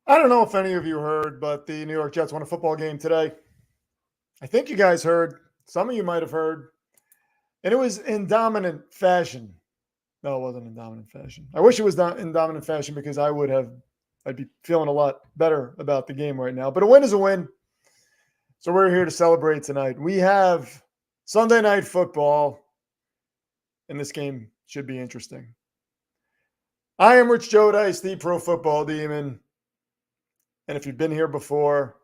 I don't know if any of you heard, but the New York Jets won a football game today. I think you guys heard. Some of you might have heard. And it was in dominant fashion. No, it wasn't in dominant fashion. I wish it was in dominant fashion because I'd be feeling a lot better about the game right now. But a win is a win. So we're here to celebrate tonight. We have Sunday Night Football, and this game should be interesting. I am Rich Jodice, the Pro Football Demon. And if you've been here before,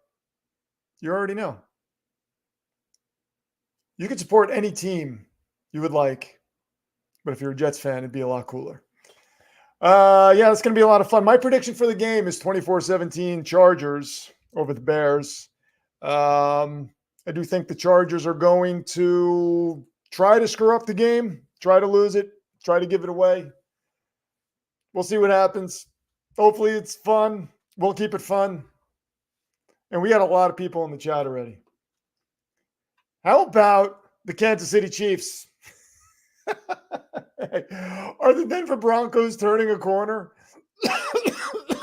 you already know. You can support any team you would like, but if you're a Jets fan, it'd be a lot cooler. Yeah, it's going to be a lot of fun. My prediction for the game is 24-17 Chargers over the Bears. I do think the Chargers are going to try to screw up the game, try to lose it, try to give it away. We'll see what happens. Hopefully it's fun. We'll keep it fun. And we got a lot of people in the chat already. How about the Kansas City Chiefs? Are the Denver Broncos turning a corner?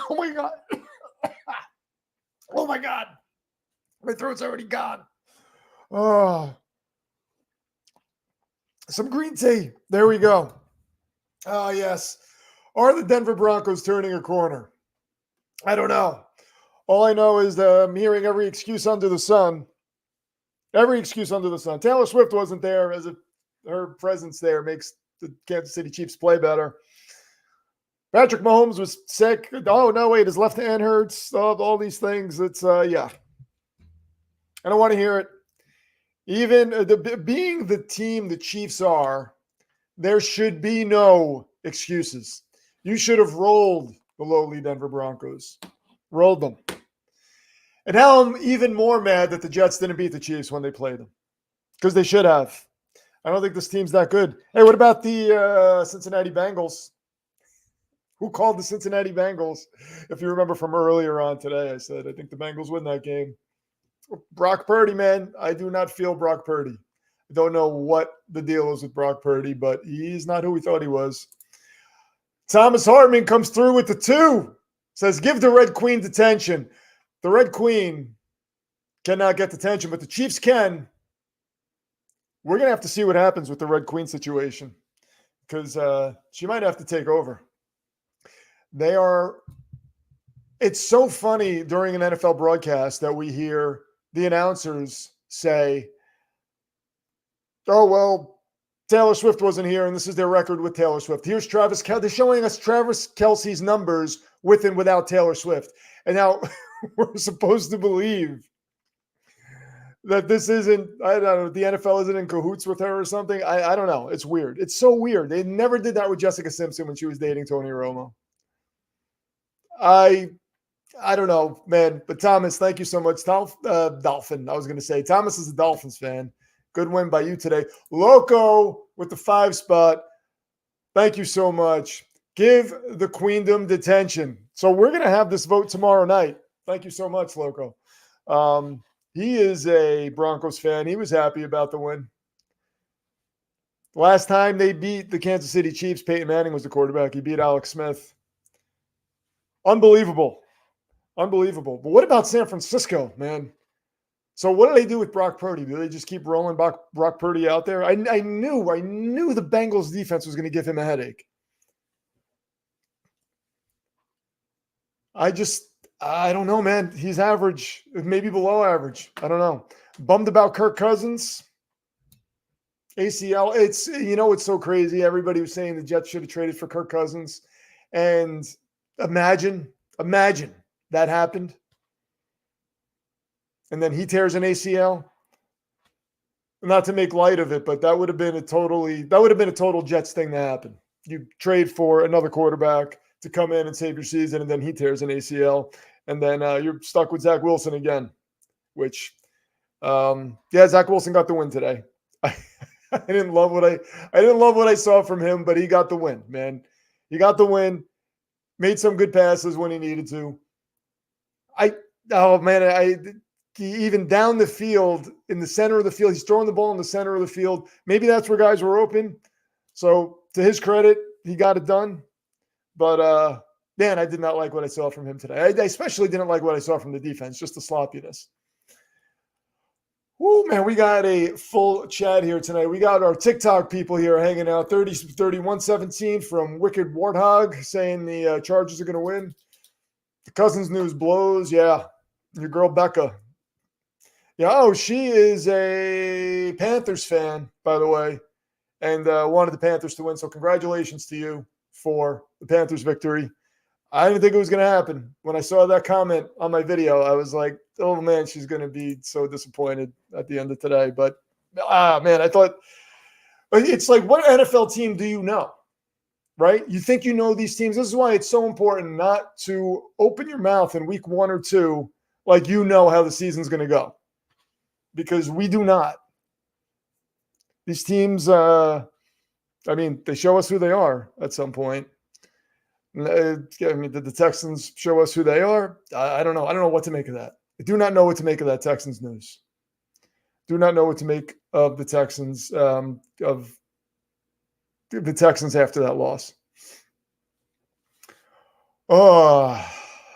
Oh my God. Oh my God. My throat's already gone. Oh. Some green tea. There we go. Oh, yes. Are the Denver Broncos turning a corner? I don't know. All I know is I'm hearing every excuse under the sun. Every excuse under the sun. Taylor Swift wasn't there, as if her presence there makes the Kansas City Chiefs play better. Patrick Mahomes was sick. Oh, no, wait, his left hand hurts. All these things. It's, yeah. I don't want to hear it. Even being the team the Chiefs are, there should be no excuses. You should have rolled the lowly Denver Broncos. Rolled them. And now I'm even more mad that the Jets didn't beat the Chiefs when they played them. Because they should have. I don't think this team's that good. Hey, what about the Cincinnati Bengals? Who called the Cincinnati Bengals? If you remember from earlier on today, I said, I think the Bengals win that game. Brock Purdy, man. I do not feel Brock Purdy. I don't know what the deal is with Brock Purdy, but he's not who we thought he was. Thomas Hartman comes through with the 2. Says, give the Red Queen detention. The Red Queen cannot get detention, but the Chiefs can. We're going to have to see what happens with the Red Queen situation because she might have to take over. It's so funny during an NFL broadcast that we hear the announcers say, oh, well, Taylor Swift wasn't here, and this is their record with Taylor Swift. Here's Travis Kelce. They're showing us Travis Kelce's numbers with and without Taylor Swift. And now we're supposed to believe that this isn't, I don't know, the NFL isn't in cahoots with her or something. I don't know. It's weird. It's so weird. They never did that with Jessica Simpson when she was dating Tony Romo. I don't know, man. But Thomas, thank you so much. Dolphin, I was going to say. Thomas is a Dolphins fan. Good win by you today. Loco with the 5 spot. Thank you so much. Give the Queendom detention. So we're going to have this vote tomorrow night. Thank you so much, Loco. He is a Broncos fan. He was happy about the win. Last time they beat the Kansas City Chiefs, Peyton Manning was the quarterback. He beat Alex Smith. Unbelievable. Unbelievable. But what about San Francisco, man? So what do they do with Brock Purdy? Do they just keep rolling Brock Purdy out there? I knew the Bengals defense was going to give him a headache. I don't know, man. He's average, maybe below average. I don't know. Bummed about Kirk Cousins. ACL. It's so crazy. Everybody was saying the Jets should have traded for Kirk Cousins. And imagine that happened. And then he tears an ACL. Not to make light of it, but that would have been a total Jets thing to happen. You trade for another quarterback to come in and save your season, and then he tears an ACL, and then you're stuck with Zach Wilson again. Which, Zach Wilson got the win today. I didn't love what I saw from him, but he got the win, man. He got the win. Made some good passes when he needed to. Even down the field, in the center of the field, he's throwing the ball in the center of the field. Maybe that's where guys were open. So to his credit, he got it done. But Man, I did not like what I saw from him today. I especially didn't like what I saw from the defense, just the sloppiness. Oh, man, we got a full chat here tonight. We got our TikTok people here hanging out. 3117 from Wicked Warthog saying the Chargers are going to win. The Cousins news blows. Yeah, your girl Becca. Yeah, oh, she is a Panthers fan, by the way, and wanted the Panthers to win. So congratulations to you for the Panthers victory. I didn't think it was going to happen. When I saw that comment on my video, I was like, oh, man, she's going to be so disappointed at the end of today. But, man, I thought it's like, what NFL team do you know, right? You think you know these teams. This is why it's so important not to open your mouth in week 1 or 2 like you know how the season's going to go, because we do not. These teams, I mean, they show us who they are at some point. I mean, did the Texans show us who they are? I don't know. I don't know what to make of that. I do not know what to make of that Texans news. Do not know what to make of the Texans, of the Texans after that loss. Oh,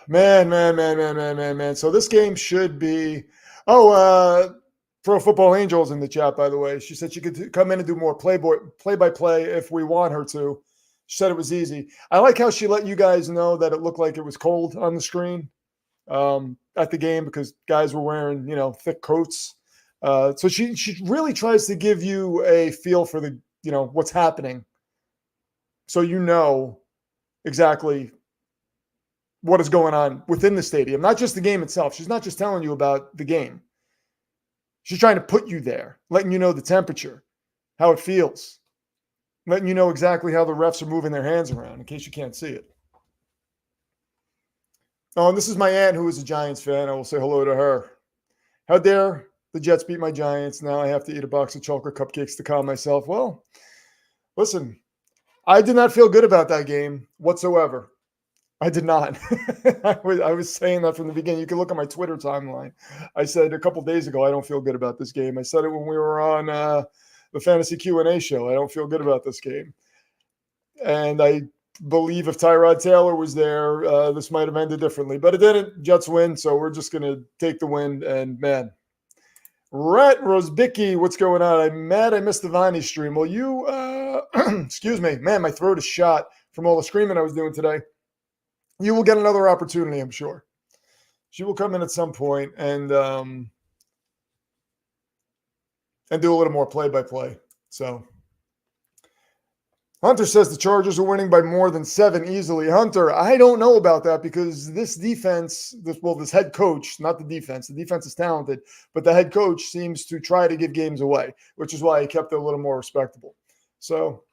man. So this game should be, Pro Football Angels in the chat, by the way. She said she could come in and do more play-by-play if we want her to. She said it was easy. I like how she let you guys know that it looked like it was cold on the screen at the game, because guys were wearing, thick coats. So she really tries to give you a feel for the, what's happening, so you know exactly what is going on within the stadium, not just the game itself. She's not just telling you about the game. She's trying to put you there, letting you know the temperature, how it feels, letting you know exactly how the refs are moving their hands around, in case you can't see it. Oh, and this is my aunt, who is a Giants fan. I will say hello to her. How dare the Jets beat my Giants? Now I have to eat a box of chocolate cupcakes to calm myself. Well, listen, I did not feel good about that game whatsoever. I did not. I was saying that from the beginning. You can look at my Twitter timeline. I said a couple days ago, I don't feel good about this game. I said it when we were on the Fantasy Q&A show. I don't feel good about this game. And I believe if Tyrod Taylor was there, this might have ended differently. But it didn't. Jets win, so we're just going to take the win. And, man, Rhett Rosbicki, what's going on? I'm mad I missed the Viney stream. Well, you, excuse me. Man, my throat is shot from all the screaming I was doing today. You will get another opportunity, I'm sure. She will come in at some point and do a little more play-by-play. So Hunter says the Chargers are winning by more than 7 easily. Hunter, I don't know about that, because this defense, this head coach, not the defense is talented, but the head coach seems to try to give games away, which is why he kept it a little more respectable. So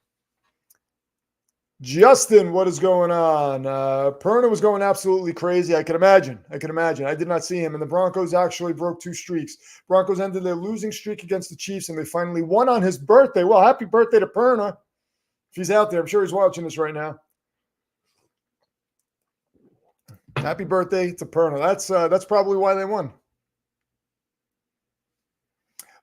Justin, what is going on? Perna was going absolutely crazy. I can imagine. I did not see him. And the Broncos actually broke 2 streaks. Broncos ended their losing streak against the Chiefs, and they finally won on his birthday. Well, happy birthday to Perna. If he's out there, I'm sure he's watching this right now. Happy birthday to Perna. That's probably why they won.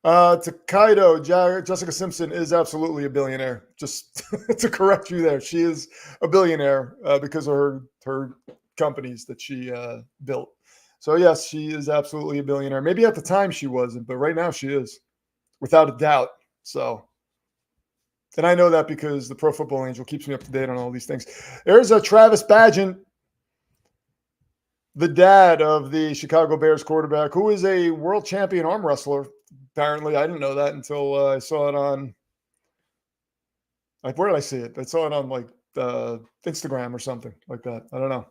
To Kaido, Jessica Simpson is absolutely a billionaire. Just to correct you there, she is a billionaire because of her companies that she built. So yes, she is absolutely a billionaire. Maybe at the time she wasn't, but right now she is, without a doubt. So, and I know that because the Pro Football Angel keeps me up to date on all these things. There's a Travis Badgent, the dad of the Chicago Bears quarterback, who is a world champion arm wrestler. Apparently, I didn't know that until I saw it on, where did I see it? I saw it on Instagram or something like that. I don't know.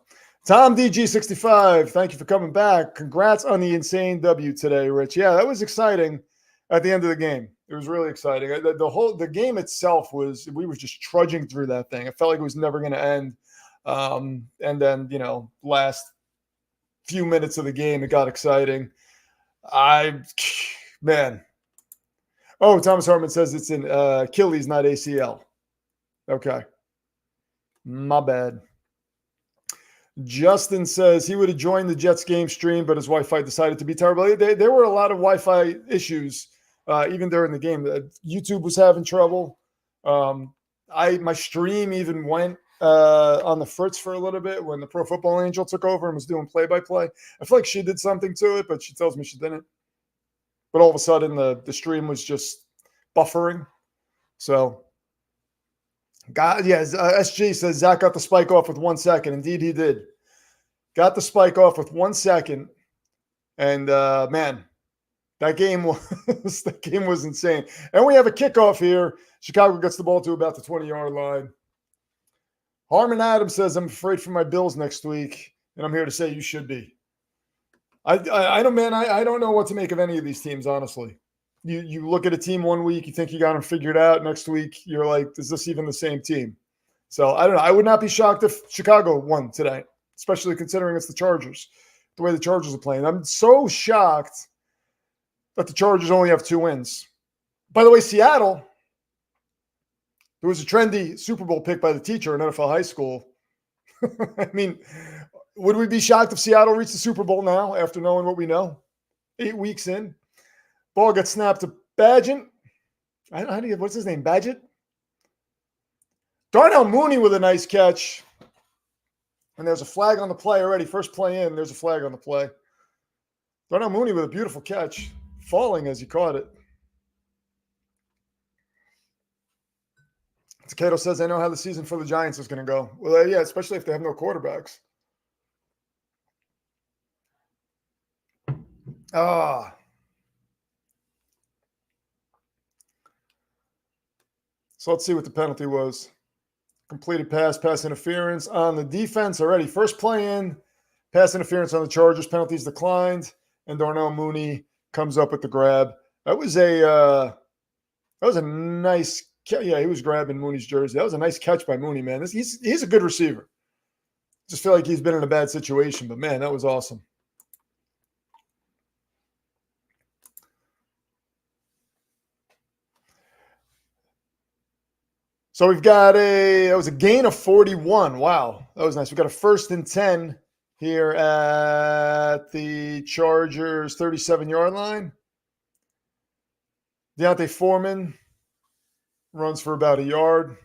Tom DG65, thank you for coming back. Congrats on the insane W today, Rich. Yeah, that was exciting at the end of the game. It was really exciting. The game itself we were just trudging through that thing. It felt like it was never going to end. And then, last few minutes of the game, it got exciting. Man. Oh, Thomas Hartman says it's in Achilles, not ACL. Okay. My bad. Justin says he would have joined the Jets game stream, but his Wi-Fi decided to be terrible. There were a lot of Wi-Fi issues even during the game. YouTube was having trouble. My stream even went on the Fritz for a little bit when the Pro Football Angel took over and was doing play-by-play. I feel like she did something to it, but she tells me she didn't. But all of a sudden, the stream was just buffering. So, SG says Zach got the spike off with 1 second. Indeed, he did. Got the spike off with 1 second. And, man, that game was insane. And we have a kickoff here. Chicago gets the ball to about the 20-yard line. Harmon Adams says, I'm afraid for my Bills next week. And I'm here to say you should be. I don't, man. I don't know what to make of any of these teams, honestly. You look at a team 1 week, you think you got them figured out. Next week, you're like, is this even the same team? So I don't know. I would not be shocked if Chicago won today, especially considering it's the Chargers, the way the Chargers are playing. I'm so shocked that the Chargers only have 2 wins. By the way, Seattle, there was a trendy Super Bowl pick by the teacher in NFL high school. I mean, would we be shocked if Seattle reached the Super Bowl now after knowing what we know? 8 weeks in. Ball gets snapped to Badgett. What's his name? Badgett? Darnell Mooney with a nice catch. And there's a flag on the play already. First play in, there's a flag on the play. Darnell Mooney with a beautiful catch. Falling as he caught it. Takado says, I know how the season for the Giants is going to go. Well, yeah, especially if they have no quarterbacks. So let's see what the penalty was. Completed pass interference on the defense already. First play in, pass interference on the Chargers. Penalties declined, and Darnell Mooney comes up with the grab. That was a nice. Yeah, he was grabbing Mooney's jersey. That was a nice catch by Mooney, man. He's a good receiver. Just feel like he's been in a bad situation, but man, that was awesome. So we've got that was a gain of 41. Wow, that was nice. We got a 1st and 10 here at the Chargers 37-yard line. Deontay Foreman runs for about 1 yard,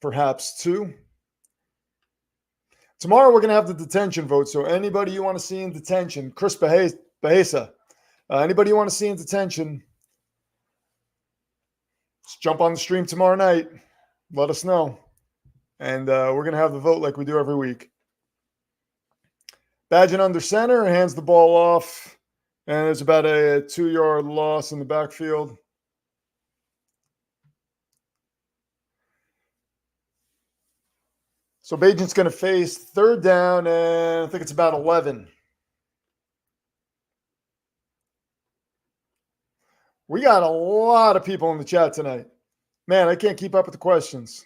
perhaps 2. Tomorrow we're going to have the detention vote. So anybody you want to see in detention, Chris Bahesa, anybody you want to see in detention, just jump on the stream tomorrow night. Let us know. And we're going to have the vote like we do every week. Badgett under center, hands the ball off. And it's about a 2-yard loss in the backfield. So Bajan's going to face 3rd down, and I think it's about 11. We got a lot of people in the chat tonight. Man, I can't keep up with the questions.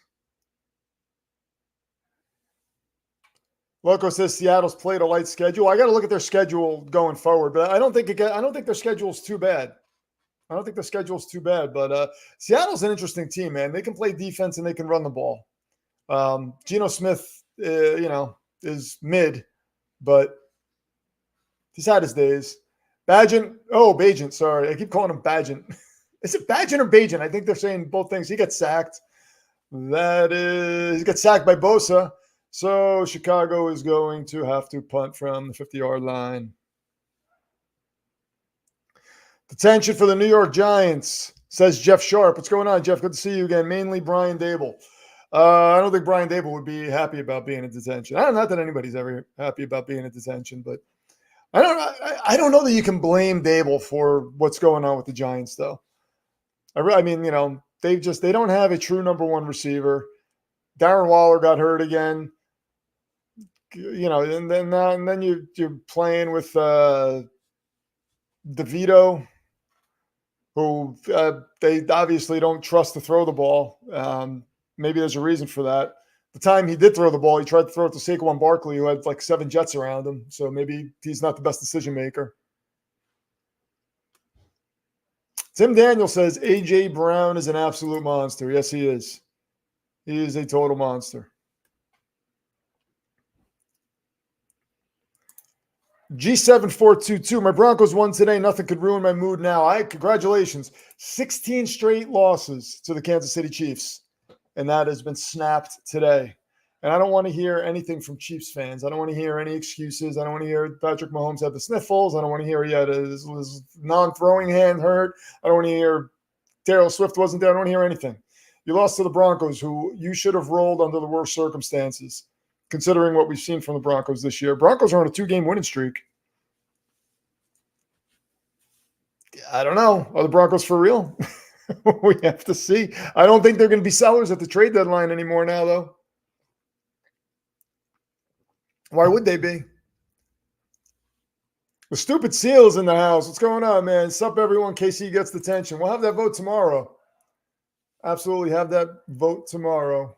Loco says Seattle's played a light schedule. I got to look at their schedule going forward, but I don't think their schedule's too bad. But Seattle's an interesting team, man. They can play defense and they can run the ball. Geno Smith, is mid, but he's had his days. Bagent, sorry. I keep calling him Bagent. Is it Bagent or Bagent? I think they're saying both things. He got sacked. He got sacked by Bosa. So Chicago is going to have to punt from the 50-yard line. Detention for the New York Giants, says Jeff Sharp. What's going on, Jeff? Good to see you again. Mainly Brian Dable. I don't think Brian Dable would be happy about being in detention. Not that anybody's ever happy about being in detention, but I don't know that you can blame Dable for what's going on with the Giants, though. I mean, they don't have a true number 1 receiver. Darren Waller got hurt again. And then you're playing with DeVito, who they obviously don't trust to throw the ball. Maybe there's a reason for that. The time he did throw the ball, he tried to throw it to Saquon Barkley, who had like 7 Jets around him. So maybe he's not the best decision maker. Tim Daniel says A.J. Brown is an absolute monster. Yes, he is. He is a total monster. G7422. My Broncos won today. Nothing could ruin my mood now. Congratulations. 16 straight losses to the Kansas City Chiefs. And that has been snapped today. And I don't want to hear anything from Chiefs fans. I don't want to hear any excuses. I don't want to hear Patrick Mahomes had the sniffles. I don't want to hear he had his non-throwing hand hurt. I don't want to hear Darryl Swift wasn't there. I don't want to hear anything. You lost to the Broncos, who you should have rolled under the worst circumstances, considering what we've seen from the Broncos this year. Broncos are on a 2-game winning streak. I don't know. Are the Broncos for real? We have to see. I don't think they're going to be sellers at the trade deadline anymore now, though. Why would they be? The stupid Seal's in the house. What's going on, man? Sup, everyone. KC gets the tension. We'll have that vote tomorrow. Absolutely have that vote tomorrow.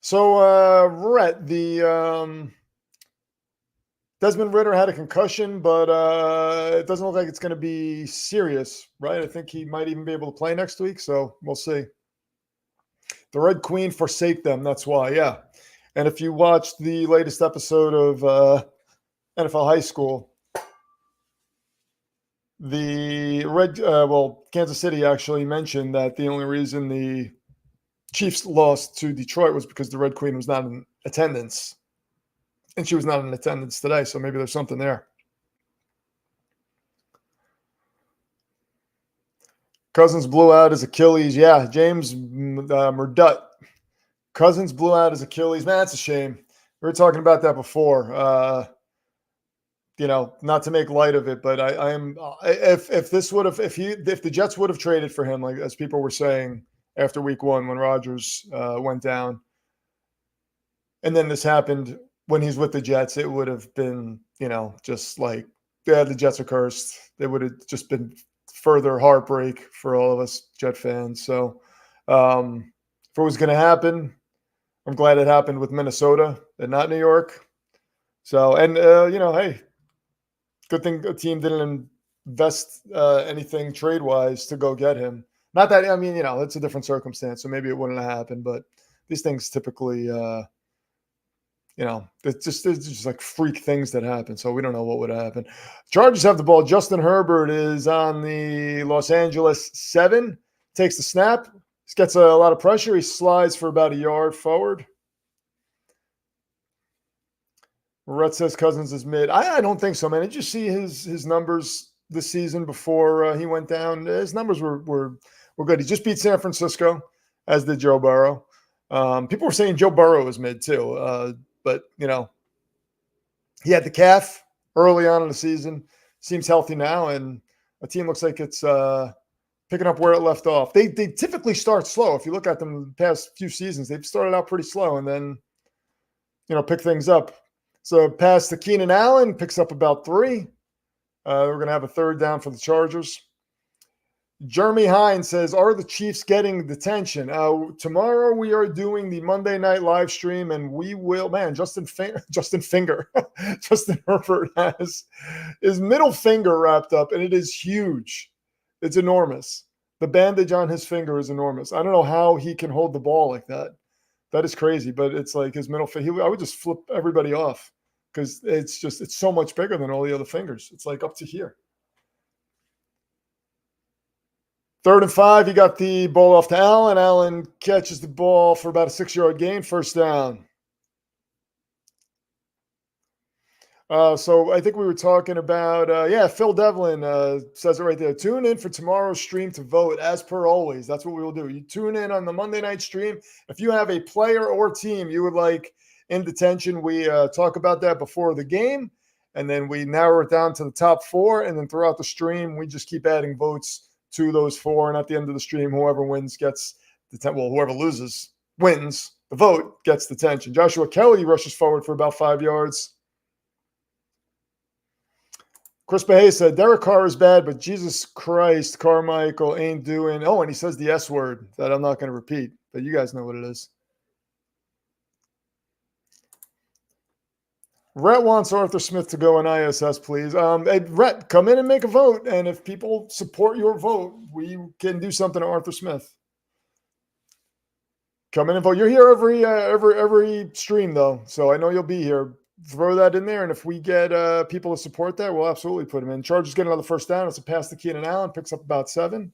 So, Rhett, the Desmond Ridder had a concussion, but it doesn't look like it's going to be serious, right? I think he might even be able to play next week, so we'll see. The Red Queen forsake them. That's why, yeah. And if you watched the latest episode of NFL High School, Kansas City actually mentioned that the only reason the Chiefs lost to Detroit was because the Red Queen was not in attendance. And she was not in attendance today, so maybe there's something there. Cousins blew out his Achilles. Yeah, James Murdut. Cousins blew out his Achilles. Man, that's a shame. We were talking about that before. Not to make light of it, but I am. If the Jets would have traded for him, like as people were saying after Week 1 when Rodgers went down, and then this happened when he's with the Jets, it would have been just like the Jets are cursed. It would have just been further heartbreak for all of us Jet fans. So if it was going to happen, I'm glad it happened with Minnesota and not New York. So hey. Good thing the team didn't invest anything trade-wise to go get him. Not that, it's a different circumstance, so maybe it wouldn't have happened. But these things typically, it's just like freak things that happen. So we don't know what would happen. Chargers have the ball. Justin Herbert is on the Los Angeles 7. Takes the snap. He gets a lot of pressure. He slides for about a yard forward. Rhett says Cousins is mid. I don't think so, man. Did you see his numbers this season before he went down? His numbers were good. He just beat San Francisco, as did Joe Burrow. People were saying Joe Burrow was mid too, but he had the calf early on in the season. Seems healthy now, and a team looks like it's picking up where it left off. They typically start slow. If you look at them the past few seasons, they've started out pretty slow and then pick things up. So pass to Keenan Allen, picks up about 3. We're going to have a third down for the Chargers. Jeremy Hines says, are the Chiefs getting the tension? Tomorrow we are doing the Monday night live stream, and we will, Justin Herbert has his middle finger wrapped up, and it is huge. It's enormous. The bandage on his finger is enormous. I don't know how he can hold the ball like that. That is crazy, but it's like his middle finger. I would just flip everybody off because it's so much bigger than all the other fingers. It's like up to here. 3rd and 5, he got the ball off to Allen. Allen catches the ball for about a 6-yard gain, first down. So I think we were talking about, Phil Devlin says it right there. Tune in for tomorrow's stream to vote, as per always. That's what we will do. You tune in on the Monday night stream. If you have a player or team you would like in detention, we talk about that before the game, and then we narrow it down to the top 4, and then throughout the stream, we just keep adding votes to those 4, and at the end of the stream, whoever wins gets whoever loses wins. The vote gets detention. Joshua Kelly rushes forward for about 5 yards. Chris Behay said, Derek Carr is bad, but Jesus Christ, Carmichael ain't doing. Oh, and he says the S word that I'm not going to repeat, but you guys know what it is. Rhett wants Arthur Smith to go in ISS, please. Hey, Rhett, come in and make a vote, and if people support your vote, we can do something to Arthur Smith. Come in and vote. You're here every stream, though, so I know you'll be here. Throw that in there, and if we get people to support that, we'll absolutely put them in. Chargers get another first down. It's a pass to Keenan Allen, picks up about 7.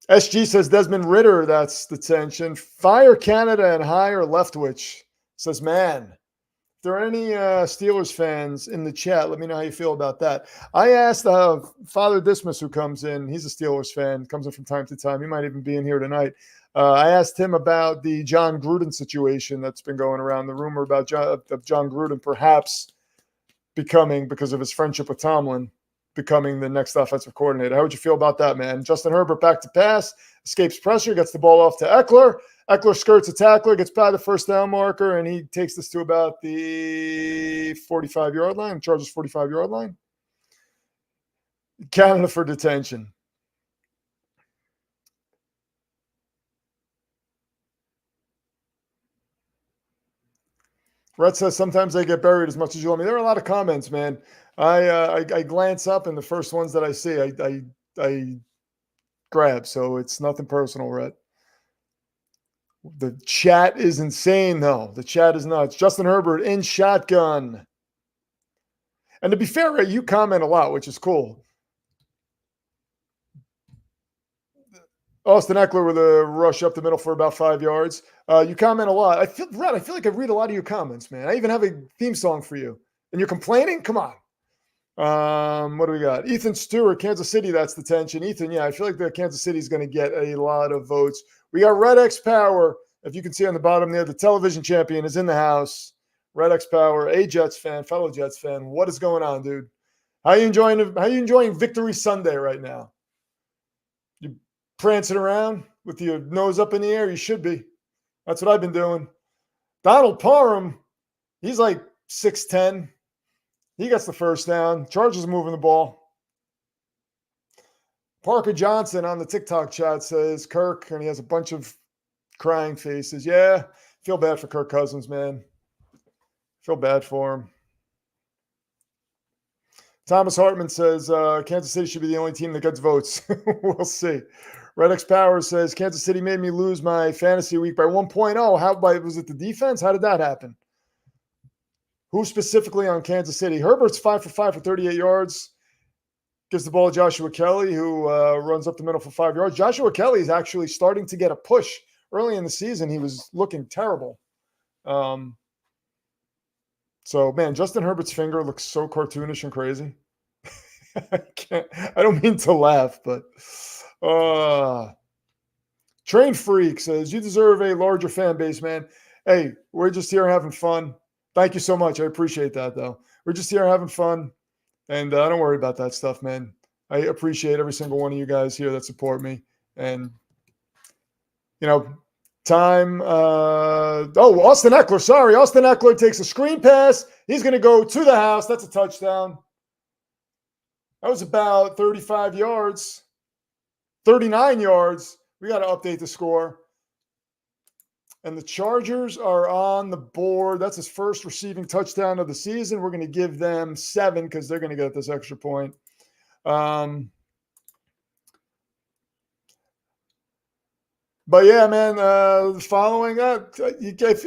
SG says Desmond Ritter, that's the tension. Fire Canada and hire Leftwich. Says, man, if there are any Steelers fans in the chat, let me know how you feel about that. I asked Father Dismas, who comes in. He's a Steelers fan, comes in from time to time. He might even be in here tonight. I asked him about the John Gruden situation that's been going around, the rumor about John Gruden perhaps becoming, because of his friendship with Tomlin, becoming the next offensive coordinator. How would you feel about that, man? Justin Herbert back to pass, escapes pressure, gets the ball off to Eckler. Eckler skirts a tackler, gets by the first down marker, and he takes this to about the 45-yard line, Chargers 45-yard line. Canada for detention. Rhett says, sometimes they get buried as much as you want me. There are a lot of comments, man. I glance up, and the first ones that I see, I grab. So it's nothing personal, Rhett. The chat is insane, though. The chat is nuts. Justin Herbert in shotgun. And to be fair, Rhett, you comment a lot, which is cool. Austin Eckler with a rush up the middle for about 5 yards. You comment a lot. I feel like I read a lot of your comments, man. I even have a theme song for you. And you're complaining? Come on. What do we got? Ethan Stewart, Kansas City. That's the tension. Ethan, yeah, I feel like the Kansas City is going to get a lot of votes. We got Red X Power. If you can see on the bottom there, the television champion is in the house. Red X Power, a Jets fan, fellow Jets fan. What is going on, dude? How are you enjoying Victory Sunday right now? You prancing around with your nose up in the air? You should be. That's what I've been doing. Donald Parham, he's like 6'10". He gets the first down. Chargers moving the ball. Parker Johnson on the TikTok chat says, Kirk, and he has a bunch of crying faces. Yeah, feel bad for Kirk Cousins, man. Feel bad for him. Thomas Hartman says, Kansas City should be the only team that gets votes. We'll see. Red X Power says, Kansas City made me lose my fantasy week by 1.0. Was it the defense? How did that happen? Who specifically on Kansas City? Herbert's 5 for 5 for 38 yards. Gives the ball to Joshua Kelly, who runs up the middle for 5 yards. Joshua Kelly is actually starting to get a push. Early in the season, he was looking terrible. So, man, Justin Herbert's finger looks so cartoonish and crazy. I don't mean to laugh, but Train Freak says, you deserve a larger fan base, man. Hey, we're just here having fun. Thank you so much. I appreciate that, though. We're just here having fun, and don't worry about that stuff, man. I appreciate every single one of you guys here that support me. And, you know, Austin Eckler. Sorry, Austin Eckler takes a screen pass. He's going to go to the house. That's a touchdown. That was about 35 yards, 39 yards. We got to update the score. And the Chargers are on the board. That's his first receiving touchdown of the season. We're going to give them 7 because they're going to get this extra point. But yeah, man, following that,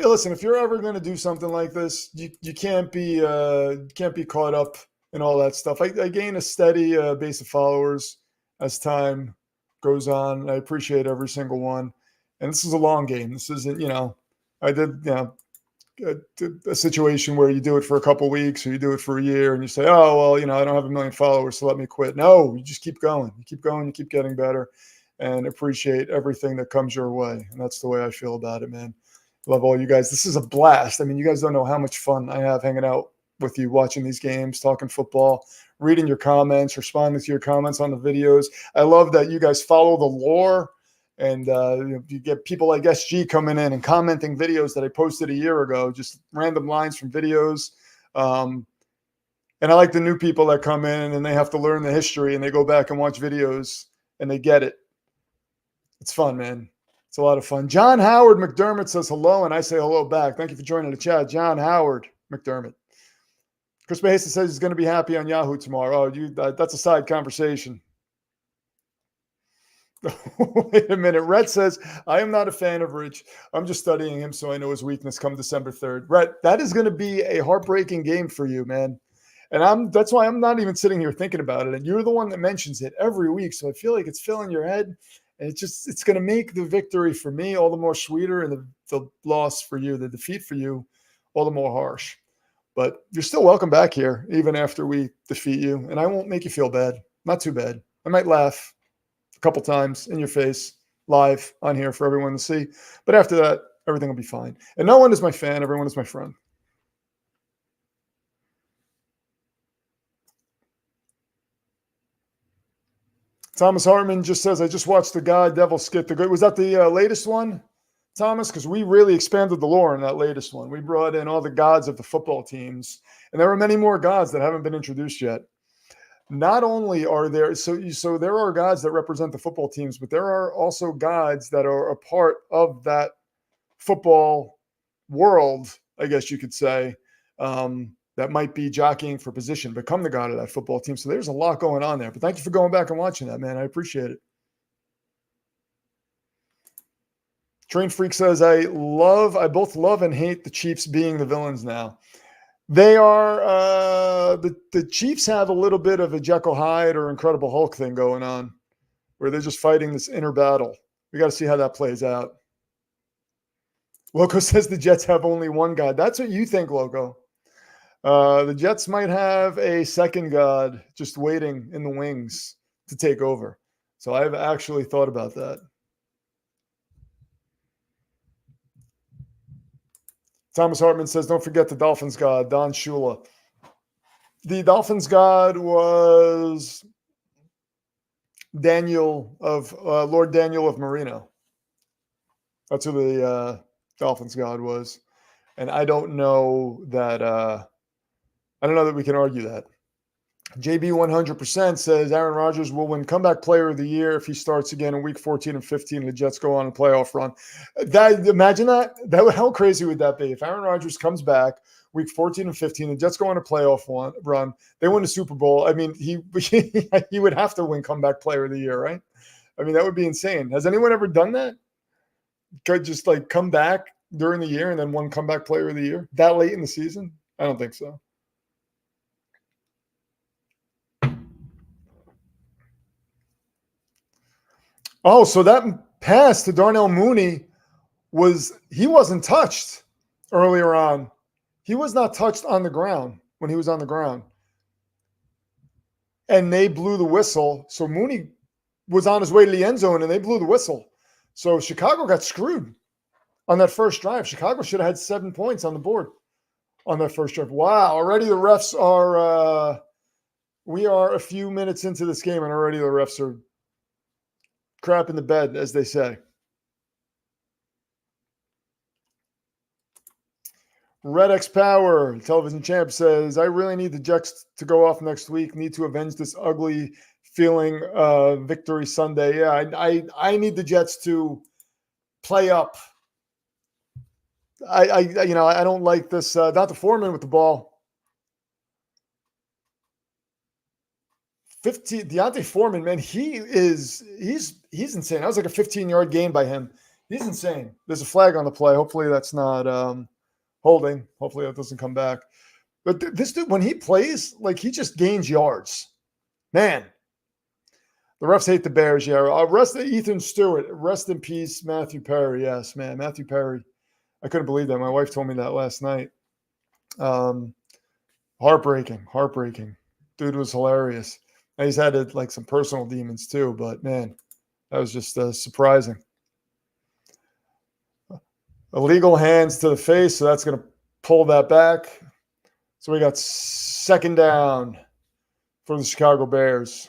listen, if you're ever going to do something like this, you can't be caught up in all that stuff. I gain a steady base of followers as time goes on. I appreciate every single one. And this is a long game. This isn't, I did, a situation where you do it for a couple weeks or you do it for a year and you say, oh, well, I don't have 1 million followers, so let me quit. No, you just keep going. You keep going. You keep getting better and appreciate everything that comes your way. And that's the way I feel about it, man. Love all you guys. This is a blast. I mean, you guys don't know how much fun I have hanging out with you, watching these games, talking football, reading your comments, responding to your comments on the videos. I love that you guys follow the lore. And you get people like SG coming in and commenting videos that I posted a year ago, just random lines from videos. And I like the new people that come in and they have to learn the history and they go back and watch videos and they get it. It's fun, man. It's a lot of fun. John Howard McDermott says hello, and I say hello back. Thank you for joining the chat. John Howard McDermott. Chris Bahesa says he's going to be happy on Yahoo tomorrow. Oh, that's a side conversation. Wait a minute. Rhett says, I am not a fan of Rich. I'm just studying him so I know his weakness come December 3rd. Rhett, that is going to be a heartbreaking game for you, man. And that's why I'm not even sitting here thinking about it. And you're the one that mentions it every week. So I feel like it's filling your head. And it's going to make the victory for me all the more sweeter, and the loss for you, the defeat for you, all the more harsh. But you're still welcome back here, even after we defeat you. And I won't make you feel bad. Not too bad. I might laugh a couple times in your face live on here for everyone to see. But after that, everything will be fine. And no one is my fan. Everyone is my friend. Thomas Hartman just says, I just watched the God Devil skit. Was that the latest one, Thomas? Because we really expanded the lore in that latest one. We brought in all the gods of the football teams. And there are many more gods that haven't been introduced yet. Not only are there, so there are gods that represent the football teams, but there are also gods that are a part of that football world, I guess you could say, that might be jockeying for position, become the god of that football team. So there's a lot going on there. But thank you for going back and watching that, man. I appreciate it. Train Freak says, I both love and hate the Chiefs being the villains now. They are, the Chiefs have a little bit of a Jekyll Hyde or Incredible Hulk thing going on, where they're just fighting this inner battle. We got to see how that plays out. Loco says the Jets have only one god. That's what you think, Loco. The Jets might have a second god just waiting in the wings to take over. So I've actually thought about that. Thomas Hartman says, don't forget the Dolphins god, Don Shula. The Dolphins god was Lord Daniel of Marino. That's who the Dolphins god was. And I don't know that we can argue that. JB 100% says Aaron Rodgers will win comeback player of the year if he starts again in week 14 and 15 and the Jets go on a playoff run. Imagine that. How crazy would that be? If Aaron Rodgers comes back week 14 and 15, the Jets go on a playoff run, they win the Super Bowl. I mean, he would have to win comeback player of the year, right? I mean, that would be insane. Has anyone ever done that? Could just like come back during the year and then one comeback player of the year that late in the season? I don't think so. Oh, so that pass to Darnell Mooney he wasn't touched earlier on. He was not touched on the ground when he was on the ground. And they blew the whistle. So Mooney was on his way to the end zone and they blew the whistle. So Chicago got screwed on that first drive. Chicago should have had 7 points on the board on that first drive. Wow. Already the refs are, we are a few minutes into this game and already the refs are crap in the bed, as they say. Red X Power, television champ, says, I really need the Jets to go off next week. Need to avenge this ugly feeling victory Sunday. Yeah, I need the Jets to play up. I don't like this. Not the Foreman with the ball. 15, Deontay Foreman, man, he's insane. That was like a 15-yard gain by him. He's insane. There's a flag on the play. Hopefully that's not holding. Hopefully that doesn't come back. But this dude, when he plays, like he just gains yards. Man, the refs hate the Bears. Yeah, rest Ethan Stewart. Rest in peace, Matthew Perry. Yes, man, Matthew Perry. I couldn't believe that. My wife told me that last night. Heartbreaking. Dude was hilarious. He's had like some personal demons too, but man, that was just surprising. Illegal hands to the face, so that's going to pull that back. So we got second down for the Chicago Bears.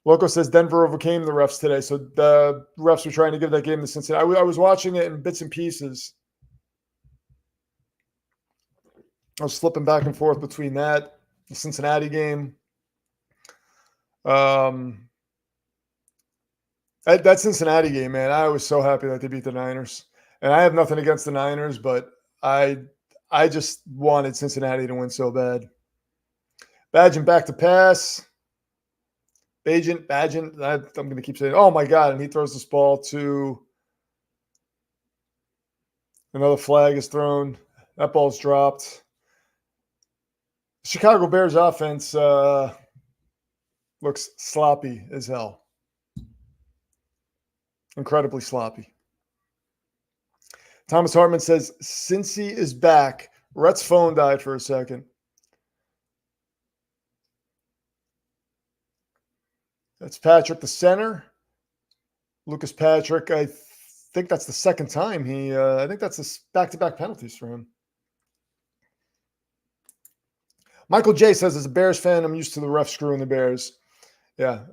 Loco says Denver overcame the refs today, so the refs were trying to give that game to Cincinnati. I was watching it in bits and pieces. I was flipping back and forth between that, the Cincinnati game. That Cincinnati game, man, I was so happy that they beat the Niners. And I have nothing against the Niners, but I just wanted Cincinnati to win so bad. Badgett back to pass. Badgett. I'm going to keep saying, oh my God. And he throws this ball to another flag is thrown. That ball's dropped. Chicago Bears offense looks sloppy as hell. Incredibly sloppy. Thomas Hartman says, Cincy is back. Rhett's phone died for a second. That's Patrick, the center. Lucas Patrick, I think that's the second time I think that's the back-to-back penalties for him. Michael J says, as a Bears fan, I'm used to the ref screwing the Bears. Yeah.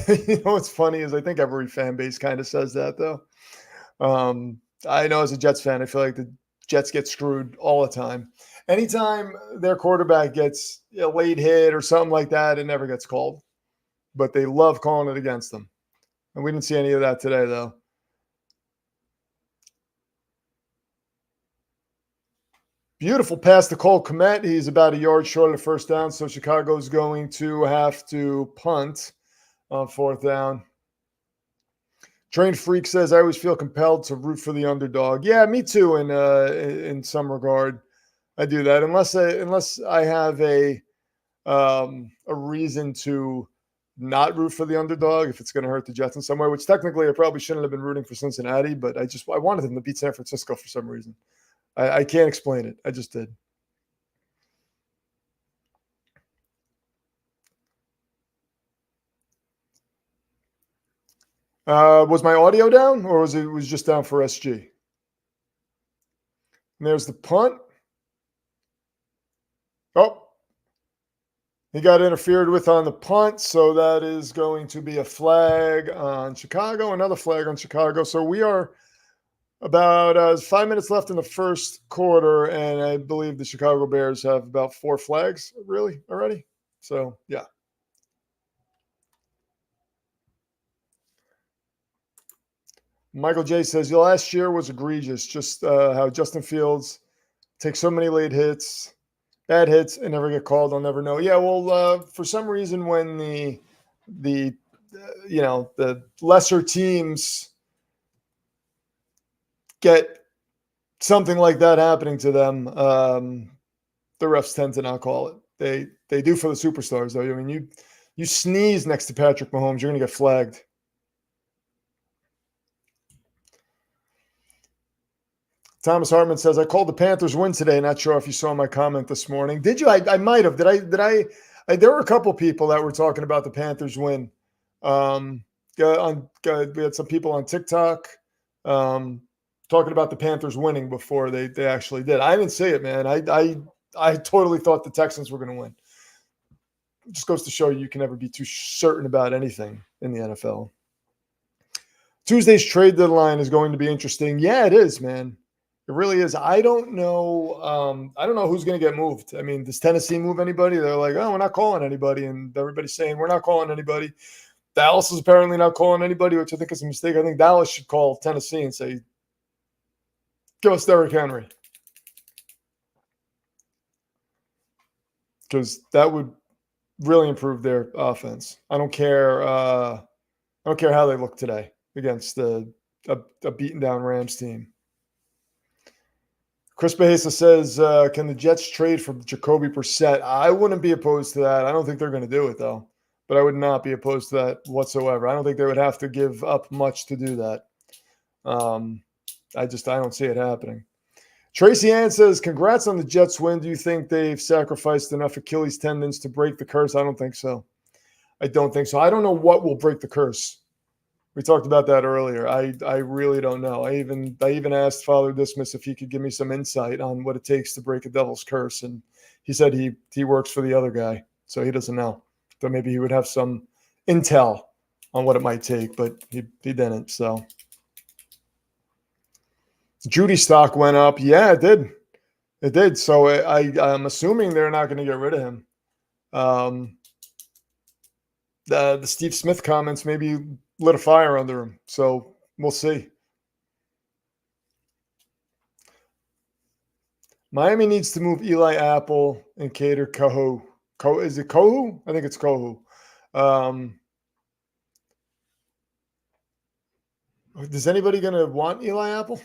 You know what's funny is I think every fan base kind of says that, though. I know as a Jets fan, I feel like the Jets get screwed all the time. Anytime their quarterback gets a late hit or something like that, it never gets called. But they love calling it against them. And we didn't see any of that today, though. Beautiful pass to Cole Kmet. He's about a yard short of the first down, so Chicago's going to have to punt on fourth down. Trained Freak says, I always feel compelled to root for the underdog. Yeah, me too in some regard. I do that unless I have a reason to not root for the underdog if it's going to hurt the Jets in some way, which technically I probably shouldn't have been rooting for Cincinnati, but I wanted them to beat San Francisco for some reason. I can't explain it. I just did. Was my audio down, or was it just down for SG? And there's the punt. Oh, he got interfered with on the punt, so that is going to be a flag on Chicago, another flag on Chicago. So we are about 5 minutes left in the first quarter, and I believe the Chicago Bears have about 4 flags really already. So, yeah. Michael J says, last year was egregious, just how Justin Fields takes so many late hits, bad hits, and never get called. I'll never know. Yeah, well, for some reason when the lesser teams get something like that happening to them, the refs tend to not call it. They do for the superstars, though. I mean, you sneeze next to Patrick Mahomes, you're going to get flagged. Thomas Hartman says, I called the Panthers win today. Not sure if you saw my comment this morning. Did you? I might have. Did I? There were a couple people that were talking about the Panthers win. We had some people on TikTok talking about the Panthers winning before they actually did. I didn't see it, man. I totally thought the Texans were going to win. It just goes to show you can never be too certain about anything in the NFL. Tuesday's trade deadline is going to be interesting. Yeah, it is, man. It really is. I don't know. I don't know who's going to get moved. I mean, does Tennessee move anybody? They're like, oh, we're not calling anybody. And everybody's saying we're not calling anybody. Dallas is apparently not calling anybody, which I think is a mistake. I think Dallas should call Tennessee and say, give us Derrick Henry. Because that would really improve their offense. I don't care how they look today against a beaten down Rams team. Chris Bahesa says, can the Jets trade for Jacoby Brissett? I wouldn't be opposed to that. I don't think they're going to do it, though. But I would not be opposed to that whatsoever. I don't think they would have to give up much to do that. I don't see it happening. Tracy Ann says, congrats on the Jets win. Do you think they've sacrificed enough Achilles tendons to break the curse? I don't think so. I don't know what will break the curse. We talked about that earlier. I really don't know. I even asked Father Dismas if he could give me some insight on what it takes to break a devil's curse, and he said he works for the other guy, so he doesn't know. So maybe he would have some intel on what it might take, but he didn't. So Judy stock went up. Yeah, it did. It did. So I'm assuming they're not going to get rid of him. The Steve Smith comments maybe lit a fire under him. So we'll see. Miami needs to move Eli Apple and cater Kohu. Is it Kohu? I think it's Kohu. Is anybody going to want Eli Apple?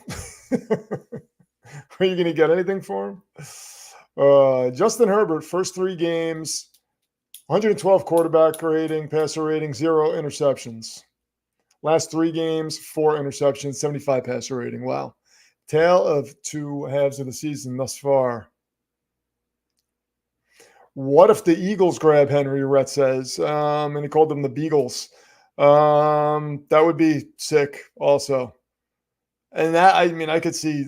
Are you going to get anything for him? Justin Herbert, first 3 games, 112 quarterback rating, passer rating, 0 interceptions. Last 3 games, 4 interceptions, 75 passer rating. Wow. Tale of 2 halves of the season thus far. What if the Eagles grab Henry, Rhett says, and he called them the Beagles. That would be sick also. And that, I mean, I could see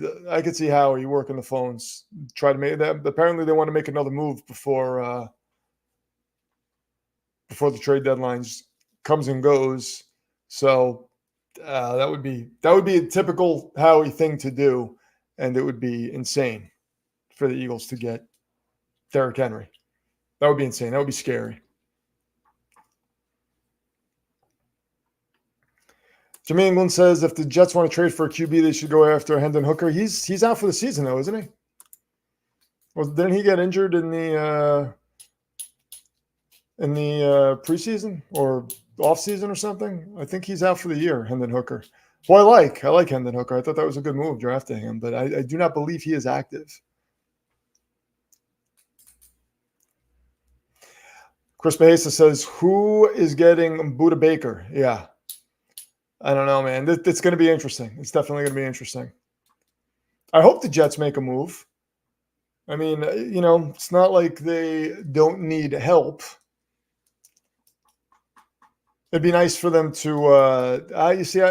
Howie working the phones, try to make that. Apparently they want to make another move before the trade deadline comes and goes. So that would be a typical Howie thing to do, and it would be insane for the Eagles to get Derrick Henry. That would be insane. That would be scary. Jimmy England says if the Jets want to trade for a QB, they should go after Hendon Hooker. He's out for the season though, isn't he? Well, didn't he get injured in the preseason or off season or something? I think he's out for the year, Hendon Hooker. Well, I like Hendon Hooker. I thought that was a good move drafting him, but I do not believe he is active. Chris Mahesa says, who is getting Buda Baker? Yeah. I don't know, man. It's going to be interesting. It's definitely going to be interesting. I hope the Jets make a move. I mean, it's not like they don't need help. It'd be nice for them to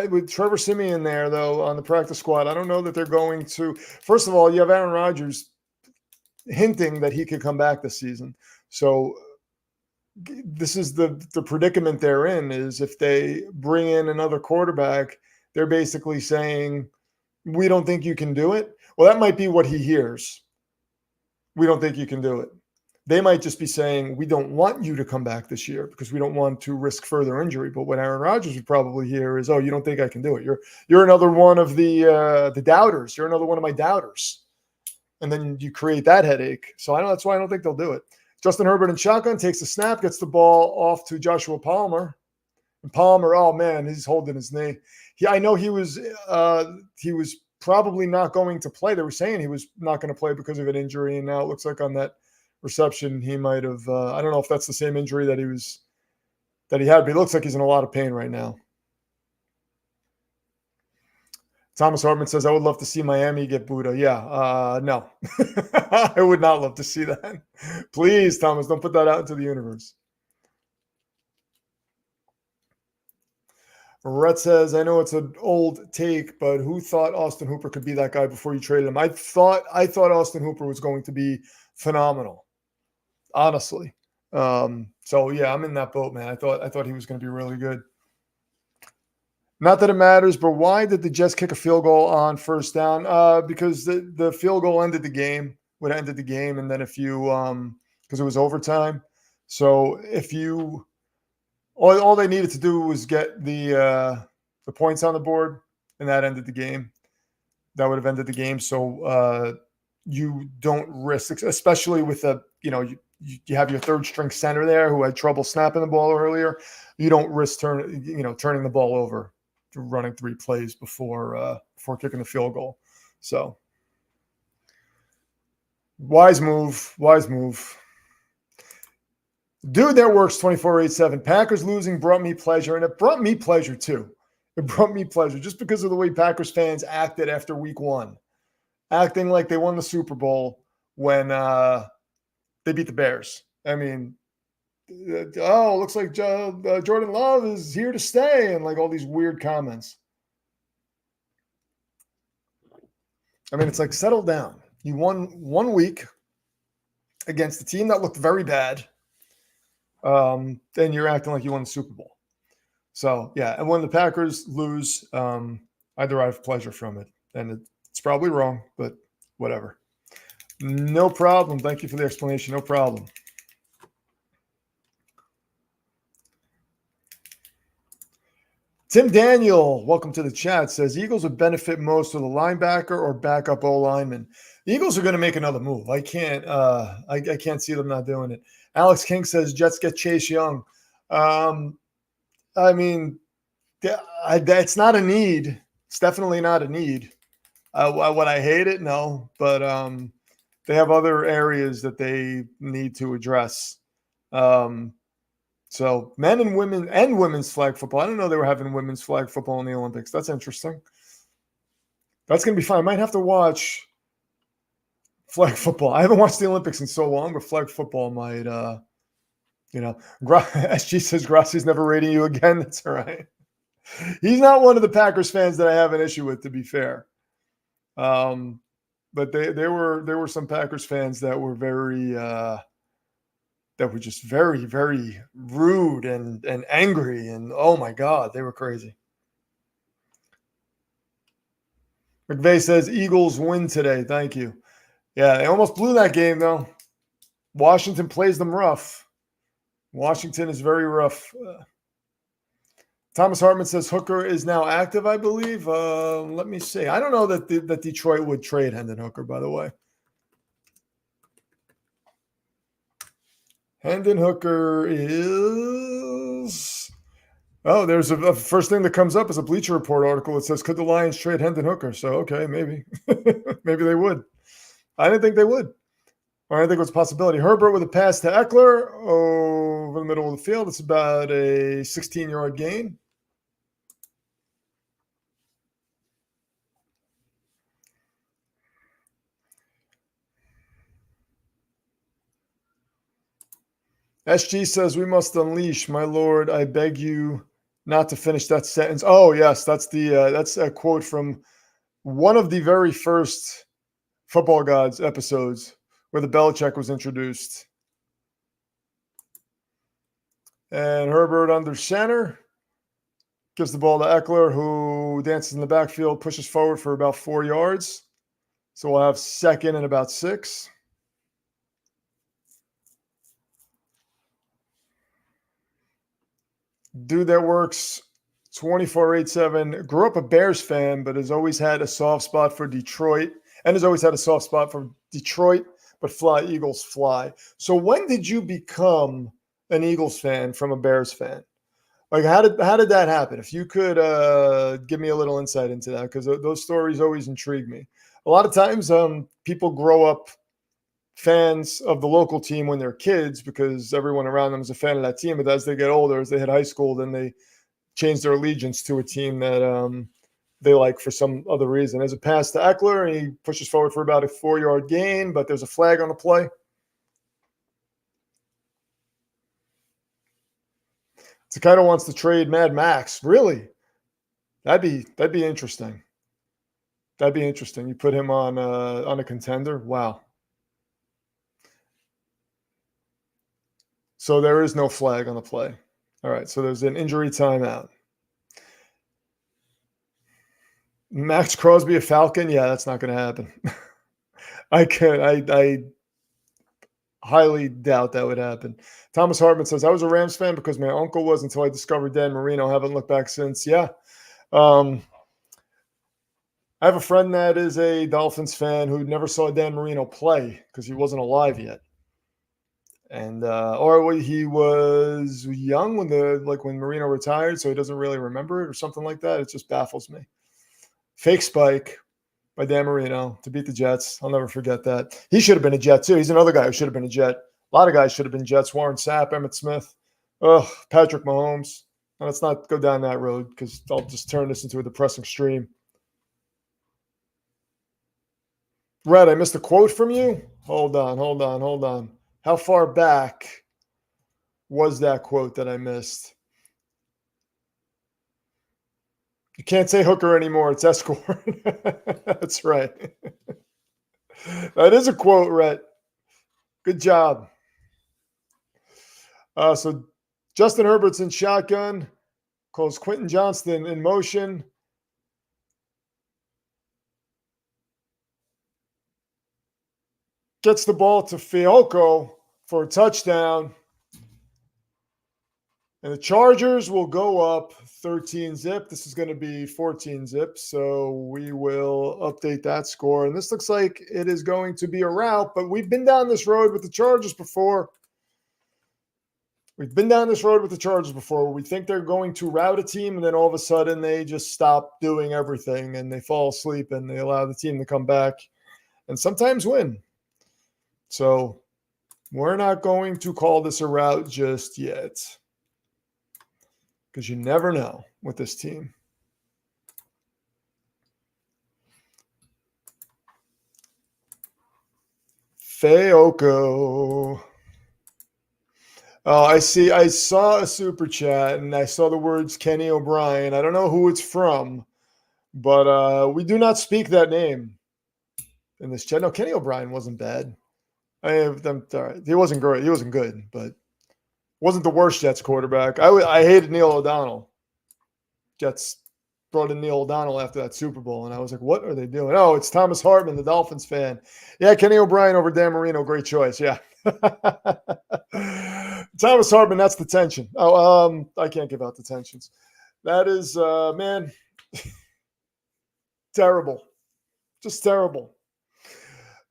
with Trevor Siemian there, though, on the practice squad, I don't know that they're going to. First of all, you have Aaron Rodgers hinting that he could come back this season. So this is the predicament they're in, is if they bring in another quarterback, they're basically saying, we don't think you can do it. Well, that might be what he hears. We don't think you can do it. They might just be saying, we don't want you to come back this year because we don't want to risk further injury. But what Aaron Rodgers would probably hear is, oh, you don't think I can do it. You're another one of the doubters. You're another one of my doubters. And then you create that headache. So that's why I don't think they'll do it. Justin Herbert in shotgun takes the snap, gets the ball off to Joshua Palmer. And Palmer, oh man, he's holding his knee. I know he was probably not going to play. They were saying he was not going to play because of an injury, and now it looks like on that reception he might have. I don't know if that's the same injury that he had, but he looks like he's in a lot of pain right now. Thomas Hartman says, I would love to see Miami get Buda. Yeah, no. I would not love to see that. Please, Thomas, don't put that out into the universe. Rhett says, I know it's an old take, but who thought Austin Hooper could be that guy before you traded him? I thought Austin Hooper was going to be phenomenal, honestly. So, yeah, I'm in that boat, man. I thought he was going to be really good. Not that it matters, but why did the Jets kick a field goal on first down? Because the field goal ended the game, and then if you because it was overtime. So if you all they needed to do was get the points on the board, and that ended the game. That would have ended the game. So you don't risk, especially with you have your third string center there who had trouble snapping the ball earlier. You don't risk turning the ball over, running 3 plays before kicking the field goal. So wise move. Dude, that works 24/7. Packers losing brought me pleasure, and it brought me pleasure too. It brought me pleasure just because of the way Packers fans acted after week 1, acting like they won the Super Bowl when they beat the Bears. I mean, looks like Jordan Love is here to stay, and like all these weird comments. I mean, it's like, settle down. You won 1 week against a team that looked very bad. Then you're acting like you won the Super Bowl. So, yeah, and when the Packers lose, I derive pleasure from it. And it's probably wrong, but whatever. No problem. Thank you for the explanation. No problem. Tim Daniel, welcome to the chat, says Eagles would benefit most with a linebacker or backup O-lineman. The Eagles are going to make another move. I can't see them not doing it. Alex King says Jets get Chase Young. I mean, it's not a need. It's definitely not a need. Would I hate it? No, but they have other areas that they need to address. So So men and women and women's flag football. I didn't know they were having women's flag football in the Olympics. That's interesting. That's going to be fun. I might have to watch flag football. I haven't watched the Olympics in so long, but flag football might, SG says Grassi's never rating you again. That's all right. He's not one of the Packers fans that I have an issue with, to be fair. But there were some Packers fans that were just very, very rude and angry. And oh my God, they were crazy. McVay says Eagles win today. Thank you. Yeah, they almost blew that game, though. Washington plays them rough. Washington is very rough. Thomas Hartman says Hooker is now active, I believe. Let me see. I don't know that Detroit would trade Hendon Hooker, by the way. Hendon Hooker is... Oh, there's a first thing that comes up is a Bleacher Report article that says, could the Lions trade Hendon Hooker? So, okay, maybe. Maybe they would. I didn't think they would. Or I didn't think it was a possibility. Herbert with a pass to Eckler over the middle of the field. It's about a 16-yard gain. SG says, we must unleash, my lord, I beg you not to finish that sentence. Oh, yes, that's a quote from one of the very first Football Gods episodes where the Belichick was introduced. And Herbert under center gives the ball to Eckler, who dances in the backfield, pushes forward for about 4 yards. So we'll have second and about 6. Dude that works 24/7, grew up a Bears fan, but has always had a soft spot for Detroit and has always had a soft spot for Detroit, but fly, Eagles fly. So when did you become an Eagles fan from a Bears fan? Like, how did that happen? If you could give me a little insight into that, because those stories always intrigue me. A lot of times people grow up fans of the local team when they're kids because everyone around them is a fan of that team. But as they get older, as they hit high school, then they change their allegiance to a team that they like for some other reason. There's a pass to Eckler, and he pushes forward for about a 4-yard gain, but there's a flag on the play. Takaido wants to trade Mad Max. Really? That'd be interesting. That'd be interesting. You put him on a contender. Wow. So there is no flag on the play. All right. So there's an injury timeout. Max Crosby a Falcon? Yeah, that's not going to happen. I highly doubt that would happen. Thomas Hartman says, I was a Rams fan because my uncle was until I discovered Dan Marino. Haven't looked back since. Yeah. I have a friend that is a Dolphins fan who never saw Dan Marino play because he wasn't alive yet. And or he was young when Marino retired, so he doesn't really remember it or something like that. It just baffles me. Fake spike by Dan Marino to beat the Jets. I'll never forget that. He should have been a Jet too. He's another guy who should have been a Jet. A lot of guys should have been Jets. Warren Sapp, Emmitt Smith, Patrick Mahomes. Now, let's not go down that road because I'll just turn this into a depressing stream. Red, I missed a quote from you. Hold on. How far back was that quote that I missed? You can't say Hooker anymore. It's Escort. That's right. That is a quote, Rhett. Good job. So Justin Herbert's in shotgun. Calls Quentin Johnston in motion. Gets the ball to Fiocco for a touchdown. And the Chargers will go up 13-zip. This is going to be 14-zip. So we will update that score. And this looks like it is going to be a rout, but we've been down this road with the Chargers before. We think they're going to rout a team, and then all of a sudden they just stop doing everything and they fall asleep and they allow the team to come back and sometimes win. So we're not going to call this a rout just yet. because you never know with this team. Feoko. Oh, I see. I saw a super chat and I saw the words Kenny O'Brien. I don't know who it's from, but we do not speak that name in this chat. No, Kenny O'Brien wasn't bad. I'm sorry. He wasn't great. He wasn't good, but wasn't the worst Jets quarterback. I hated Neil O'Donnell. Jets brought in Neil O'Donnell after that Super Bowl, and I was like, what are they doing? Oh, it's Thomas Hartman, the Dolphins fan. Yeah, Kenny O'Brien over Dan Marino. Great choice. Yeah. Thomas Hartman, that's the tension. Oh, I can't give out the tensions. That is, man, terrible. Just terrible.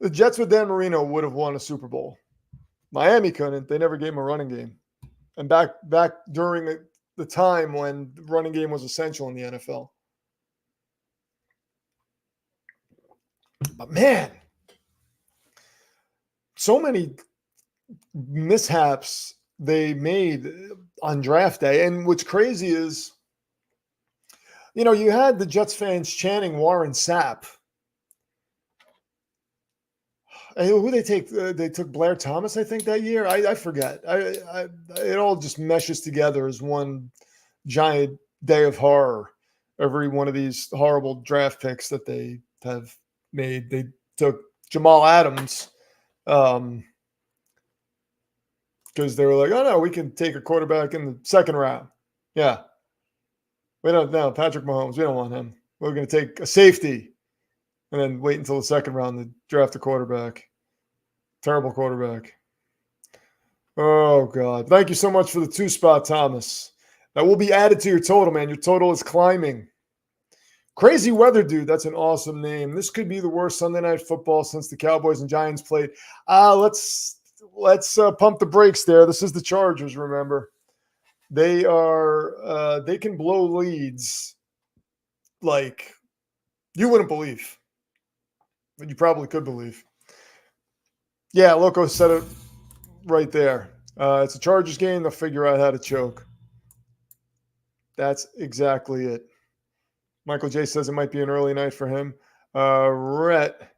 The Jets with Dan Marino would have won a Super Bowl. Miami couldn't. They never gave him a running game. And back during the time when the running game was essential in the NFL. But man, so many mishaps they made on draft day. And what's crazy is, you had the Jets fans chanting Warren Sapp. Who they take? They took Blair Thomas, I think, that year. I forget. It all just meshes together as one giant day of horror. Every one of these horrible draft picks that they have made. They took Jamal Adams because they were like, oh, no, we can take a quarterback in the second round. Yeah. We don't know. Patrick Mahomes, we don't want him. We're going to take a safety and then wait until the second round to draft a quarterback. Terrible quarterback. Oh, God. Thank you so much for the 2-spot, Thomas. That will be added to your total, man. Your total is climbing. Crazy Weather Dude, that's an awesome name. This could be the worst Sunday Night Football since the Cowboys and Giants played. Let's pump the brakes there. This is the Chargers, remember. They can blow leads like you wouldn't believe. But you probably could believe. Yeah, Loco said it right there. It's a Chargers game. They'll figure out how to choke. That's exactly it. Michael J says it might be an early night for him. Rhett.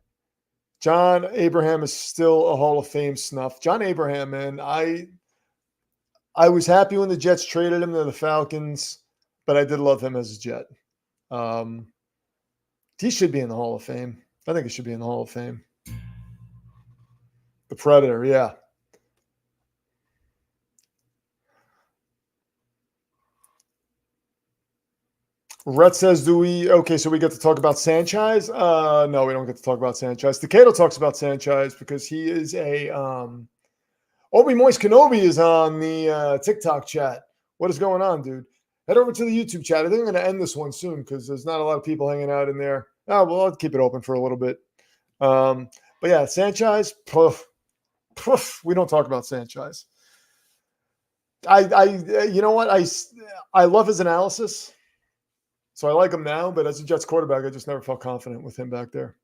John Abraham is still a Hall of Fame snuff. John Abraham, man, I was happy when the Jets traded him to the Falcons, but I did love him as a Jet. He should be in the Hall of Fame. I think he should be in the Hall of Fame. The Predator, yeah. Rhett says, so we get to talk about Sanchez? No, we don't get to talk about Sanchez. Decato talks about Sanchez because he is a Obi Moist Kenobi is on the TikTok chat. What is going on, dude? Head over to the YouTube chat. I think I'm going to end this one soon because there's not a lot of people hanging out in there. Oh, well, I'll keep it open for a little bit. But yeah, Sanchez, we don't talk about Sanchez. You know what? I love his analysis. So I like him now, but as a Jets quarterback, I just never felt confident with him back there.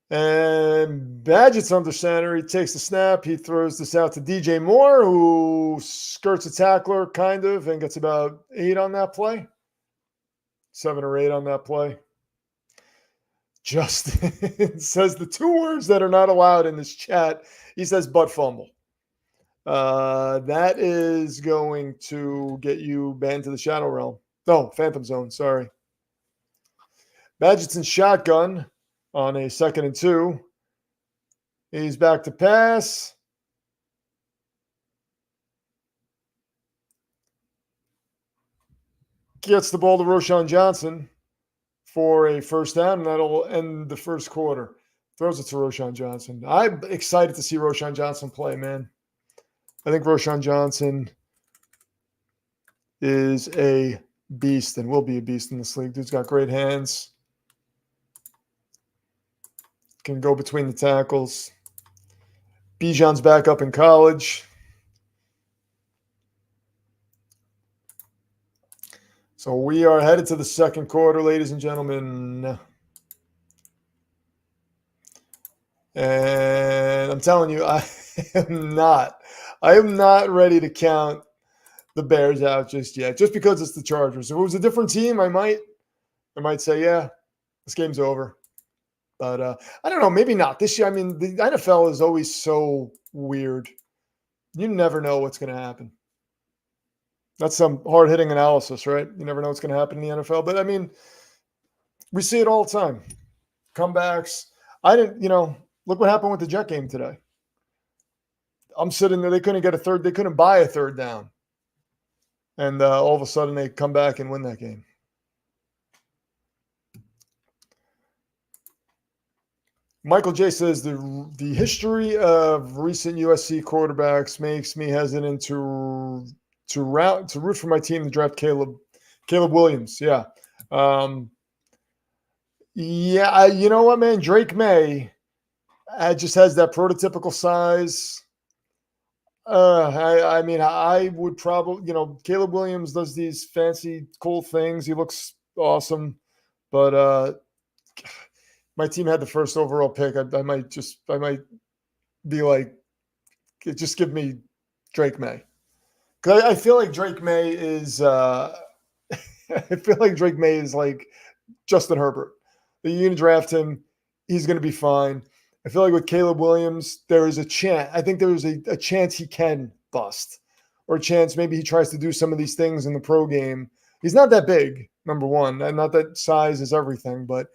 And Badgett's under center. He takes the snap. He throws this out to DJ Moore, who skirts a tackler, kind of, and gets about 8 on that play. 7 or 8 on that play. Justin says the 2 words that are not allowed in this chat. He says butt fumble. That is going to get you banned to the Shadow Realm. No, Phantom Zone, sorry. Badgett's in shotgun on a 2nd and 2. He's back to pass. Gets the ball to Roschon Johnson for a first down, and that'll end the first quarter. Throws it to Roschon Johnson. I'm excited to see Roschon Johnson play, man. I think Roschon Johnson is a beast and will be a beast in this league. Dude's got great hands. Can go between the tackles. Bijan's back up in college. So we are headed to the second quarter, ladies and gentlemen. And I'm telling you, I am not I am not ready to count the Bears out just yet, just because it's the Chargers. If it was a different team, I might say, yeah, this game's over. But I don't know, maybe not this year. I mean, the NFL is always so weird. You never know what's going to happen. That's some hard hitting analysis, right? You never know what's going to happen in the NFL. But I mean, we see it all the time. Comebacks. Look what happened with the Jet game today. I'm sitting there. They couldn't get a third. They couldn't buy a third down. And all of a sudden they come back and win that game. Michael J says the history of recent USC quarterbacks makes me hesitant to root for my team to draft Caleb Williams. Yeah. You know what, man? Drake May just has that prototypical size. I mean, I would probably, Caleb Williams does these fancy, cool things. He looks awesome, but my team had the first overall pick. I might be like, just give me Drake May, because I feel like Drake May is. I feel like Drake May is like Justin Herbert. You're going to draft him, he's going to be fine. I feel like with Caleb Williams, there is a chance. I think there is a chance he can bust, or a chance maybe he tries to do some of these things in the pro game. He's not that big, number one, and not that size is everything, but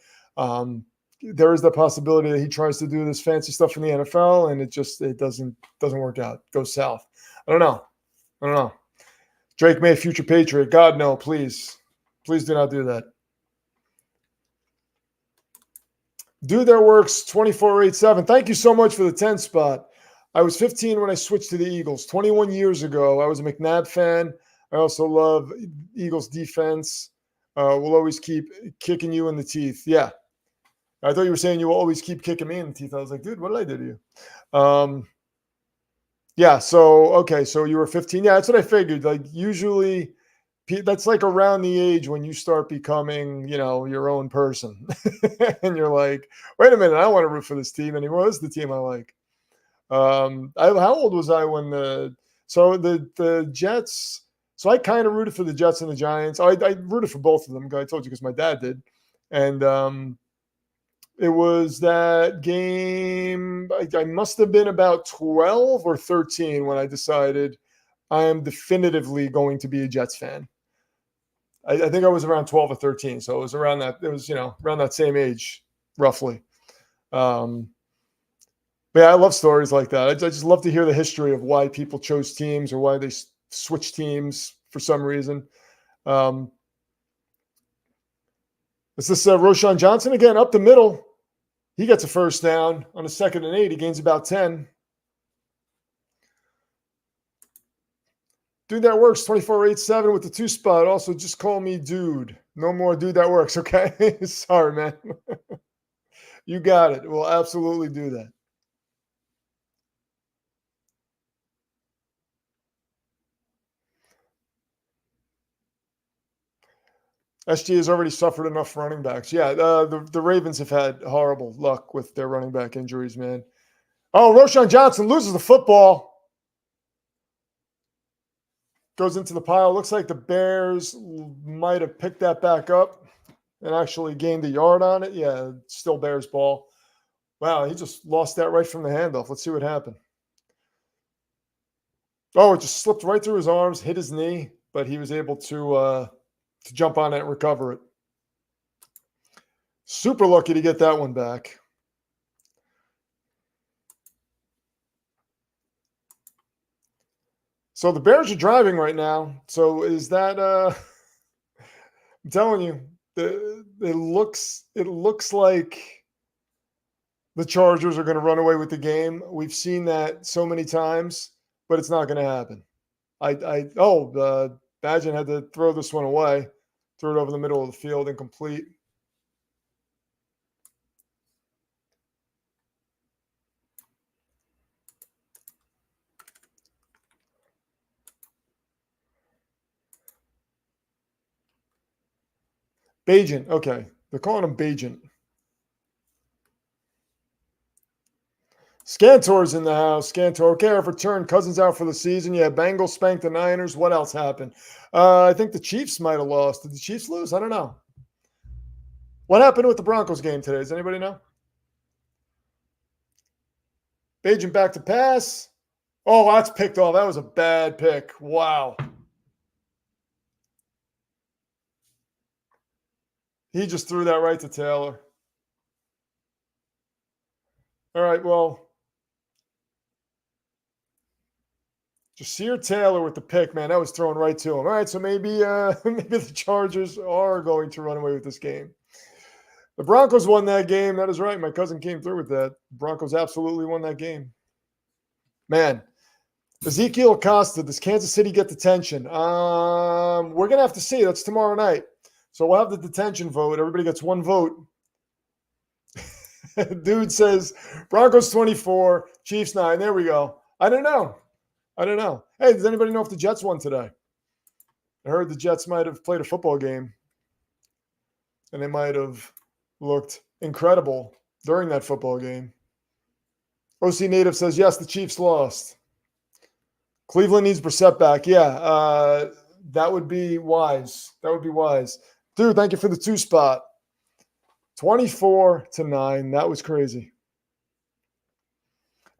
there is the possibility that he tries to do this fancy stuff in the NFL, and it doesn't work out. Goes south. I don't know. Drake May, future Patriot. God, no, please do not do that. Dude That Works 2487. Thank you so much for the 10 spot. I was 15 when I switched to the Eagles. 21 years ago, I was a McNabb fan. I also love Eagles defense. We'll always keep kicking you in the teeth. Yeah. I thought you were saying you will always keep kicking me in the teeth. I was like, dude, what did I do to you? Yeah. So you were 15. Yeah, that's what I figured. Like usually that's like around the age when you start becoming, your own person. And you're like, wait a minute, I don't want to root for this team anymore. This is the team I like. How old was I when the Jets? So I kind of rooted for the Jets and the Giants. I rooted for both of them. I told you because my dad did. And it was that game. I must have been about 12 or 13 when I decided I am definitively going to be a Jets fan. I think I was around 12 or 13. So it was around that. It was, around that same age, roughly. But yeah, I love stories like that. I just love to hear the history of why people chose teams or why they switched teams for some reason. Is this Roshan Johnson again? Up the middle. He gets a first down on a 2nd and 8. He gains about 10. Dude That Works 2487 with the 2 spot. Also, just call me dude. No more Dude That Works, okay? Sorry, man. You got it. We'll absolutely do that. SG has already suffered enough running backs. Yeah, the Ravens have had horrible luck with their running back injuries, man. Oh, Roshan Johnson loses the football. Goes into the pile. Looks like the Bears might have picked that back up and actually gained a yard on it. Yeah, still Bears ball. Wow, he just lost that right from the handoff. Let's see what happened. Oh, it just slipped right through his arms, hit his knee, but he was able to jump on it and recover it. Super lucky to get that one back. So the Bears are driving right now. So is that I'm telling you, it looks like the Chargers are going to run away with the game. We've seen that so many times, but it's not going to happen. Badgen had to throw this one away, threw it over the middle of the field, incomplete. Bagent, okay. They're calling him Bagent. Scantor's in the house. Scantor, okay, I've returned. Cousins out for the season. Yeah, Bengals spanked the Niners. What else happened? I think the Chiefs might have lost. Did the Chiefs lose? I don't know. What happened with the Broncos game today? Does anybody know? Bagent back to pass. Oh, that's picked off. That was a bad pick. Wow. He just threw that right to Taylor. All right, well, Jasir Taylor with the pick, man. That was thrown right to him. All right, so maybe maybe the Chargers are going to run away with this game. The Broncos won that game. That is right. My cousin came through with that. The Broncos absolutely won that game. Man, Ezekiel Acosta, does Kansas City get detention? We're going to have to see. That's tomorrow night. So we'll have the detention vote. Everybody gets one vote. Dude says Broncos 24, Chiefs 9. There we go. I don't know. Hey, does anybody know if the Jets won today? I heard the Jets might have played a football game, and they might have looked incredible during that football game. OC Native says, yes, the Chiefs lost. Cleveland needs Brissett back. Yeah, that would be wise. Dude, thank you for the 2 spot. 24-9. That was crazy.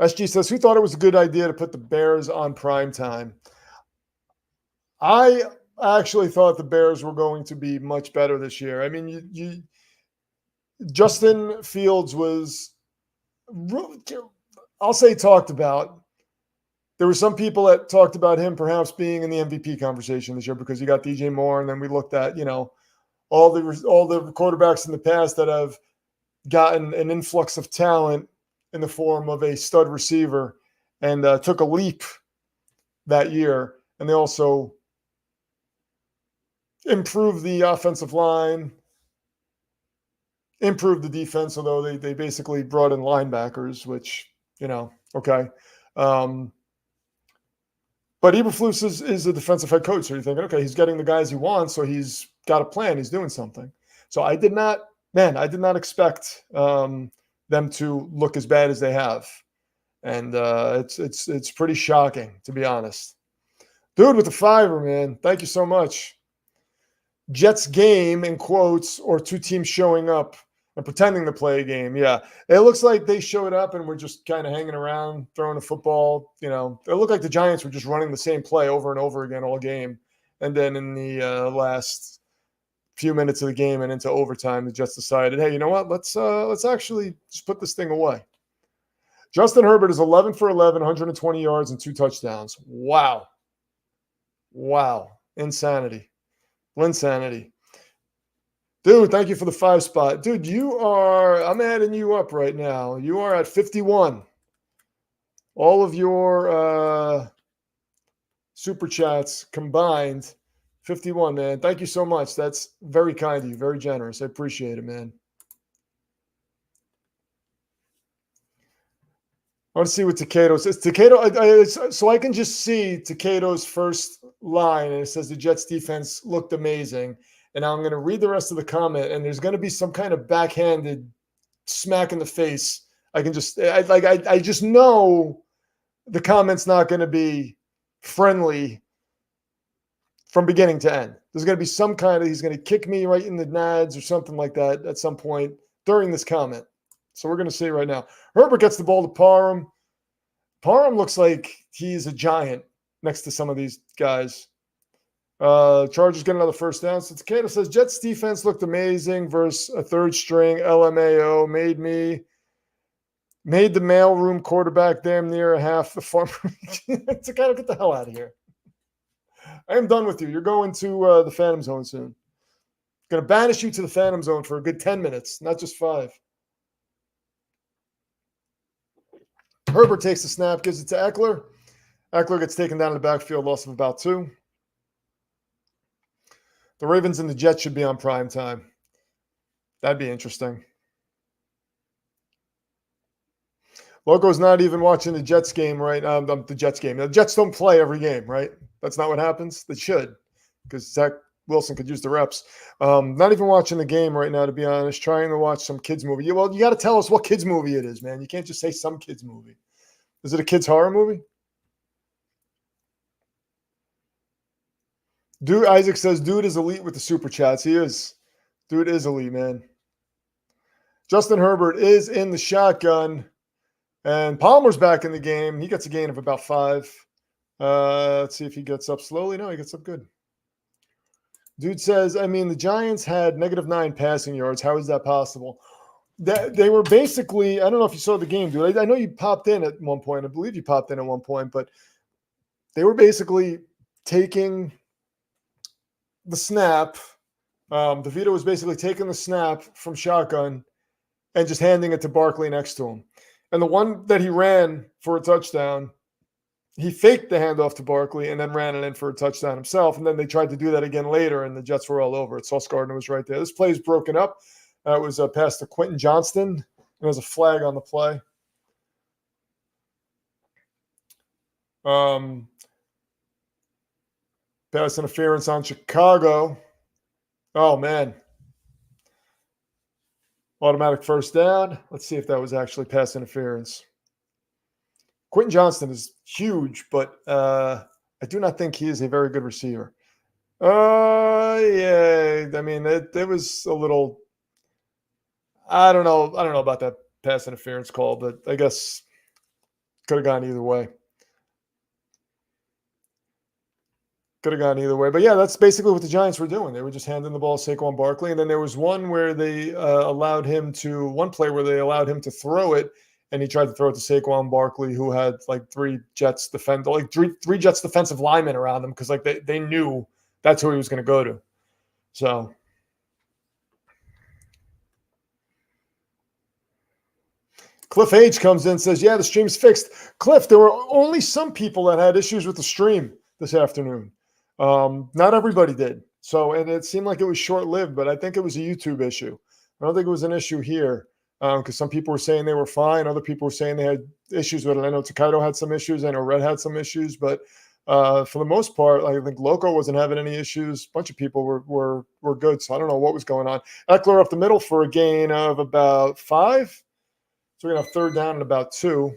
SG says, who thought it was a good idea to put the Bears on prime time? I actually thought the Bears were going to be much better this year. I mean, Justin Fields was, I'll say, talked about. There were some people that talked about him perhaps being in the MVP conversation this year because he got DJ Moore, and then we looked at, all the quarterbacks in the past that have gotten an influx of talent in the form of a stud receiver and took a leap that year. And they also improved the offensive line, improved the defense, although they basically brought in linebackers, which, okay. But Eberflus is a defensive head coach. So you're thinking, okay, he's getting the guys he wants, so he's got a plan. He's doing something. So I did not expect them to look as bad as they have. And it's pretty shocking, to be honest. Dude with the fiver, man. Thank you so much. Jets game, in quotes, or 2 teams showing up and pretending to play a game. Yeah. It looks like they showed up and were just kind of hanging around, throwing a football. It looked like the Giants were just running the same play over and over again all game. And then in the last few minutes of the game and into overtime, the Jets decided, hey, you know what? Let's actually just put this thing away. Justin Herbert is 11 for 11, 120 yards and 2 touchdowns. Wow. Insanity. Linsanity. Dude, thank you for the 5 spot. Dude, I'm adding you up right now. You are at 51. All of your super chats combined, 51, man. Thank you so much. That's very kind of you, very generous. I appreciate it, man. I want to see what Takado says. Takado, so I can just see Takado's first line, and it says the Jets defense looked amazing. And now I'm going to read the rest of the comment, and there's going to be some kind of backhanded smack in the face. I just know the comment's not going to be friendly from beginning to end. There's going to be some kind of, he's going to kick me right in the nads or something like that at some point during this comment. So we're going to see right now. Herbert gets the ball to Parham. Parham looks like he's a giant next to some of these guys. Chargers get another first down. So Takeda says, Jets defense looked amazing versus a 3rd string LMAO. Made the mailroom quarterback damn near half the farm. Takeda, get the hell out of here. I am done with you. You're going to the Phantom Zone soon. Going to banish you to the Phantom Zone for a good 10 minutes, not just 5. Herbert takes the snap, gives it to Eckler. Eckler gets taken down in the backfield, loss of about 2. The Ravens and the Jets should be on prime time. That'd be interesting. Loco's not even watching the Jets game, right? The Jets game. The Jets don't play every game, right? That's not what happens. They should, because Zach Wilson could use the reps. Not even watching the game right now, to be honest. Trying to watch some kids movie. Well, you got to tell us what kids movie it is, man. You can't just say some kids movie. Is it a kids horror movie? Dude, Isaac says, dude is elite with the super chats. He is. Dude is elite, man. Justin Herbert is in the shotgun. And Palmer's back in the game. He gets a gain of about 5. Let's see if he gets up slowly. No, he gets up good. Dude says, I mean, the Giants had -9 passing yards. How is that possible? They were basically, I don't know if you saw the game, dude. I know you popped in at one point. I believe you popped in at one point, but they were basically taking the snap. DeVito was basically taking the snap from shotgun and just handing it to Barkley next to him. And the one that he ran for a touchdown, he faked the handoff to Barkley and then ran it in for a touchdown himself. And then they tried to do that again later, and the Jets were all over it. Sauce Gardner was right there. This play is broken up. It was a pass to Quentin Johnston. There was a flag on the play. Pass interference on Chicago. Oh, man. Automatic first down. Let's see if that was actually pass interference. Quentin Johnston is huge, but I do not think he is a very good receiver. Yeah. I mean, it was a little. I don't know about that pass interference call, but I guess could have gone either way. But yeah, that's basically what the Giants were doing. They were just handing the ball to Saquon Barkley. And then there was one where they one play where they allowed him to throw it, and he tried to throw it to Saquon Barkley, who had like three Jets defensive linemen around him, because like they knew that's who he was going to go to. So Cliff H comes in and says, yeah, the stream's fixed. Cliff, there were only some people that had issues with the stream this afternoon. Not everybody did. So, and it seemed like it was short-lived, but I think it was a YouTube issue. I don't think it was an issue here, because some people were saying they were fine. Other people were saying they had issues with it. I know Takedo had some issues. I know Red had some issues, but for the most part, I think Loco wasn't having any issues. A bunch of people were good. So I don't know what was going on. Eckler up the middle for a gain of about 5. So we're going to have third down and about 2.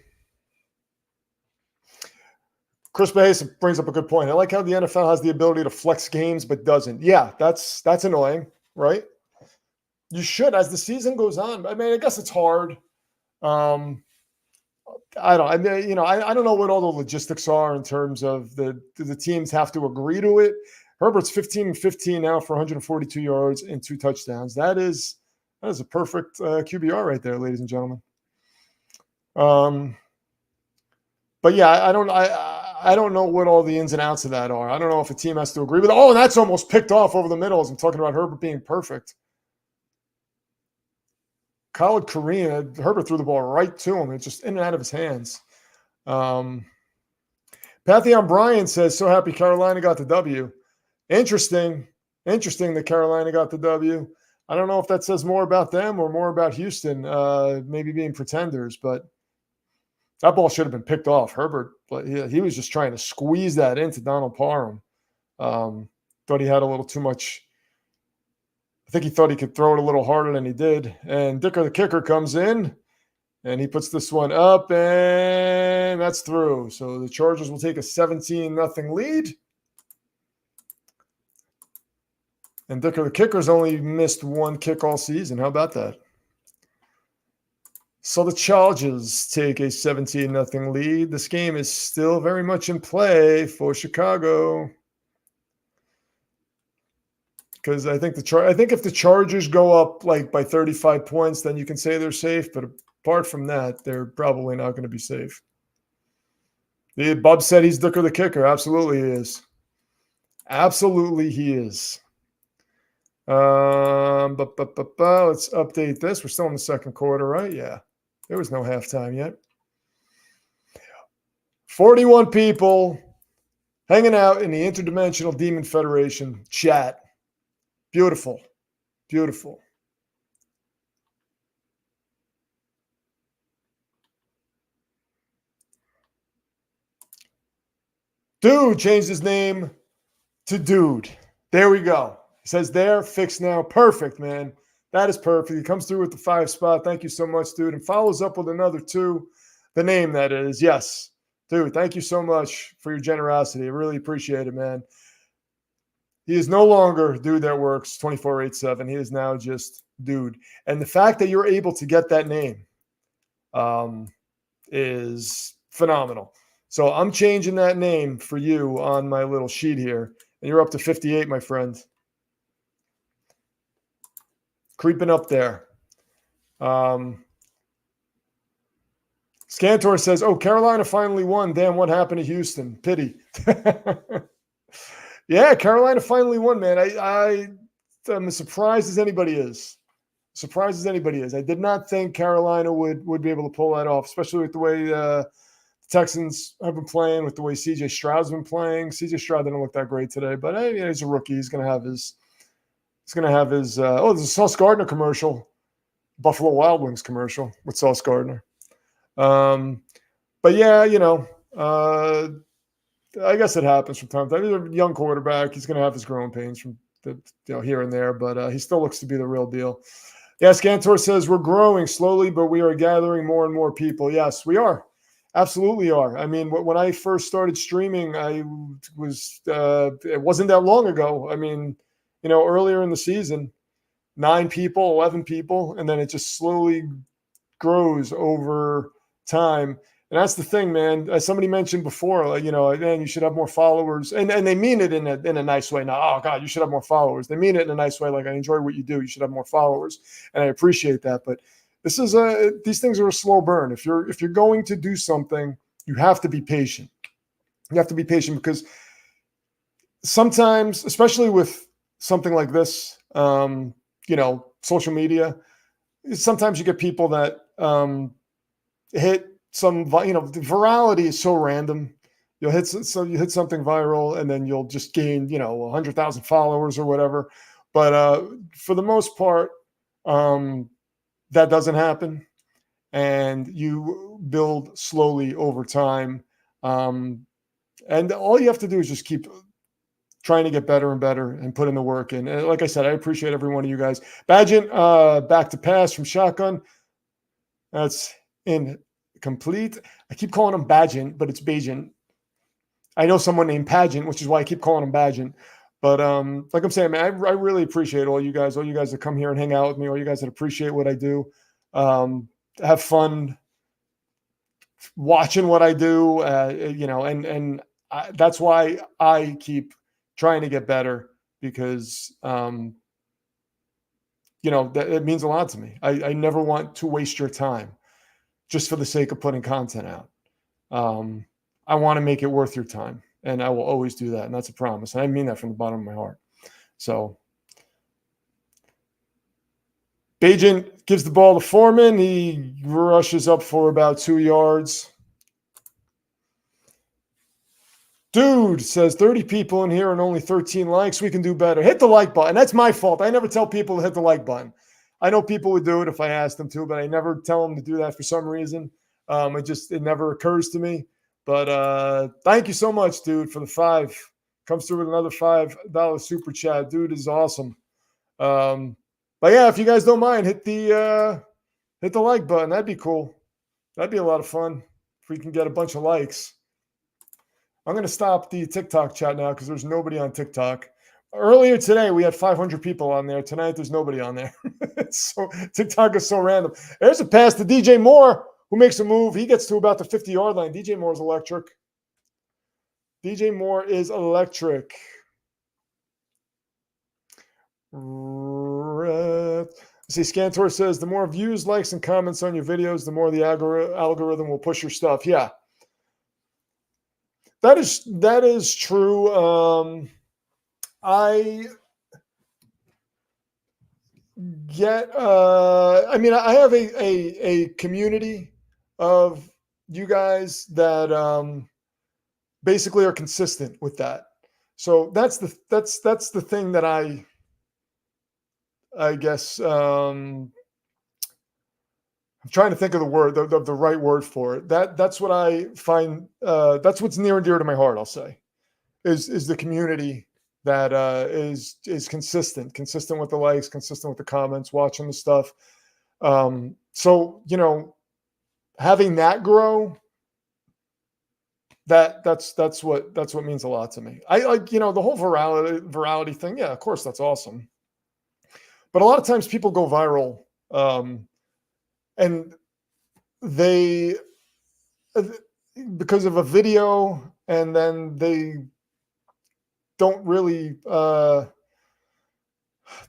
Chris Bahasa brings up a good point. I like how the NFL has the ability to flex games but doesn't. Yeah, that's annoying, right? You should, as the season goes on. I mean, I guess it's hard. I don't know what all the logistics are in terms of the teams have to agree to it. Herbert's 15-15 now for 142 yards and 2 touchdowns. That is a perfect QBR right there, ladies and gentlemen. But yeah, I don't know what all the ins and outs of that are. I don't know if a team has to agree with it. Oh, and that's almost picked off over the middle as I'm talking about Herbert being perfect. Khalid Kareem, Herbert threw the ball right to him. It's just in and out of his hands. Pathion Bryan says, so happy Carolina got the W. Interesting that Carolina got the W. I don't know if that says more about them or more about Houston, maybe being pretenders, but that ball should have been picked off. Herbert, he was just trying to squeeze that into Donald Parham. Thought he had a little too much. I think he thought he could throw it a little harder than he did. And Dicker, the kicker, comes in, and he puts this one up, and that's through. So the Chargers will take a 17-0 lead. And Dicker, the kicker's only missed 1 kick all season. How about that? So the Chargers take a 17-0 lead. This game is still very much in play for Chicago. Because I think if the Chargers go up like by 35 points, then you can say they're safe. But apart from that, they're probably not going to be safe. Bob said he's Dicker the kicker. Absolutely he is. Absolutely he is. Let's update this. We're still in the second quarter, right? Yeah. There was no halftime yet. 41 people hanging out in the Interdimensional Demon Federation chat. Beautiful. Beautiful. Dude changed his name to Dude. There we go. It says there, fixed now. Perfect, man. That is perfect. He comes through with the 5 spot. Thank you so much, dude. And follows up with another 2. The name, that is. Yes. Dude, thank you so much for your generosity. I really appreciate it, man. He is no longer dude that works 24/8/7. He is now just dude. And the fact that you're able to get that name is phenomenal. So I'm changing that name for you on my little sheet here. And you're up to 58, my friend. Creeping up there. Scantor says, oh, Carolina finally won. Damn, what happened to Houston? Pity. Yeah, Carolina finally won, man. I'm as surprised as anybody is. Surprised as anybody is. I did not think Carolina would be able to pull that off, especially with the way the Texans have been playing, with the way C.J. Stroud's been playing. C.J. Stroud didn't look that great today, but he's a rookie. He's going to have his there's a Sauce Gardner commercial, Buffalo Wild Wings commercial with Sauce Gardner. But yeah, I guess it happens from time to time. He's a young quarterback. He's going to have his growing pains from here and there, but he still looks to be the real deal. Yeah, Scantor says we're growing slowly, but we are gathering more and more people. Yes, we are. Absolutely are. I mean, when I first started streaming, it wasn't that long ago. I mean, earlier in the season, 9 people, 11 people, and then it just slowly grows over time. And that's the thing, man. As somebody mentioned before, man, you should have more followers. And they mean it in a nice way. Now, oh, God, you should have more followers. They mean it in a nice way. Like, I enjoy what you do. You should have more followers. And I appreciate that. But these things are a slow burn. If you're going to do something, you have to be patient. You have to be patient because sometimes, especially with something like this, social media, sometimes you get people that hit some, virality is so random. You hit something viral and then you'll just gain, 100,000 followers or whatever. But for the most part, that doesn't happen. And you build slowly over time. And all you have to do is just keep trying to get better and better and put in the work in. And like I said, I appreciate every one of you guys. Badgent, back to pass from shotgun. That's incomplete. I keep calling him Badgent, but it's Bajent. I know someone named Pageant, which is why I keep calling him Badgent. But like I'm saying, man, I really appreciate all you guys that come here and hang out with me, all you guys that appreciate what I do, have fun watching what I do, and that's why I keep trying to get better because, it means a lot to me. I never want to waste your time just for the sake of putting content out. I want to make it worth your time, and I will always do that. And that's a promise. And I mean that from the bottom of my heart. So Bajent gives the ball to Foreman. He rushes up for about 2 yards. Dude says 30 people in here and only 13 likes. We can do better. Hit the like button. That's my fault. I never tell people to hit the like button. I know people would do it if I asked them to, but I never tell them to do that for some reason. It never occurs to me. But thank you so much, dude, for the 5. Comes through with another $5 super chat. Dude is awesome. But yeah, if you guys don't mind, hit the like button. That'd be cool. That'd be a lot of fun if we can get a bunch of likes. I'm going to stop the TikTok chat now because there's nobody on TikTok. Earlier today, we had 500 people on there. Tonight, there's nobody on there. So TikTok is so random. There's a pass to DJ Moore, who makes a move. He gets to about the 50-yard line. DJ Moore is electric. DJ Moore is electric. See, Scantor says, the more views, likes, and comments on your videos, the more the algorithm will push your stuff. Yeah. That is true. I have a community of you guys that basically are consistent with that. So that's the thing that I guess I'm trying to think of the right word for it. That's what I find. That's what's near and dear to my heart. I'll say is the community that is consistent with the likes, consistent with the comments, watching the stuff. So, you know, having that grow, that's what means a lot to me. I like, you know, the whole virality thing. Yeah, of course, that's awesome. But a lot of times people go viral, and they because of a video, and then they don't really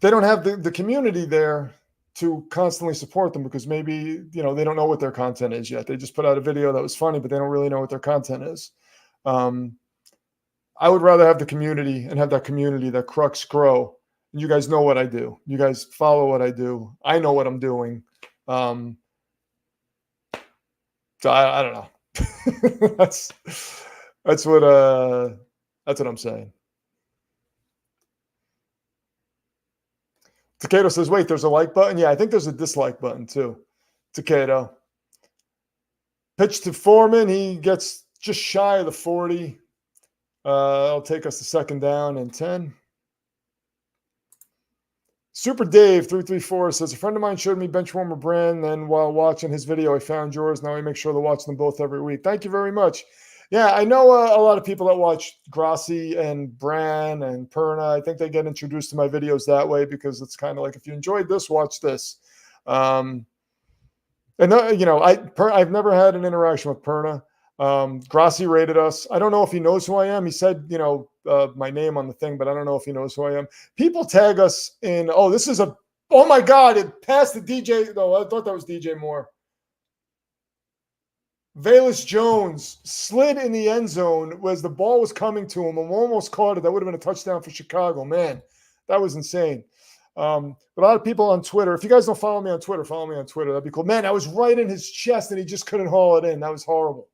they don't have the community there to constantly support them, because maybe, you know, they don't know what their content is yet. They just put out a video that was funny, but they don't really know what their content is. I would rather have the community and have that community, that crux, grow. And you guys know what I do. You guys follow what I do. I know what I'm doing. So I don't know. that's what I'm saying. Takedo says, wait, there's a like button? Yeah, I think there's a dislike button too. Takedo. Pitch to Foreman. He gets just shy of the 40. I'll take us to 2nd down and 10. Super Dave 334 says, a friend of mine showed me Benchwarmer Brand, then while watching his video, I found yours. Now I make sure to watch them both every week. Thank you very much. Yeah, I know a lot of people that watch Grassi and Bran and Perna. I think they get introduced to my videos that way, because it's kind of like, if you enjoyed this, watch this. And you know, I've never had an interaction with Perna. Grassi rated us. I don't know if he knows who I am. He said, you know, my name on the thing, but I don't know if he knows who I am. People tag us in, oh, this is oh my God, it passed the DJ. No, I thought that was DJ Moore. Velus Jones slid in the end zone as the ball was coming to him and almost caught it. That would have been a touchdown for Chicago. Man, that was insane. But a lot of people on Twitter, if you guys don't follow me on Twitter, follow me on Twitter. That'd be cool. Man, I was right in his chest and he just couldn't haul it in. That was horrible.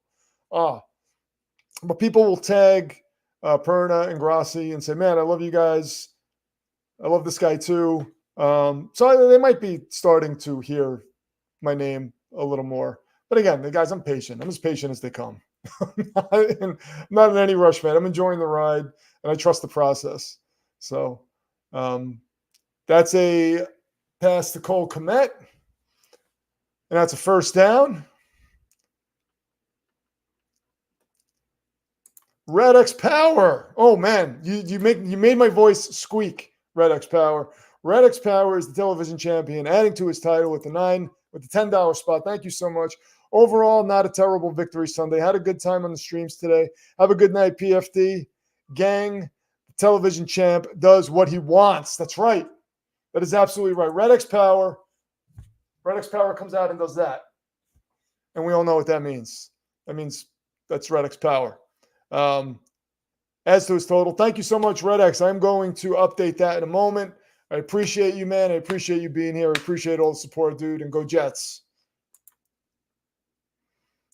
But people will tag Perna and Grassi and say, man, I love you guys. I love this guy too. So they might be starting to hear my name a little more. But again, the guys, I'm patient. I'm as patient as they come. I'm not in any rush, man. I'm enjoying the ride, and I trust the process. So that's a pass to Cole Kmet, and that's a 1st down. Red X Power. Oh man, you made my voice squeak. Red X Power. Red X Power is the television champion, adding to his title with the $10 spot. Thank you so much. Overall, not a terrible victory Sunday. Had a good time on the streams today. Have a good night, PFD. Gang, the television champ does what he wants. That's right. That is absolutely right. Red X Power. Red X Power comes out and does that. And we all know what that means. That means that's Red X Power. As to his total, thank you so much, Red X. I'm going to update that in a moment. I appreciate you, man. I appreciate you being here. I appreciate all the support, dude. And go Jets.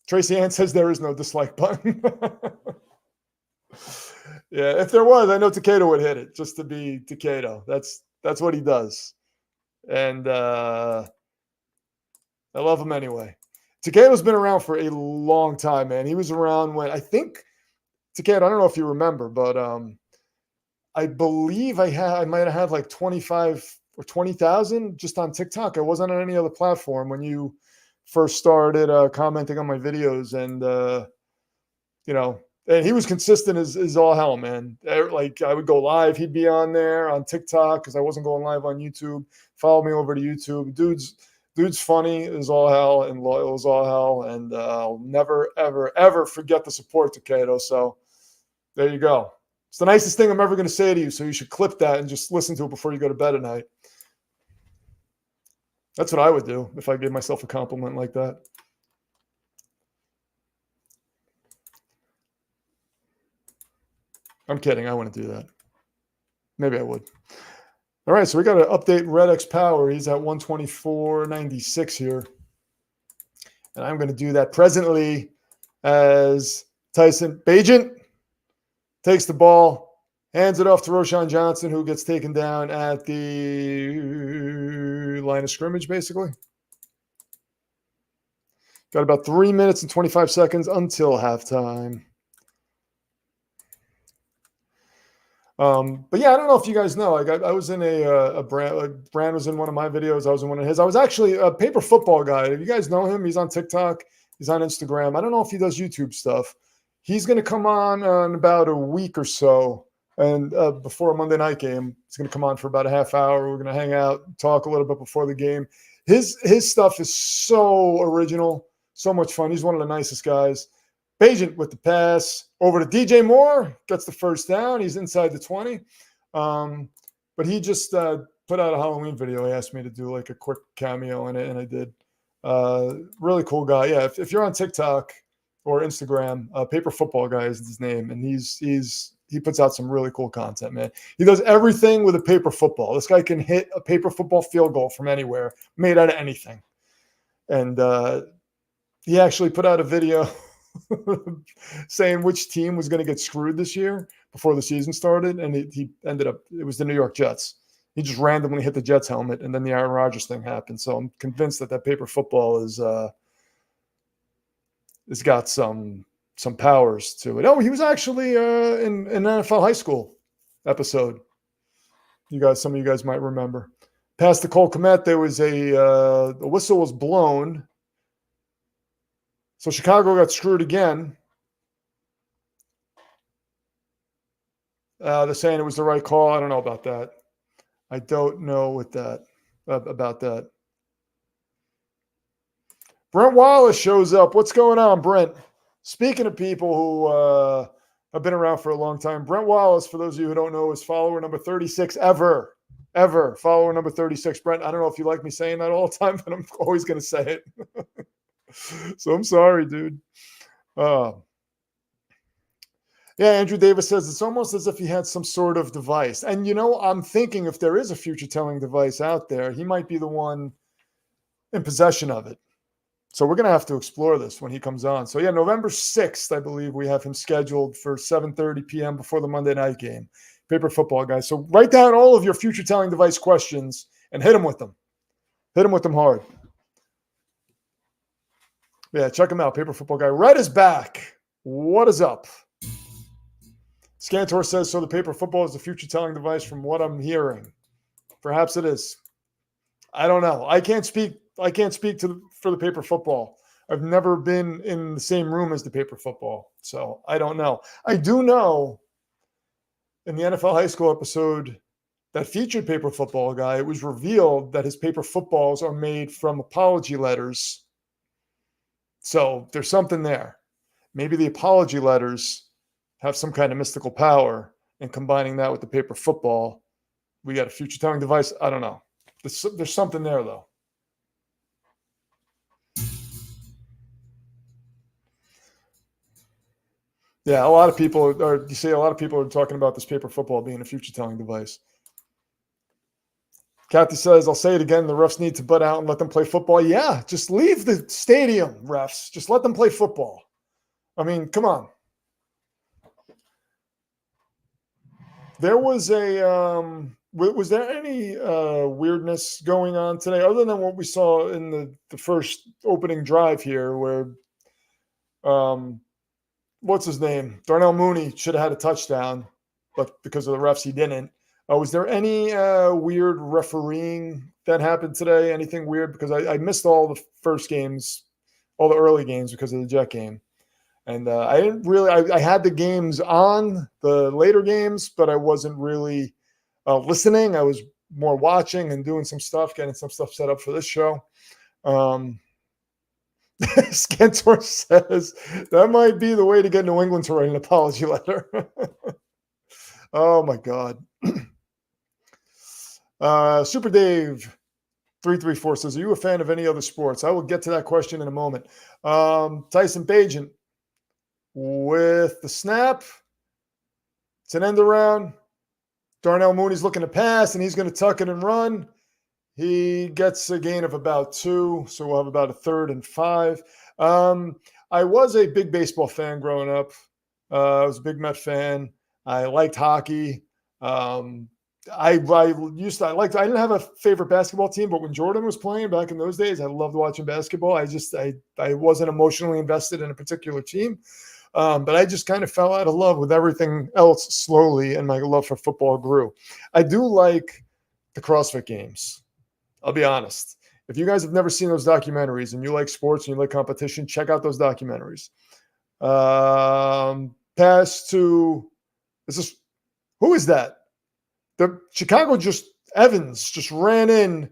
Tracy Ann says there is no dislike button. Yeah, if there was, I know Takedo would hit it just to be Takedo. That's what he does. And I love him anyway. Takedo's been around for a long time, man. He was around when, I think, Takedo, I don't know if you remember, but I believe I might have had like 25 or 20,000 just on TikTok. I wasn't on any other platform when you first started commenting on my videos, and you know, and he was consistent as all hell, man. Like, I would go live, he'd be on there on TikTok because I wasn't going live on YouTube. Follow me over to YouTube. Dude's funny as all hell and loyal as all hell, and I'll never, ever, ever forget the support, Takedo. So there you go. It's the nicest thing I'm ever going to say to you, so you should clip that and just listen to it before you go to bed at night. That's what I would do if I gave myself a compliment like that. I'm kidding. I wouldn't do that. Maybe I would. All right, so we got to update Red X Power. He's at 124.96 here. And I'm going to do that presently as Tyson Bagent takes the ball, hands it off to Roshan Johnson, who gets taken down at the line of scrimmage, basically. Got about 3 minutes and 25 seconds until halftime. But yeah, I don't know if you guys know. Like I was in a Brand. Like Brand was in one of my videos. I was in one of his. I was actually a paper football guy. If you guys know him, he's on TikTok. He's on Instagram. I don't know if he does YouTube stuff. He's going to come on in about a week or so, and before a Monday night game, he's going to come on for about a half hour. We're going to hang out, talk a little bit before the game. His stuff is so original, so much fun. He's one of the nicest guys. Bagent with the pass over to DJ Moore, gets the first down. He's inside the 20. But he just put out a Halloween video. He asked me to do like a quick cameo in it, and I did. Really cool guy. Yeah, if you're on TikTok or Instagram, Paper Football Guy is his name, and he puts out some really cool content, man. He does everything with a paper football. This guy can hit a paper football field goal from anywhere, made out of anything. And he actually put out a video saying which team was going to get screwed this year before the season started, and he ended up, it was the New York Jets. He just randomly hit the Jets helmet, and then the Aaron Rodgers thing happened. So I'm convinced that paper football is has got some powers to it. Oh, he was actually in an NFL high school episode. Some of you guys might remember. Past the Cole Kmet, there was the whistle was blown. So Chicago got screwed again. They're saying it was the right call. I don't know about that. I don't know about that. Brent Wallace shows up. What's going on, Brent? Speaking of people who have been around for a long time, Brent Wallace, for those of you who don't know, is follower number 36 ever. Follower number 36. Brent, I don't know if you like me saying that all the time, but I'm always going to say it. So I'm sorry, dude. Yeah, Andrew Davis says it's almost as if he had some sort of device. And, I'm thinking if there is a future-telling device out there, he might be the one in possession of it. So we're going to have to explore this when he comes on. So, yeah, November 6th, I believe we have him scheduled for 7:30 p.m. before the Monday night game. Paper Football Guy. So write down all of your future-telling device questions and hit him with them. Hit him with them hard. Yeah, check him out, Paper Football Guy. Red is back. What is up? Scantor says, so the paper football is the future-telling device from what I'm hearing. Perhaps it is. I don't know. I can't speak for the paper football. I've never been in the same room as the paper football, so I don't know. I do know in the NFL high school episode that featured Paper Football Guy, it was revealed that his paper footballs are made from apology letters. So there's something there. Maybe the apology letters have some kind of mystical power, and combining that with the paper football, we got a future-telling device. I don't know. There's something there, though. Yeah, a lot of people are talking about this paper football being a future-telling device. Kathy says, I'll say it again, the refs need to butt out and let them play football. Yeah, just leave the stadium, refs. Just let them play football. I mean, come on. There was was there any weirdness going on today other than what we saw in the first opening drive here where, what's his name? Darnell Mooney should have had a touchdown, but because of the refs, he didn't. Was there any weird refereeing that happened today? Anything weird? Because I missed all the first games, all the early games because of the Jet game. And I didn't really, I had the games on, the later games, but I wasn't really listening. I was more watching and doing some stuff, getting some stuff set up for this show. Scantor says that might be the way to get New England to write an apology letter. Oh, my God. Super Dave 334 says, are you a fan of any other sports? I will get to that question in a moment. Tyson Bagent with the snap. It's an end around. Darnell Mooney's looking to pass, and he's going to tuck it and run. He gets a gain of about 2, so we'll have about a 3rd and 5. I was a big baseball fan growing up. I was a big Met fan. I liked hockey. I didn't have a favorite basketball team, but when Jordan was playing back in those days, I loved watching basketball. I wasn't emotionally invested in a particular team. But I just kind of fell out of love with everything else slowly, and my love for football grew. I do like the CrossFit Games. I'll be honest. If you guys have never seen those documentaries and you like sports and you like competition, check out those documentaries. Pass to who is that? The Chicago Evans just ran in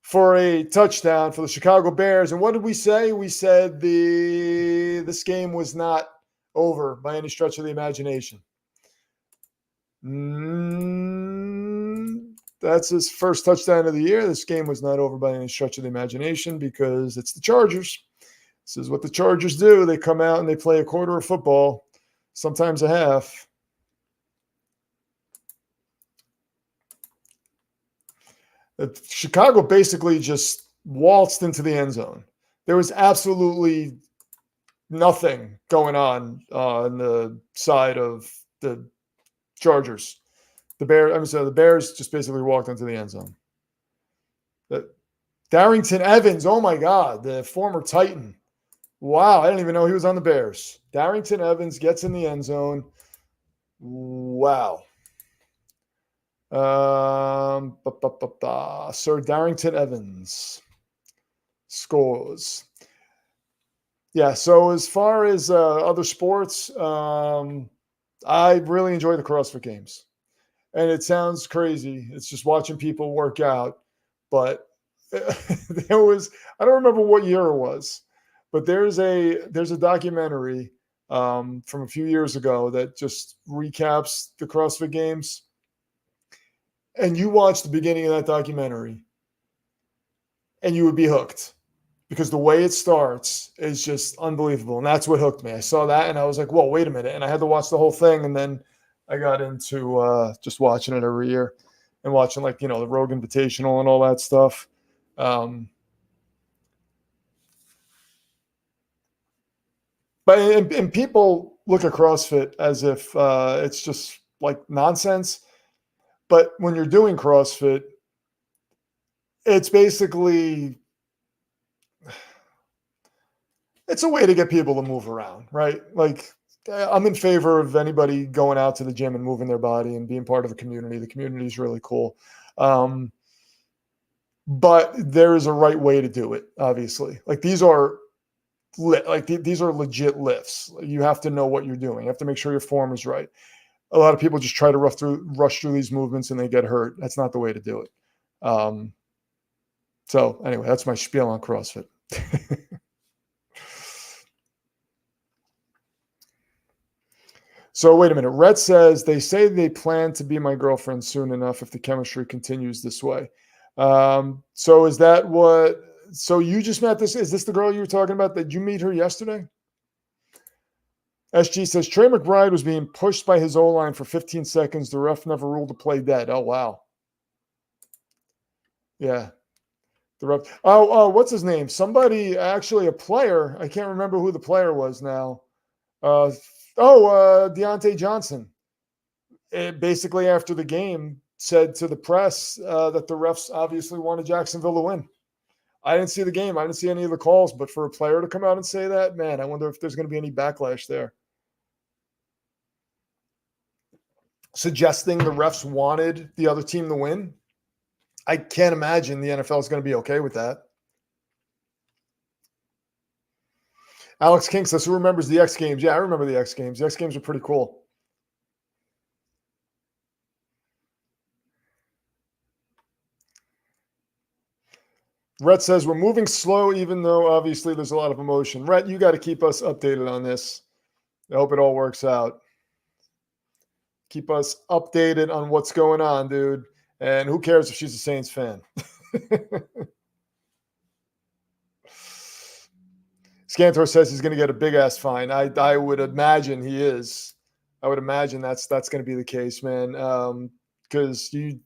for a touchdown for the Chicago Bears. And what did we say? We said this game was not over by any stretch of the imagination. That's his first touchdown of the year. This game was not over by any stretch of the imagination because it's the Chargers. This is what the Chargers do. They come out and they play a quarter of football, sometimes a half. Chicago basically just waltzed into the end zone. There was absolutely nothing going on the side of the Chargers. The Bears just basically walked into the end zone. Darrington Evans, oh my God, the former Titan. Wow, I didn't even know he was on the Bears. Darrington Evans gets in the end zone. Wow. Sir Darrington Evans scores. Yeah, so as far as other sports, I really enjoy the CrossFit Games. And it sounds crazy. It's just watching people work out. But there was, I don't remember what year it was, but there's a documentary from a few years ago that just recaps the CrossFit Games. And you watch the beginning of that documentary and you would be hooked because the way it starts is just unbelievable. And that's what hooked me. I saw that and I was like, whoa, wait a minute. And I had to watch the whole thing. And then I got into just watching it every year and watching the Rogue Invitational and all that stuff. But people look at CrossFit as if it's just like nonsense. But when you're doing CrossFit, it's basically, it's a way to get people to move around, right? Like, I'm in favor of anybody going out to the gym and moving their body and being part of a community. The community is really cool. But there is a right way to do it, obviously. Like, these are these are legit lifts. You have to know what you're doing. You have to make sure your form is right. A lot of people just try to rush through these movements and they get hurt. That's not the way to do it. So anyway, that's my spiel on CrossFit. So wait a minute. Rhett says, they say they plan to be my girlfriend soon enough if the chemistry continues this way. So is that what, so you just met this, is this the girl you were talking about? Did you meet her yesterday? SG says, Trey McBride was being pushed by his O-line for 15 seconds. The ref never ruled the play dead. Oh, wow. Yeah. The ref. Oh, what's his name? Somebody, actually a player. I can't remember who the player was now. Deontay Johnson. Basically, after the game, said to the press that the refs obviously wanted Jacksonville to win. I didn't see the game. I didn't see any of the calls. But for a player to come out and say that, man, I wonder if there's going to be any backlash there. Suggesting the refs wanted the other team to win. I can't imagine the NFL is going to be okay with that. Alex King says, who remembers the X Games? Yeah, I remember the X Games. The X Games are pretty cool. Rhett says, we're moving slow, even though obviously there's a lot of emotion. Rhett, you got to keep us updated on this. I hope it all works out. Keep us updated on what's going on, dude. And who cares if she's a Saints fan? Scantor says he's going to get a big-ass fine. I would imagine he is. I would imagine that's going to be the case, man, because the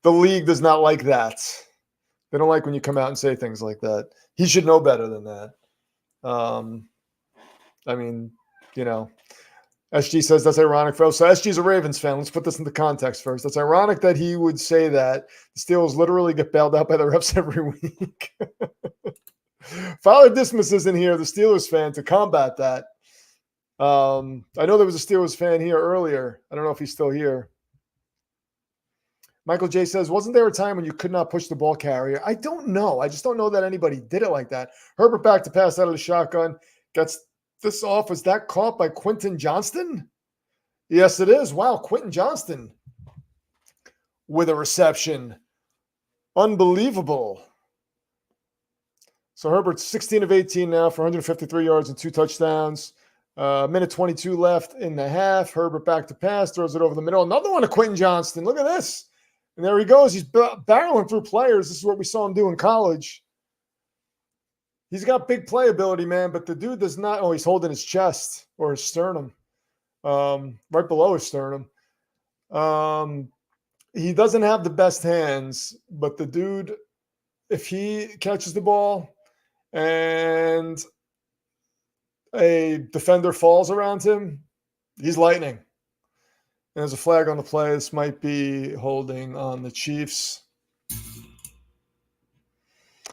league does not like that. They don't like when you come out and say things like that. He should know better than that. I mean, SG says that's ironic. So SG's a Ravens fan. Let's put this into context first. That's ironic that he would say that. The Steelers literally get bailed out by the refs every week. Father Dismas isn't here, the Steelers fan, to combat that. I know there was a Steelers fan here earlier. I don't know if he's still here. Michael J says, wasn't there a time when you could not push the ball carrier? I don't know. I just don't know that anybody did it like that. Herbert back to pass out of the shotgun. Gets this off. Was that caught by Quentin Johnston? Yes, it is. Wow, Quentin Johnston with a reception. Unbelievable. So Herbert's 16 of 18 now for 153 yards and 2 touchdowns. Minute 22 left in the half. Herbert back to pass, throws it over the middle. Another one to Quentin Johnston. Look at this. And there he goes. He's barreling through players. This is what we saw him do in college. He's got big playability, man, but the dude does not. Oh, he's holding his chest or his sternum, right below his sternum. He doesn't have the best hands, but the dude, if he catches the ball and a defender falls around him, he's lightning. And there's a flag on the play. This might be holding on the Chiefs.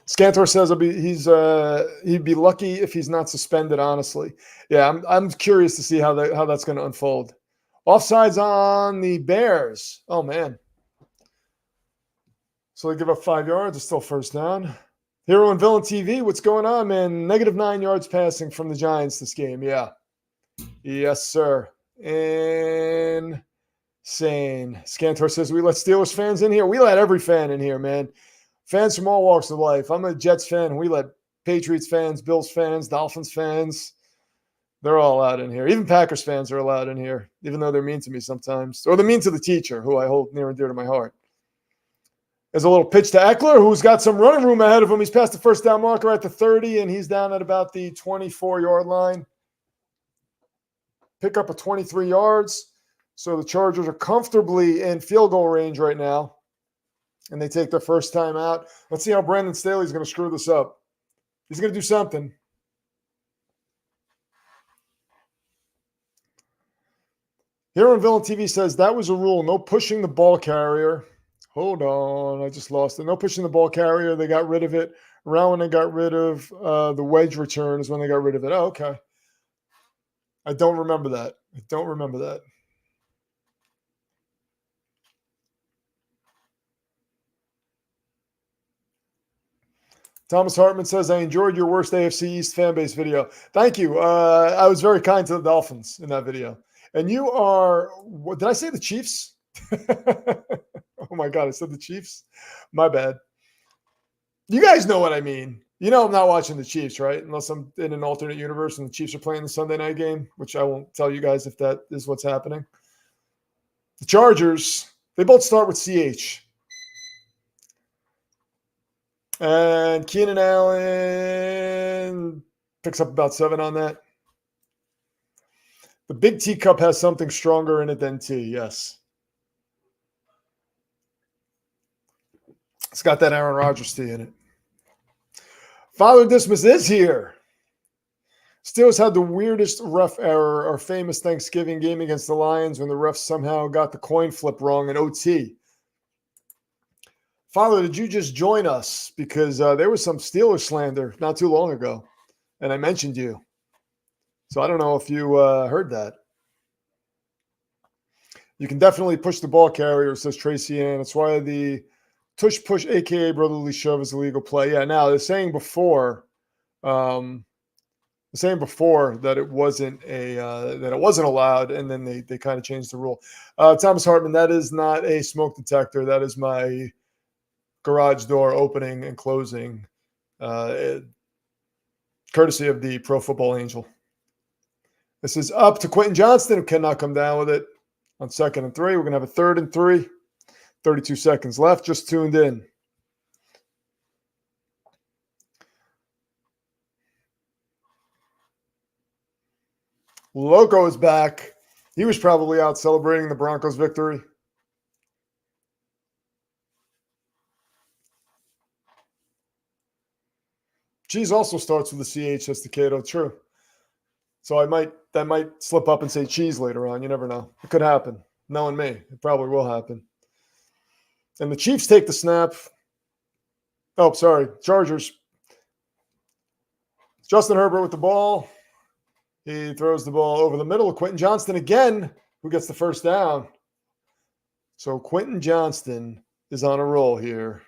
Scantor says he'd be lucky if he's not suspended. Honestly, yeah, I'm curious to see how that's going to unfold. Offsides on the Bears. Oh man. So they give up 5 yards. It's still first down. Hero and Villain TV. What's going on, man? -9 yards passing from the Giants this game. Yeah. Yes, sir. Insane. Scantor says we let Steelers fans in here. We let every fan in here, man. Fans from all walks of life. I'm a Jets fan. We let Patriots fans, Bills fans, Dolphins fans. They're all out in here. Even Packers fans are allowed in here, even though they're mean to me sometimes. Or they're mean to the teacher, who I hold near and dear to my heart. There's a little pitch to Eckler, who's got some running room ahead of him. He's past the first down marker at the 30, and he's down at about the 24-yard line. Pick up a 23 yards. So the Chargers are comfortably in field goal range right now. And they take their first time out. Let's see how Brandon Staley is going to screw this up. He's going to do something. Hero and Villain TV says that was a rule. No pushing the ball carrier. Hold on. I just lost it. No pushing the ball carrier. They got rid of it. Around when they got rid of the wedge return is when they got rid of it. Oh, okay. I don't remember that. Thomas Hartman says, I enjoyed your worst AFC East fan base video. Thank you. I was very kind to the Dolphins in that video. And you are, what, did I say the Chiefs? Oh my God, I said the Chiefs? My bad. You guys know what I mean. You know I'm not watching the Chiefs, right? Unless I'm in an alternate universe and the Chiefs are playing the Sunday night game, which I won't tell you guys if that is what's happening. The Chargers, they both start with CH. And Keenan Allen picks up about 7 on that. The big teacup has something stronger in it than tea, yes. It's got that Aaron Rodgers tea in it. Father Dismas is here. Steelers had the weirdest ref error or famous Thanksgiving game against the Lions when the refs somehow got the coin flip wrong in OT. Father, did you just join us? Because there was some Steelers slander not too long ago, and I mentioned you. So I don't know if you heard that. You can definitely push the ball carrier, says Tracy Ann. It's why the tush push, a.k.a. brotherly shove, is a legal play. Yeah, now they're saying before that it wasn't allowed, and then they kind of changed the rule. Thomas Hartman, that is not a smoke detector. That is my garage door opening and closing, courtesy of the Pro Football Angel. This is up to Quentin Johnston, who cannot come down with it. On 2nd and 3, we're going to have a 3rd and 3. 32 seconds left. Just tuned in. Loco is back. He was probably out celebrating the Broncos' victory. Cheese also starts with a CH, says Takeda. True. So that might slip up and say cheese later on. You never know. It could happen. Knowing me, it probably will happen. And the Chiefs take the snap. Oh, sorry. Chargers. Justin Herbert with the ball. He throws the ball over the middle of Quentin Johnston again, who gets the first down. So Quentin Johnston is on a roll here.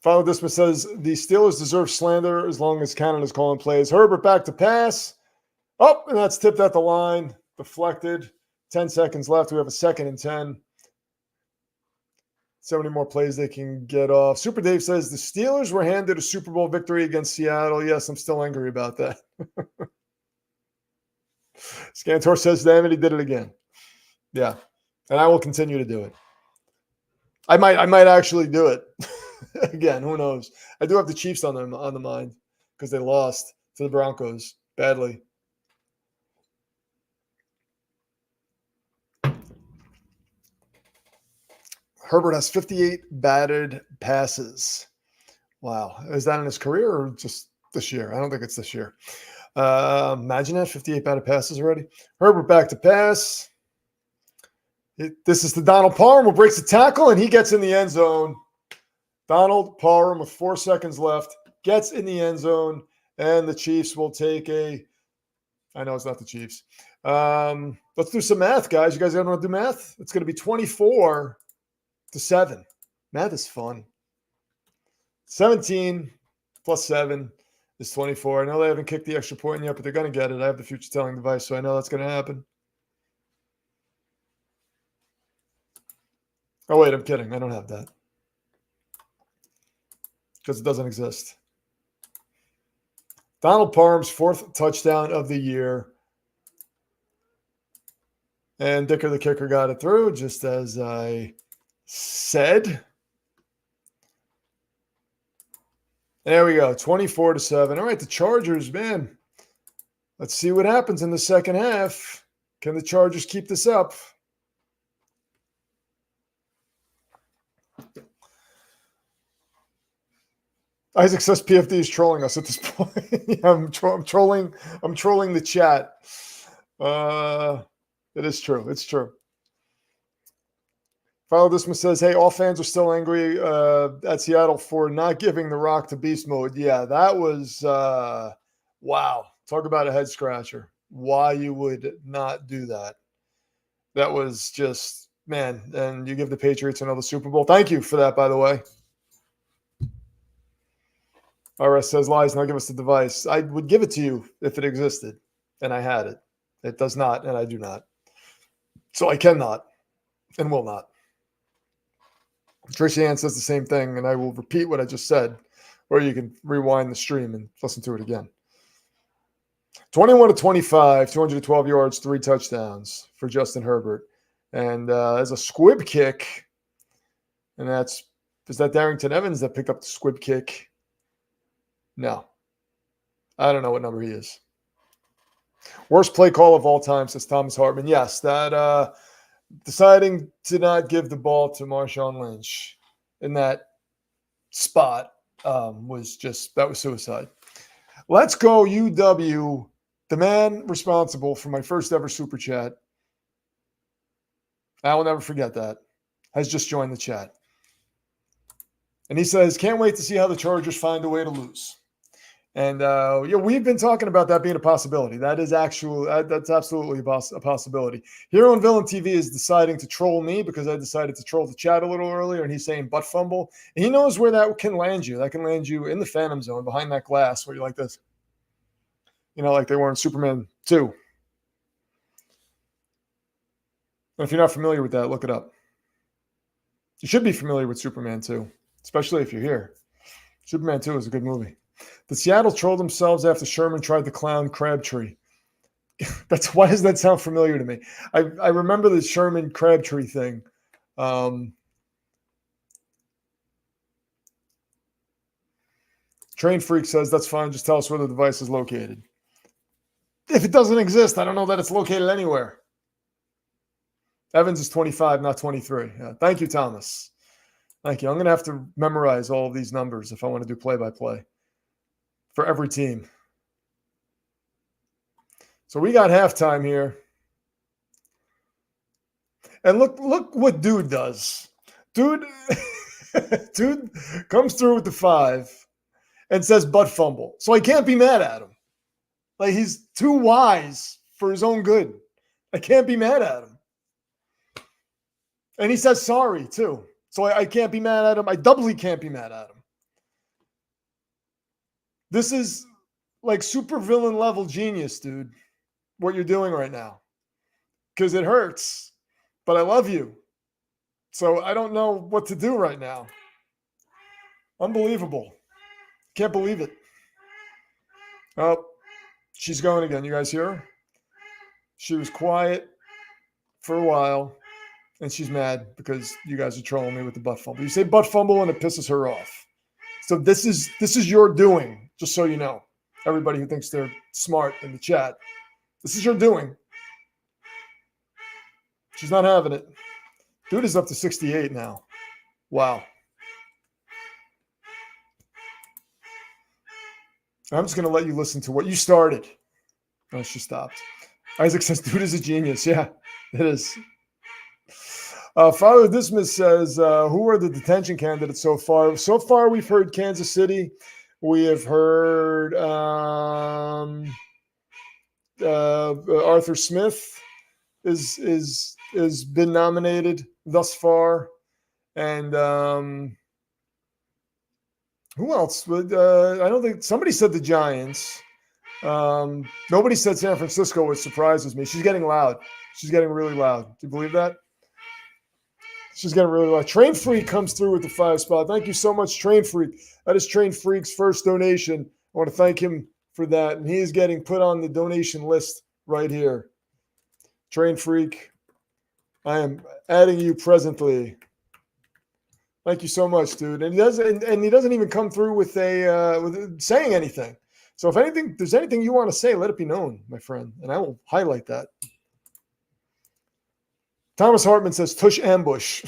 Final Dismiss says the Steelers deserve slander as long as Canada's calling plays. Herbert back to pass. Oh, and that's tipped at the line. Deflected. 10 seconds left. We have a 2nd and 10. So many more plays they can get off. Super Dave says the Steelers were handed a Super Bowl victory against Seattle. Yes, I'm still angry about that. Scantor says, damn it, he did it again. Yeah, and I will continue to do it. I might actually do it again. Who knows? I do have the Chiefs on the mind because they lost to the Broncos badly. Herbert has 58 batted passes. Wow. Is that in his career or just this year? I don't think it's this year. Imagine that, 58 batted passes already. Herbert back to pass. This is the Donald Parham who breaks the tackle, and he gets in the end zone. Donald Parham with 4 seconds left gets in the end zone, and the Chiefs will take I know it's not the Chiefs. Let's do some math, guys. You guys want to do math? It's going to be 24-7. Math is fun. 17 plus 7 is 24. I know they haven't kicked the extra point yet, but they're going to get it. I have the future telling device, so I know that's going to happen. Oh, wait, I'm kidding. I don't have that because it doesn't exist. Donald Parham's 4th touchdown of the year. And Dicker the kicker got it through, just as I said. There we go, 24-7. All right, the Chargers, man. Let's see what happens in the second half. Can the Chargers keep this up? Isaac says PFD is trolling us at this point. I'm trolling the chat. It is true. It's true. Follow this one says, hey, all fans are still angry at Seattle for not giving the Rock to beast mode. Yeah, that was wow. Talk about a head scratcher. Why you would not do that. That was just, man, and you give the Patriots another Super Bowl. Thank you for that, by the way. RS says lies, now give us the device. I would give it to you if it existed, and I had it. It does not, and I do not. So I cannot and will not. Tracy Ann says the same thing, and I will repeat what I just said, or you can rewind the stream and listen to it again. 21-25, 212 yards, 3 touchdowns for Justin Herbert. And as a squib kick, and is that Darrington Evans that picked up the squib kick? No. I don't know what number he is. Worst play call of all time, says Thomas Hartman. Yes, that deciding to not give the ball to Marshawn Lynch in that spot was suicide. Let's go, UW. The man responsible for my first ever super chat, I will never forget that, has just joined the chat. And he says, can't wait to see how the Chargers find a way to lose. And we've been talking about that being a possibility. That is that's absolutely a possibility. Hero and Villain TV is deciding to troll me because I decided to troll the chat a little earlier, and he's saying butt fumble. And he knows where that can land you. That can land you in the Phantom Zone behind that glass where you're like this. Like they were in Superman 2. And if you're not familiar with that, look it up. You should be familiar with Superman 2, especially if you're here. Superman 2 is a good movie. The Seattle trolled themselves after Sherman tried to clown Crabtree. Why does that sound familiar to me? I remember the Sherman Crabtree thing. Train Freak says, that's fine. Just tell us where the device is located. If it doesn't exist, I don't know that it's located anywhere. Evans is 25, not 23. Yeah, thank you, Thomas. Thank you. I'm going to have to memorize all of these numbers if I want to do play-by-play for every team. So we got halftime here. And look what Dude does. Dude comes through with the 5. and says butt fumble. So I can't be mad at him. Like, he's too wise for his own good. I can't be mad at him. And he says sorry, too. So I can't be mad at him. I doubly can't be mad at him. This is like supervillain level genius, dude, what you're doing right now. Because it hurts. But I love you. So I don't know what to do right now. Unbelievable. Can't believe it. Oh, she's going again. You guys hear her? She was quiet for a while, and she's mad because you guys are trolling me with the butt fumble. You say butt fumble, and it pisses her off. So this is your doing, just so you know. Everybody who thinks they're smart in the chat. This is your doing. She's not having it. Dude is up to 68 now. Wow. I'm just going to let you listen to what you started. Oh, she stopped. Isaac says, dude is a genius. Yeah, it is. Father Dismas says, who are the detention candidates so far? So far, we've heard Kansas City. We have heard Arthur Smith is been nominated thus far. And who else? I don't think somebody said the Giants. Nobody said San Francisco, which surprises me. She's getting loud. She's getting really loud. Do you believe that? She's getting really loud. Train Freak comes through with the 5 spot. Thank you so much, Train Freak. That is Train Freak's first donation. I want to thank him for that. And he is getting put on the donation list right here. Train Freak, I am adding you presently. Thank you so much, dude. And he doesn't even come through with with saying anything. So if anything, there's anything you want to say, let it be known, my friend, and I will highlight that. Thomas Hartman says Tush Ambush.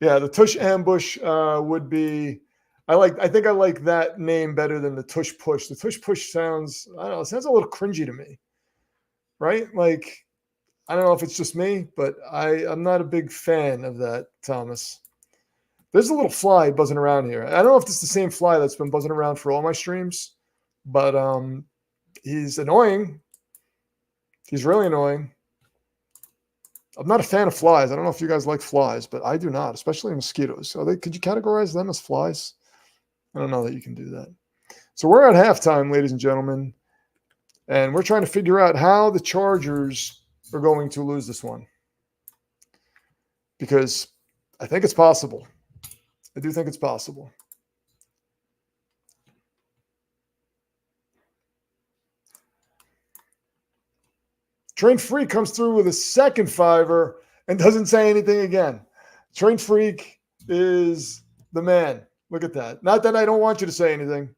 Yeah, the Tush Ambush would be. I think I like that name better than the Tush Push. The Tush Push sounds, I don't know, it sounds a little cringy to me, right? Like, I don't know if it's just me, but I'm not a big fan of that, Thomas. There's a little fly buzzing around here. I don't know if it's the same fly that's been buzzing around for all my streams, but he's annoying. He's really annoying. I'm not a fan of flies. I don't know if you guys like flies, but I do not, especially mosquitoes. Could you categorize them as flies? I don't know that you can do that. So we're at halftime, ladies and gentlemen, and we're trying to figure out how the Chargers are going to lose this one, because I think it's possible. I do think it's possible. Train Freak comes through with a second fiver and doesn't say anything again. Train Freak is the man. Look at that. Not that I don't want you to say anything.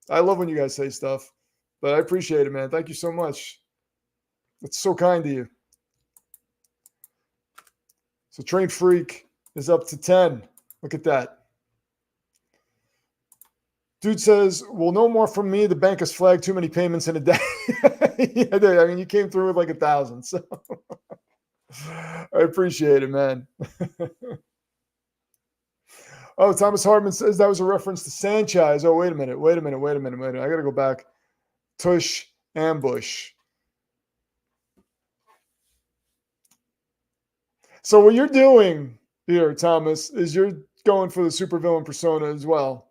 I love when you guys say stuff, but I appreciate it, man. Thank you so much. That's so kind of you. So Train Freak is up to 10. Look at that. Dude says, well, no more from me. The bank has flagged too many payments in a day. Yeah, I mean, you came through with like 1,000. So I appreciate it, man. Oh, Thomas Hartman says that was a reference to Sanchez. Oh, wait a minute. I got to go back. Tush Ambush. So what you're doing here, Thomas, is you're going for the supervillain persona as well,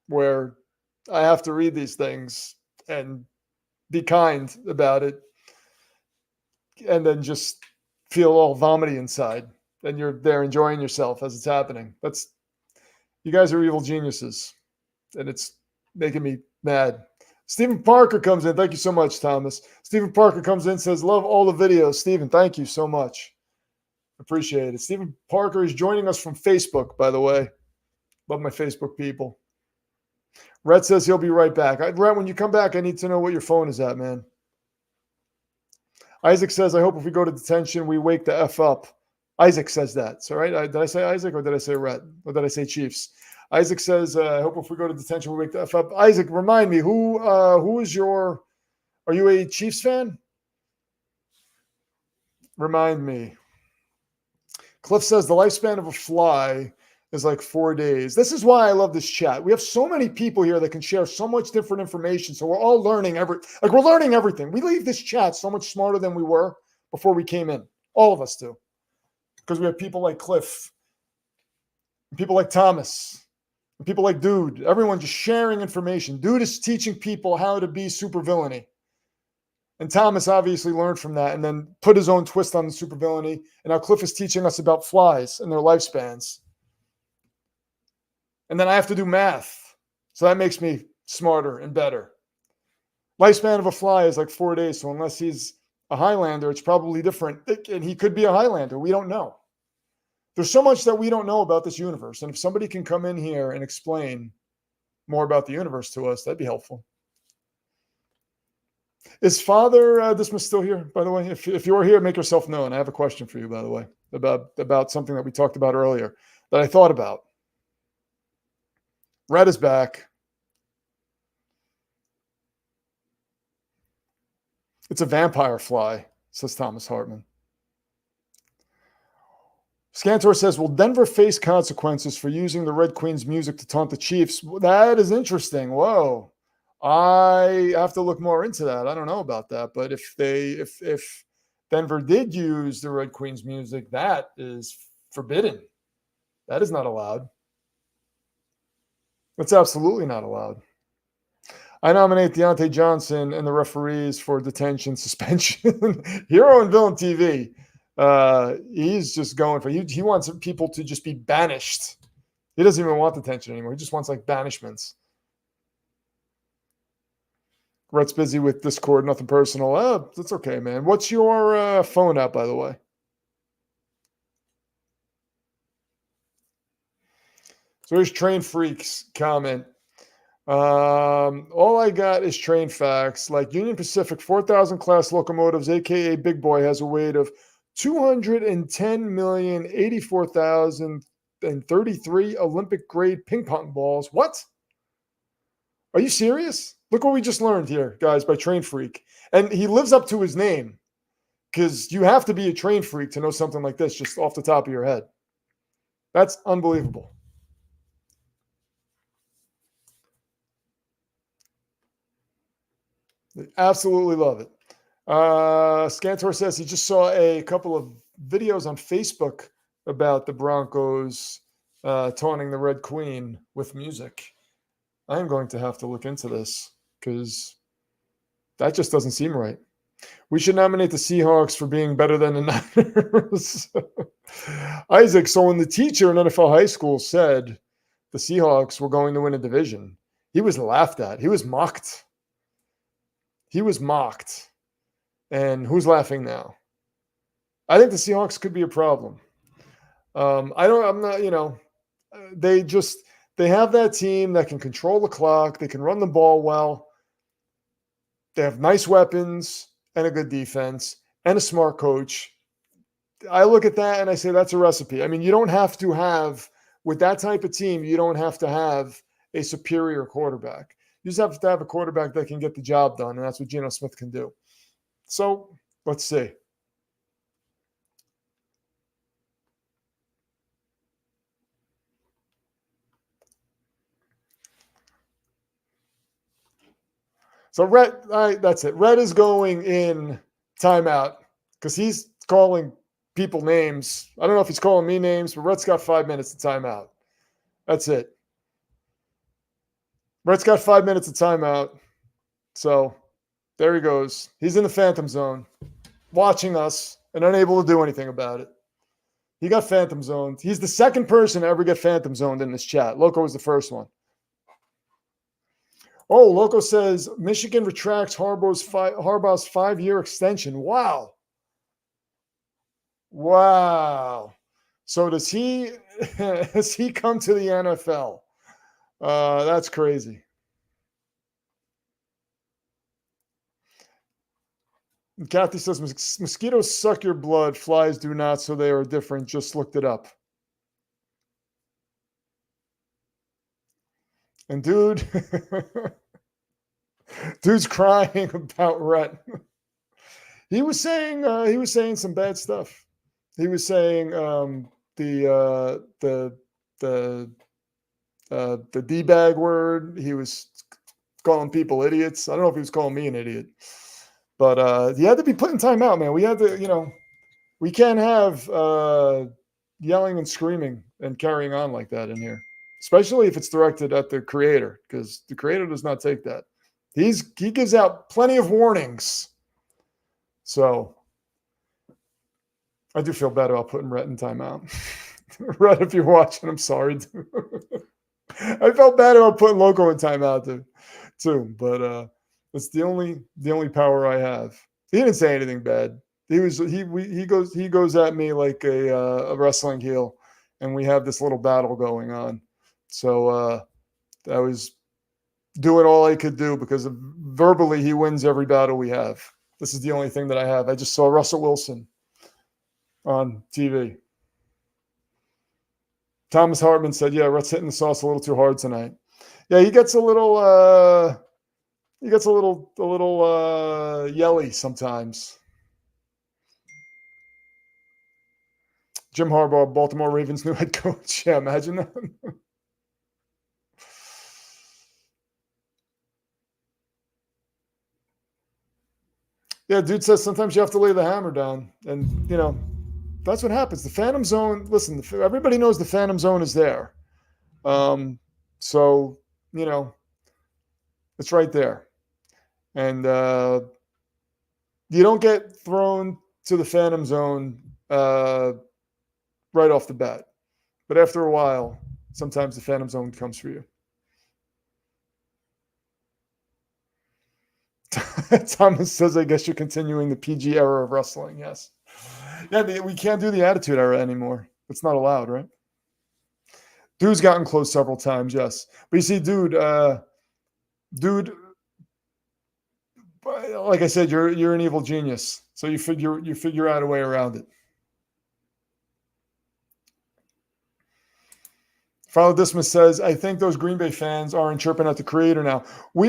where I have to read these things and be kind about it and then just feel all vomity inside. And you're there enjoying yourself as it's happening. You guys are evil geniuses, and it's making me mad. Stephen Parker comes in. Thank you so much, Thomas. Stephen Parker comes in, says, love all the videos. Stephen, thank you so much. Appreciate it. Stephen Parker is joining us from Facebook, by the way. Love my Facebook people. Rhett says he'll be right back. Rhett, when you come back, I need to know what your phone is at, man. Isaac says, I hope if we go to detention, we wake the F up. Isaac says that. So, right? Did I say Isaac or did I say Rhett? Or did I say Chiefs? Isaac says, I hope if we go to detention, we wake the F up. Isaac, remind me, who is are you a Chiefs fan? Remind me. Cliff says the lifespan of a fly is like 4 days. This is why I love this chat. We have so many people here that can share so much different information. So we're all learning we're learning everything. We leave this chat so much smarter than we were before we came in. All of us do. Because we have people like Cliff, people like Thomas, people like Dude. Everyone just sharing information. Dude is teaching people how to be supervillainy. And Thomas obviously learned from that and then put his own twist on the supervillainy. And now Cliff is teaching us about flies and their lifespans. And then I have to do math. So that makes me smarter and better. Lifespan of a fly is like 4 days. So unless he's a Highlander, it's probably different. And he could be a Highlander. We don't know. There's so much that we don't know about this universe. And if somebody can come in here and explain more about the universe to us, that'd be helpful. Is Father Dismas still here, by the way? If you're here, make yourself known. I have a question for you, by the way, about something that we talked about earlier that I thought about. Red is back. It's a vampire fly, says Thomas Hartman. Scantor says, will Denver face consequences for using the Red Queen's music to taunt the Chiefs? That is interesting. Whoa. I have to look more into that. I don't know about that. But if Denver did use the Red Queen's music, that is forbidden. That is not allowed. That's absolutely not allowed. I nominate Deontay Johnson and the referees for detention, suspension. Hero and Villain TV. He's just going for he wants people to just be banished. He doesn't even want detention anymore. He just wants like banishments. Rhett's busy with Discord, nothing personal. Oh, that's okay, man. What's your phone app, by the way? So here's Train Freaks comment. All I got is train facts. Like Union Pacific 4000 class locomotives, aka Big Boy, has a weight of 210,084,033 Olympic grade ping pong balls. What? Are you serious? Look what we just learned here, guys, by Train Freak. And he lives up to his name because you have to be a train freak to know something like this just off the top of your head. That's unbelievable. Absolutely love it. Scantor says he just saw a couple of videos on Facebook about the Broncos taunting the Red Queen with music. I'm going to have to look into this because that just doesn't seem right. We should nominate the Seahawks for being better than the Niners. Isaac, so when the teacher in NFL high school said the Seahawks were going to win a division, he was laughed at. He was mocked. He was mocked. And who's laughing now? I think the Seahawks could be a problem. They have that team that can control the clock. They can run the ball well. They have nice weapons and a good defense and a smart coach. I look at that and I say that's a recipe. I mean, you don't have to have, with that type of team, you don't have to have a superior quarterback. You just have to have a quarterback that can get the job done, and that's what Geno Smith can do. So let's see. So Rhett, that's it. Rhett is going in timeout because he's calling people names. I don't know if he's calling me names, but Rhett's got 5 minutes of timeout. That's it. Rhett's got 5 minutes of timeout. So there he goes. He's in the phantom zone, watching us and unable to do anything about it. He got phantom zoned. He's the second person to ever get phantom zoned in this chat. Loco was the first one. Oh, Loco says Michigan retracts Harbaugh's 5-year extension. Wow. So does he has he come to the NFL? That's crazy. Kathy says mosquitoes suck your blood, flies do not, so they are different. Just looked it up. And dude's crying about Rhett. He was saying some bad stuff. He was saying the the D-bag word. He was calling people idiots. I don't know if he was calling me an idiot, but he had to be put in timeout, man. We had to, we can't have yelling and screaming and carrying on like that in here, especially if it's directed at the creator, because the creator does not take that. He gives out plenty of warnings. So I do feel bad about putting Rhett in timeout. Rhett, if you're watching, I'm sorry, dude. I felt bad about putting Loco in timeout too, but it's the only power I have. He didn't say anything bad. He goes at me like a wrestling heel, and we have this little battle going on. So I was doing all I could do because verbally he wins every battle we have. This is the only thing that I have. I just saw Russell Wilson on TV. Thomas Hartman said, "Yeah, Rhett's hitting the sauce a little too hard tonight." Yeah, he gets a little yelly sometimes. Jim Harbaugh, Baltimore Ravens new head coach. Yeah, imagine that. Yeah, dude says sometimes you have to lay the hammer down, and that's what happens. The Phantom Zone. Listen, everybody knows the Phantom Zone is there. So it's right there, and you don't get thrown to the Phantom Zone right off the bat, but after a while, sometimes the Phantom Zone comes for you. Thomas says, "I guess you're continuing the PG era of wrestling." Yes. Yeah, we can't do the Attitude Era anymore. It's not allowed, right? Dude's gotten close several times, yes. But you see, dude, like I said, you're an evil genius. So you figure out a way around it. Father Dismas says, "I think those Green Bay fans aren't chirping at the creator now."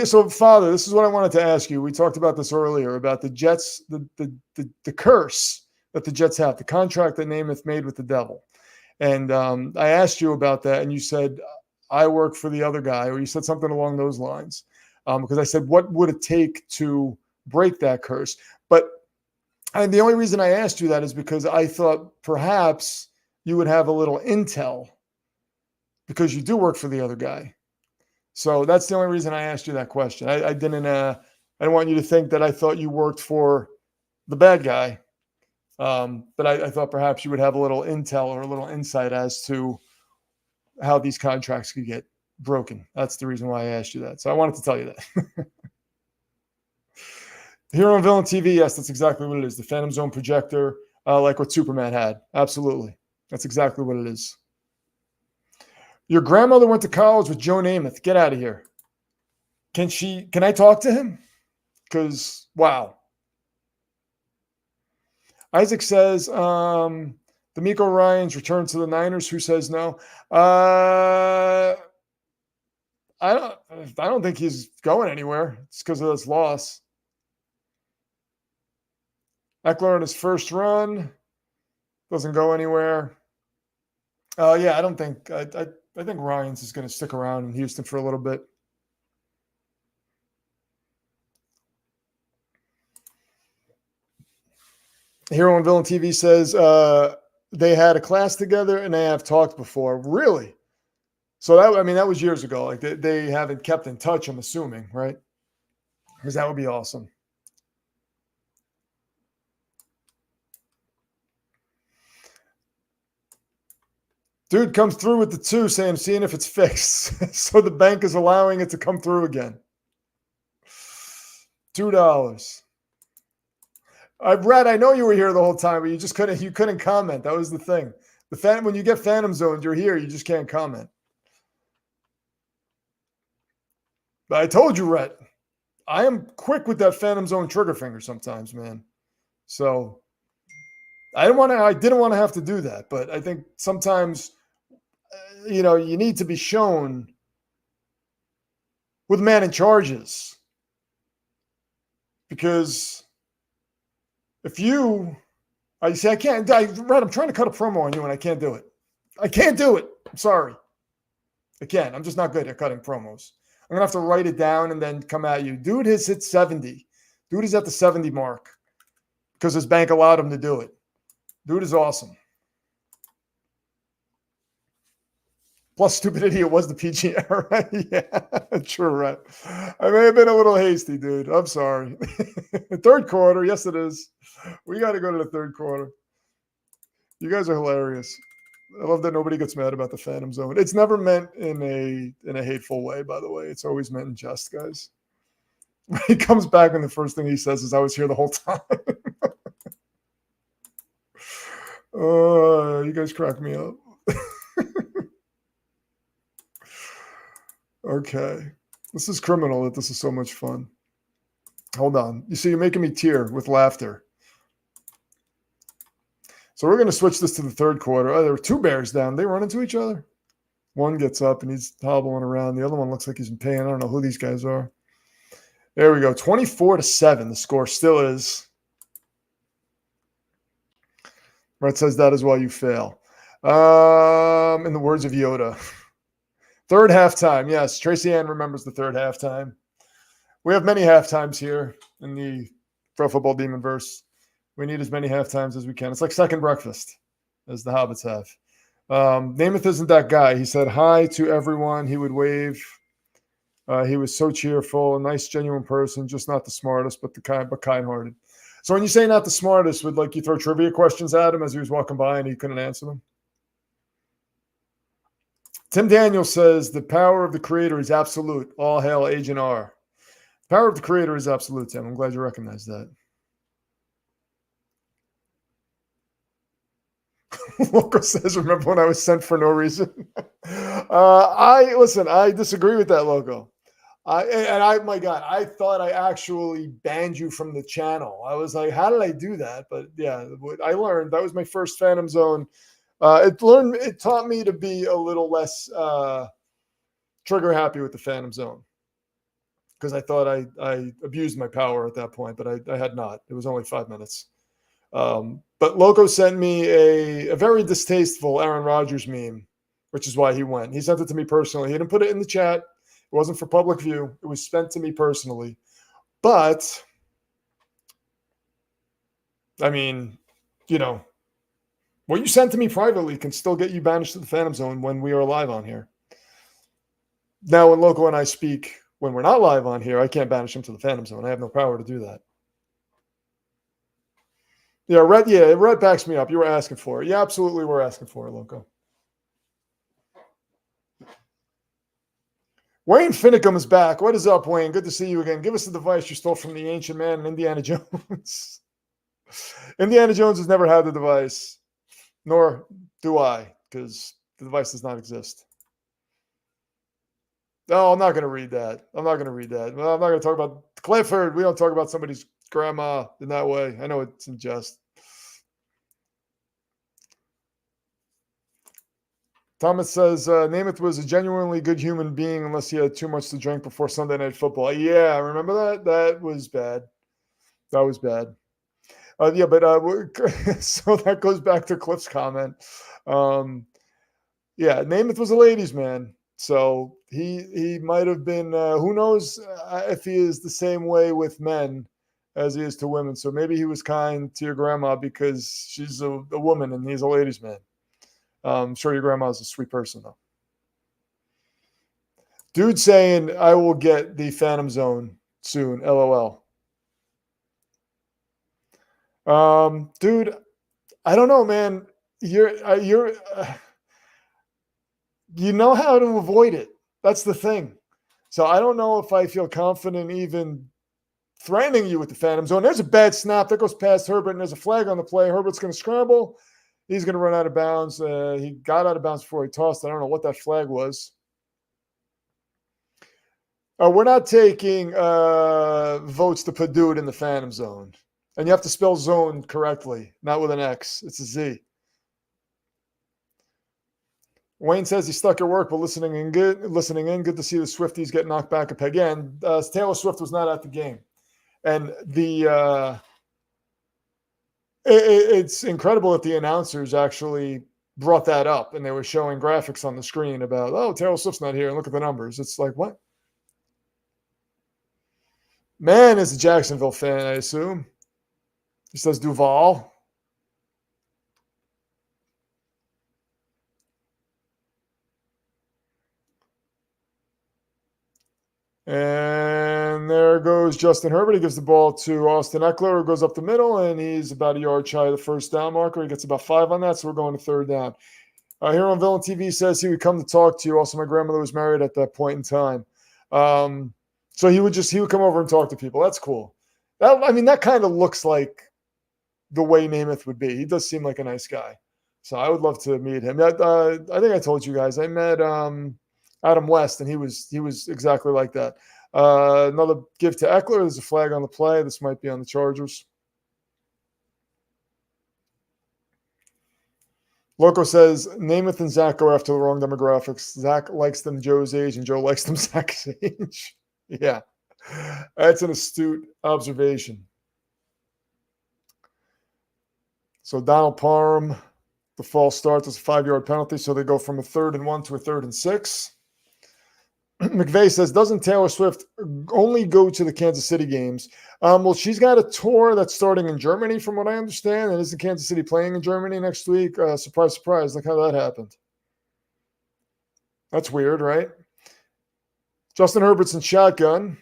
So Father, this is what I wanted to ask you. We talked about this earlier about the Jets, the curse that the Jets have, the contract that Namath made with the devil. And I asked you about that, and you said, "I work for the other guy," or you said something along those lines. Because I said, what would it take to break that curse? And the only reason I asked you that is because I thought perhaps you would have a little intel because you do work for the other guy. So that's the only reason I asked you that question. I didn't want you to think that I thought you worked for the bad guy. But I thought perhaps you would have a little intel or a little insight as to how these contracts could get broken. That's the reason why I asked you that. So I wanted to tell you that. Hero and Villain TV, yes, that's exactly what it is. The Phantom Zone projector, like what Superman had. Absolutely. That's exactly what it is. Your grandmother went to college with Joe Namath. Get out of here. Can I talk to him? Because, wow. Isaac says, D'Amico Ryans returned to the Niners. Who says no? I don't think he's going anywhere. It's because of this loss. Eckler on his first run doesn't go anywhere. Yeah, I don't think. I think Ryans is going to stick around in Houston for a little bit. Hero and Villain TV says they had a class together and they have talked before. Really? So that was years ago. Like they haven't kept in touch, I'm assuming, right? Because that would be awesome. Dude comes through with the 2 saying, seeing if it's fixed. So the bank is allowing it to come through again. $2. Brad, I know you were here the whole time, but you couldn't comment. That was the thing. When you get Phantom Zones, you're here. You just can't comment. But I told you, Rhett, I am quick with that Phantom Zone trigger finger sometimes, man. So I didn't want to have to do that, but I think sometimes, you need to be shown with man in charges. Because if I say I can't, Rhett, I'm trying to cut a promo on you and I can't do it. I can't do it. I'm sorry. Again, I'm just not good at cutting promos. I'm going to have to write it down and then come at you. Dude has hit 70. Dude is at the 70 mark because his bank allowed him to do it. Dude is awesome. Plus, stupid idiot was the PG era. Yeah, true, right. I may have been a little hasty, dude. I'm sorry. Third quarter. Yes, it is. We got to go to the third quarter. You guys are hilarious. I love that nobody gets mad about the Phantom Zone. It's never meant in a hateful way, by the way. It's always meant in jest, guys. He comes back and the first thing he says is, I was here the whole time. You guys crack me up. Okay. This is criminal that this is so much fun. Hold on. You see, you're making me tear with laughter. So we're going to switch this to the third quarter. Oh, there were two Bears down. They run into each other. One gets up and he's hobbling around. The other one looks like he's in pain. I don't know who these guys are. There we go. 24-7. The score still is. Brett says that is why you fail. In the words of Yoda. Third halftime. Yes, Tracy Ann remembers the third halftime. We have many halftimes here in the Pro Football Demon verse. We need as many halftimes as we can. It's like second breakfast, as the hobbits have. Namath isn't that guy. He said hi to everyone. He would wave. He was so cheerful, a nice, genuine person, just not the smartest, but kind-hearted. So when you say not the smartest, would like you throw trivia questions at him as he was walking by and he couldn't answer them? Tim Daniel says the power of the creator is absolute. All hail Agent R. The power of the creator is absolute, Tim. I'm glad you recognize that. Loco says, remember when I was sent for no reason? I disagree with that, Loco. My God, I thought I actually banned you from the channel. I was like, how did I do that? But yeah, I learned. That was my first Phantom Zone. It taught me to be a little less trigger happy with the Phantom Zone, because I thought I abused my power at that point, but I had not. It was only 5 minutes. But Loco sent me a very distasteful Aaron Rodgers meme, which is why he went. He sent it to me personally. He didn't put it in the chat. It wasn't for public view. It was sent to me personally. But, I mean, you know, what you sent to me privately can still get you banished to the Phantom Zone when we are live on here. Now, when Loco and I speak, when we're not live on here, I can't banish him to the Phantom Zone. I have no power to do that. Yeah, Red backs me up. You were asking for it. Yeah, absolutely, we're asking for it, Loco. Wayne Finicum is back. What is up, Wayne? Good to see you again. Give us the device you stole from the Ancient Man and Indiana Jones. Indiana Jones has never had the device, nor do I, because the device does not exist. No, I'm not going to read that. I'm not going to talk about Clifford. We don't talk about somebody's grandma in that way. I know it's in jest. Thomas says, Namath was a genuinely good human being unless he had too much to drink before Sunday Night Football. Yeah, remember that? That was bad. So that goes back to Cliff's comment. Namath was a ladies' man. So he might have been, who knows if he is the same way with men as he is to women. So maybe he was kind to your grandma because she's a woman and he's a ladies' man. I'm sure your grandma is a sweet person, though. Dude saying, I will get the Phantom Zone soon, LOL. Dude, I don't know, man. You know how to avoid it. That's the thing. So I don't know if I feel confident even threatening you with the Phantom Zone. There's a bad snap that goes past Herbert, and there's a flag on the play. Herbert's going to scramble. He's going to run out of bounds. He got out of bounds before he tossed. I don't know what that flag was. We're not taking votes to put dude in the Phantom Zone. And you have to spell zone correctly, not with an X. It's a Z. Wayne says he's stuck at work, but listening in. Good to see the Swifties get knocked back a peg. Again, Taylor Swift was not at the game. And it's incredible that the announcers actually brought that up, and they were showing graphics on the screen about, oh, Taylor Swift's not here, and look at the numbers. It's like, what? Man is a Jacksonville fan, I assume. He says Duval. And there goes Justin Herbert. He gives the ball to Austin Eckler, who goes up the middle, and he's about a yard shy of the first down marker. He gets about 5 on that, so we're going to third down. Here on Villain TV says he would come to talk to you. Also, my grandmother was married at that point in time. So he would come over and talk to people. That's cool. That kind of looks like the way Namath would be. He does seem like a nice guy. So I would love to meet him. I think I told you guys I met Adam West, and he was exactly like that. Another give to Eckler. There's a flag on the play. This might be on the Chargers. Loco says Namath and Zach go after the wrong demographics. Zach likes them Joe's age, and Joe likes them Zach's age. Yeah, that's an astute observation. So Donald Parham, the false start, is a 5-yard penalty, so they go from a 3rd and 1 to a 3rd and 6. McVay says, doesn't Taylor Swift only go to the Kansas City games? Well, she's got a tour that's starting in Germany, from what I understand, and isn't Kansas City playing in Germany next week? Surprise, surprise. Look how that happened. That's weird, right? Justin Herbert's in shotgun.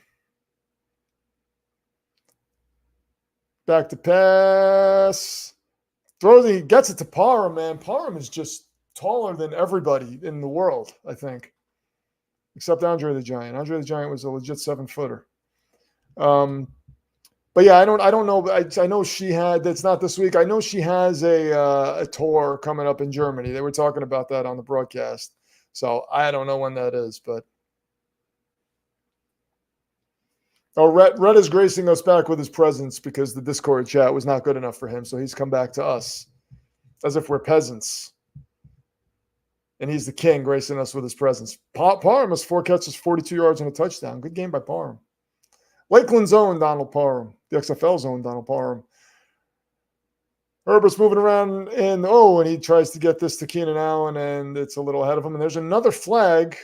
Back to pass. He gets it to Parham, man. Parham is just taller than everybody in the world, I think. Except Andre the Giant. Andre the Giant was a legit 7-footer. But yeah, I don't know. I know she had. That's not this week. I know she has a tour coming up in Germany. They were talking about that on the broadcast. So I don't know when that is, but Rhett is gracing us back with his presence because the Discord chat was not good enough for him. So he's come back to us as if we're peasants. And he's the king, gracing us with his presence. Parham has 4 catches, 42 yards, and a touchdown. Good game by Parham. Lakeland's own Donald Parham. The XFL's own Donald Parham. Herbert's moving around, and he tries to get this to Keenan Allen, and it's a little ahead of him. And there's another flag.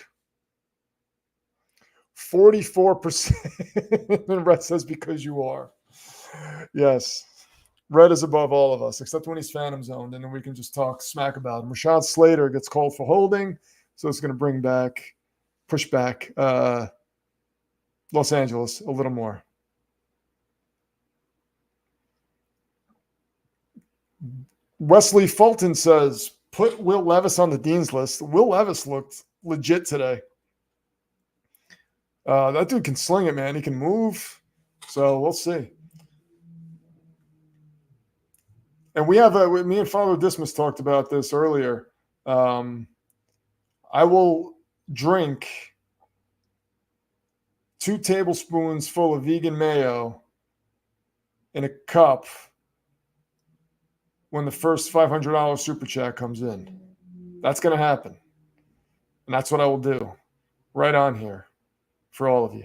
44%. And Rhett says, because you are. Yes. Red is above all of us, except when he's phantom zoned, and then we can just talk smack about him. Rashad Slater gets called for holding, so it's going to push back Los Angeles a little more. Wesley Fulton says, put Will Levis on the Dean's list. Will Levis looked legit today. That dude can sling it, man. He can move, so we'll see. And we have me and Father Dismas talked about this earlier. I will drink 2 tablespoons full of vegan mayo in a cup when the first $500 super chat comes in. That's going to happen. And that's what I will do right on here for all of you.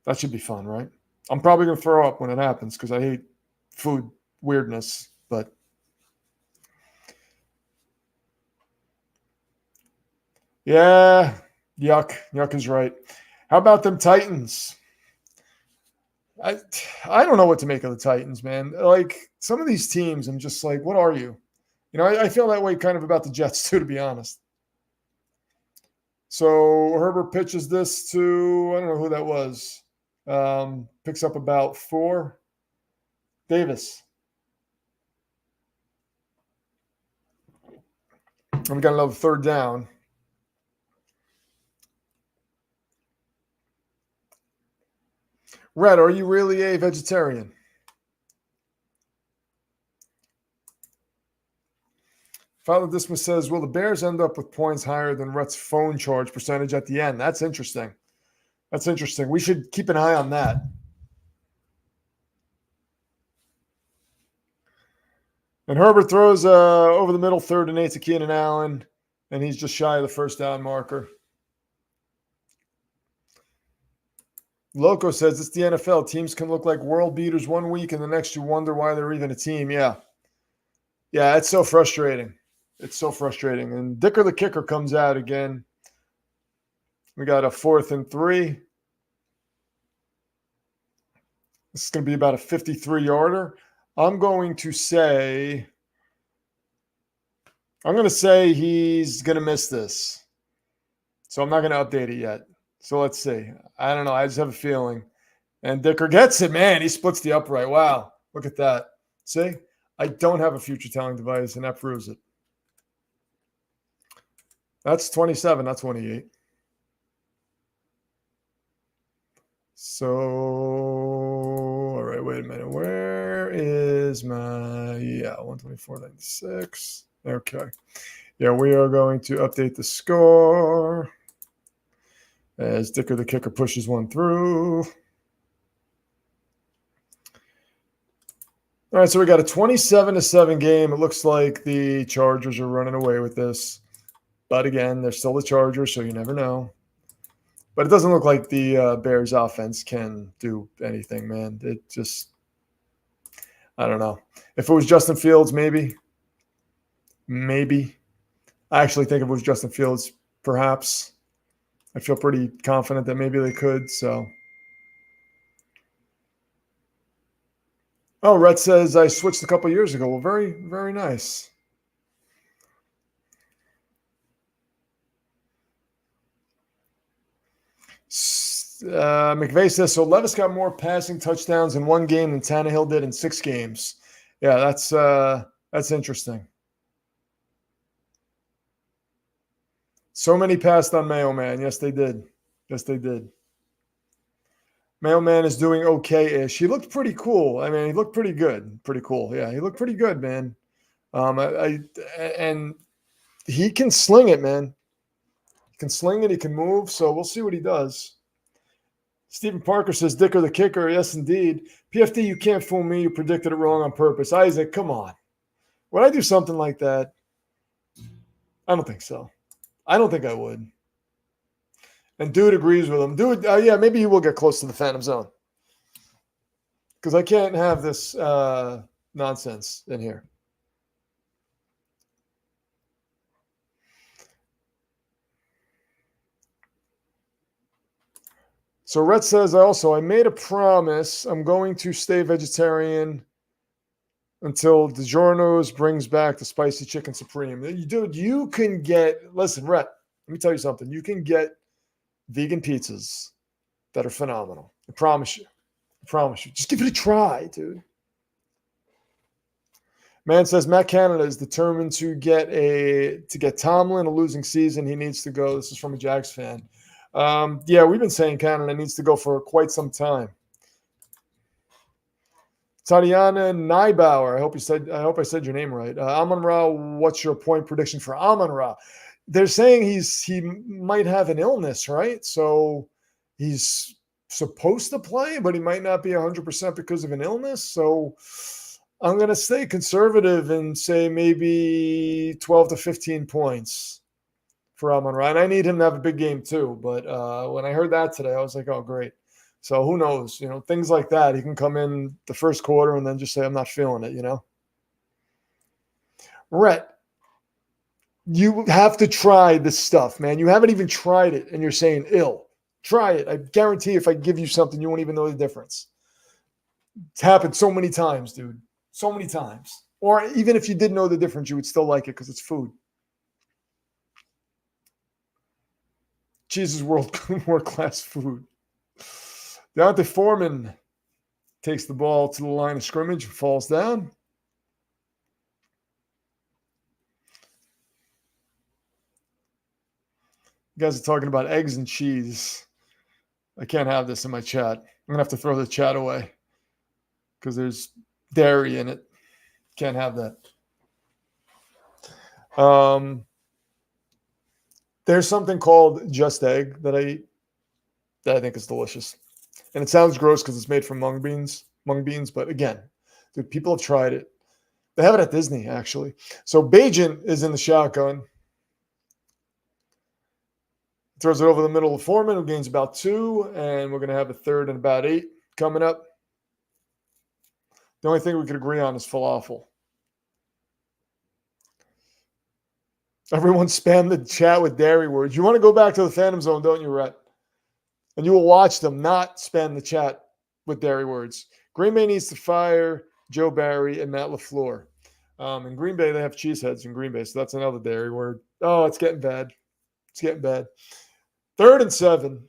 That should be fun, right? I'm probably going to throw up when it happens because I hate food weirdness. But yeah, yuck. Yuck is right. How about them Titans? I don't know what to make of the Titans, man. Like, some of these teams, I'm just like, what are you? I feel that way kind of about the Jets too, to be honest. So Herbert pitches this to, I don't know who that was. Picks up about 4. Davis. And we got another 3rd down. Red, are you really a vegetarian? Father Dismas says, will the Bears end up with points higher than Rhett's phone charge percentage at the end? That's interesting. We should keep an eye on that. And Herbert throws over the middle, 3rd and 8 to Keenan Allen, and he's just shy of the first down marker. Loco says it's the NFL. Teams can look like world beaters one week, and the next you wonder why they're even a team. Yeah, it's so frustrating. It's so frustrating. And Dicker the kicker comes out again. We got a 4th and 3. This is going to be about a 53-yarder. I'm going to say he's going to miss this. So I'm not going to update it yet. So let's see. I don't know. I just have a feeling. And Dicker gets it, man. He splits the upright. Wow. Look at that. See? I don't have a future telling device, and that proves it. That's 27, not 28. So, all right, wait a minute. Where is my, 124.96. Okay. Yeah, we are going to update the score as Dicker the kicker pushes one through. All right, so we got a 27-7 game. It looks like the Chargers are running away with this. But again, they're still the Chargers, so you never know. But it doesn't look like the Bears offense can do anything, man. It just, I don't know. If it was Justin Fields, maybe. I actually think if it was Justin Fields, perhaps. I feel pretty confident that maybe they could, so. Oh, Rhett says I switched a couple years ago. Well, very, very nice. McVay says, so Levis got more passing touchdowns in one game than Tannehill did in 6 games. Yeah, that's interesting. So many passed on Mailman. Yes, they did. Mailman is doing okay-ish. He looked pretty cool. I mean, he looked pretty good. Pretty cool. Yeah, he looked pretty good, man. And he can sling it, man. He can sling it. He can move. So we'll see what he does. Stephen Parker says, Dicker the kicker. Yes, indeed. PFD, you can't fool me. You predicted it wrong on purpose. Isaac, come on. Would I do something like that? I don't think so. I don't think I would. And Dude agrees with him. Dude, yeah, maybe he will get close to the Phantom Zone. Because I can't have this nonsense in here. So Rhett says, I made a promise. I'm going to stay vegetarian until DiGiorno's brings back the spicy chicken supreme. Dude, you can get, listen, Rhett, let me tell you something. You can get vegan pizzas that are phenomenal. I promise you. Just give it a try, dude. Man says Matt Canada is determined to get Tomlin a losing season. He needs to go. This is from a Jags fan. Yeah, we've been saying Canada needs to go for quite some time. Tatiana Neibauer. I hope I said your name right. Amon-Ra, what's your point prediction for Amon-Ra? They're saying he might have an illness, right? So he's supposed to play, but he might not be 100% because of an illness. So I'm going to stay conservative and say maybe 12 to 15 points for Amon-Ra. And I need him to have a big game too. But when I heard that today, I was like, oh, great. So who knows? Things like that. He can come in the first quarter and then just say, I'm not feeling it, Rhett, you have to try this stuff, man. You haven't even tried it and you're saying ill. Try it. I guarantee if I give you something, you won't even know the difference. It's happened so many times, dude. So many times. Or even if you did know the difference, you would still like it because it's food. Jesus, world-class food. Deontay Foreman takes the ball to the line of scrimmage and falls down. You guys are talking about eggs and cheese. I can't have this in my chat. I'm going to have to throw the chat away because there's dairy in it. Can't have that. There's something called Just Egg that I eat that I think is delicious. And it sounds gross because it's made from mung beans, but again, dude, people have tried it. They have it at Disney, actually. So Bajan is in the shotgun. Throws it over the middle of Foreman, who gains about 2, and we're going to have a 3rd and about 8 coming up. The only thing we could agree on is falafel. Everyone spam the chat with dairy words. You want to go back to the Phantom Zone, don't you, Rhett? And you will watch them not spam the chat with dairy words. Green Bay needs to fire Joe Barry and Matt LaFleur. In Green Bay, they have cheeseheads in Green Bay, so that's another dairy word. Oh, it's getting bad. It's getting bad. 3rd and 7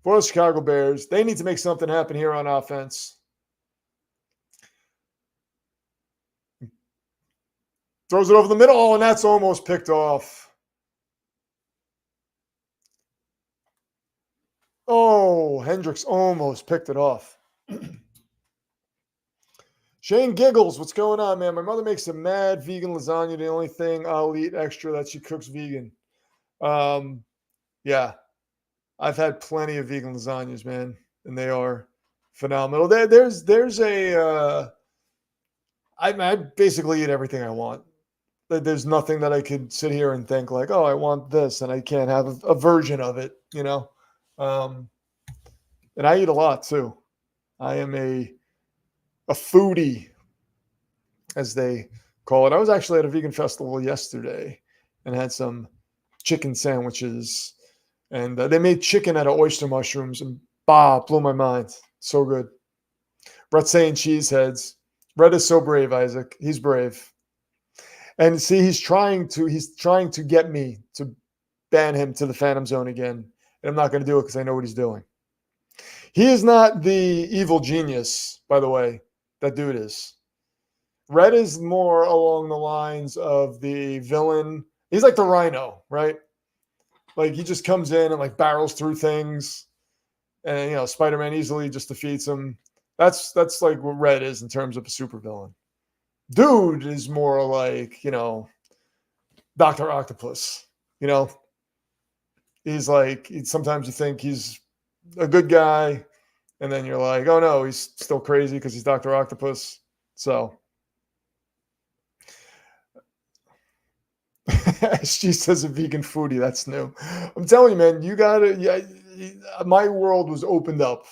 for the Chicago Bears. They need to make something happen here on offense. Throws it over the middle, and that's almost picked off. Oh, Hendricks almost picked it off. Shane Giggles, what's going on, man? My mother makes a mad vegan lasagna. The only thing I'll eat extra that she cooks vegan. Yeah, I've had plenty of vegan lasagnas, man, and they are phenomenal. There's a I basically eat everything I want. There's nothing that I could sit here and think like, oh, I want this, and I can't have a version of it, you know. And I eat a lot too. I am a foodie, as they call it. I was actually at a vegan festival yesterday and had some chicken sandwiches, and they made chicken out of oyster mushrooms, and blew my mind. So good. Brett's saying cheeseheads. Brett is so brave, Isaac. He's brave. And see, he's trying to get me to ban him to the Phantom Zone again. And I'm not going to do it because I know what he's doing. He is not the evil genius, by the way. That dude is. Red is more along the lines of the villain. He's like the Rhino, right? Like he just comes in and like barrels through things, and you know Spider-Man easily just defeats him. That's like what Red is in terms of a supervillain. Dude is more like, you know, Dr. Octopus. You know, he's like sometimes you think he's a good guy, and then you're like, oh no, he's still crazy because he's Dr. Octopus. So. She says a vegan foodie. That's new. I'm telling you, man, you gotta. Yeah, my world was opened up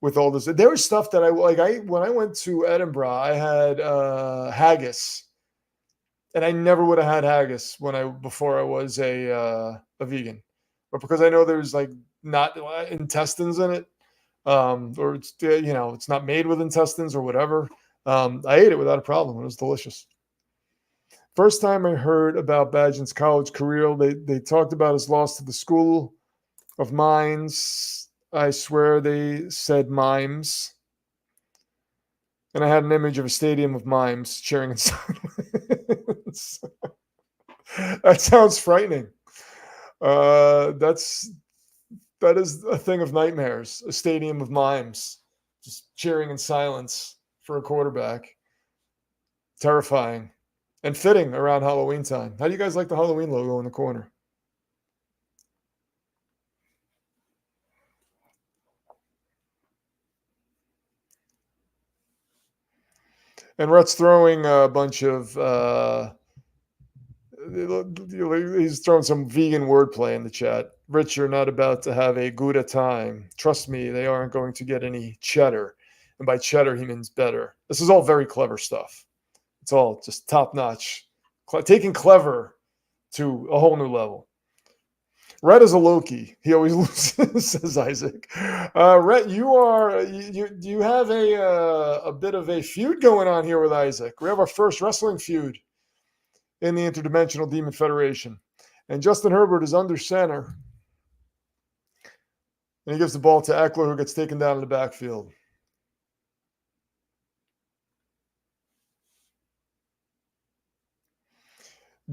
with all this. There was stuff that I when I went to Edinburgh, I had haggis, and I never would have had haggis before I was a vegan, but because I know there's like not intestines in it, or it's it's not made with intestines or whatever. I ate it without a problem. It was delicious. First time I heard about Badgin's college career, they talked about his loss to the School of Mines. I swear they said mimes. And I had an image of a stadium of mimes cheering in silence. That sounds frightening. That is a thing of nightmares, a stadium of mimes just cheering in silence for a quarterback. Terrifying. And fitting around Halloween time. How do you guys like the Halloween logo in the corner? And Rhett's throwing a bunch of he's throwing some vegan wordplay in the chat. Rich, you're not about to have a Gouda time. Trust me, they aren't going to get any cheddar. And by cheddar, he means better. This is all very clever stuff. It's all just top notch. Taking clever to a whole new level. Rhett is a Loki. He always loses, says Isaac. Rhett, you have a bit of a feud going on here with Isaac. We have our first wrestling feud in the Interdimensional Demon Federation. And Justin Herbert is under center. And he gives the ball to Eckler, who gets taken down in the backfield.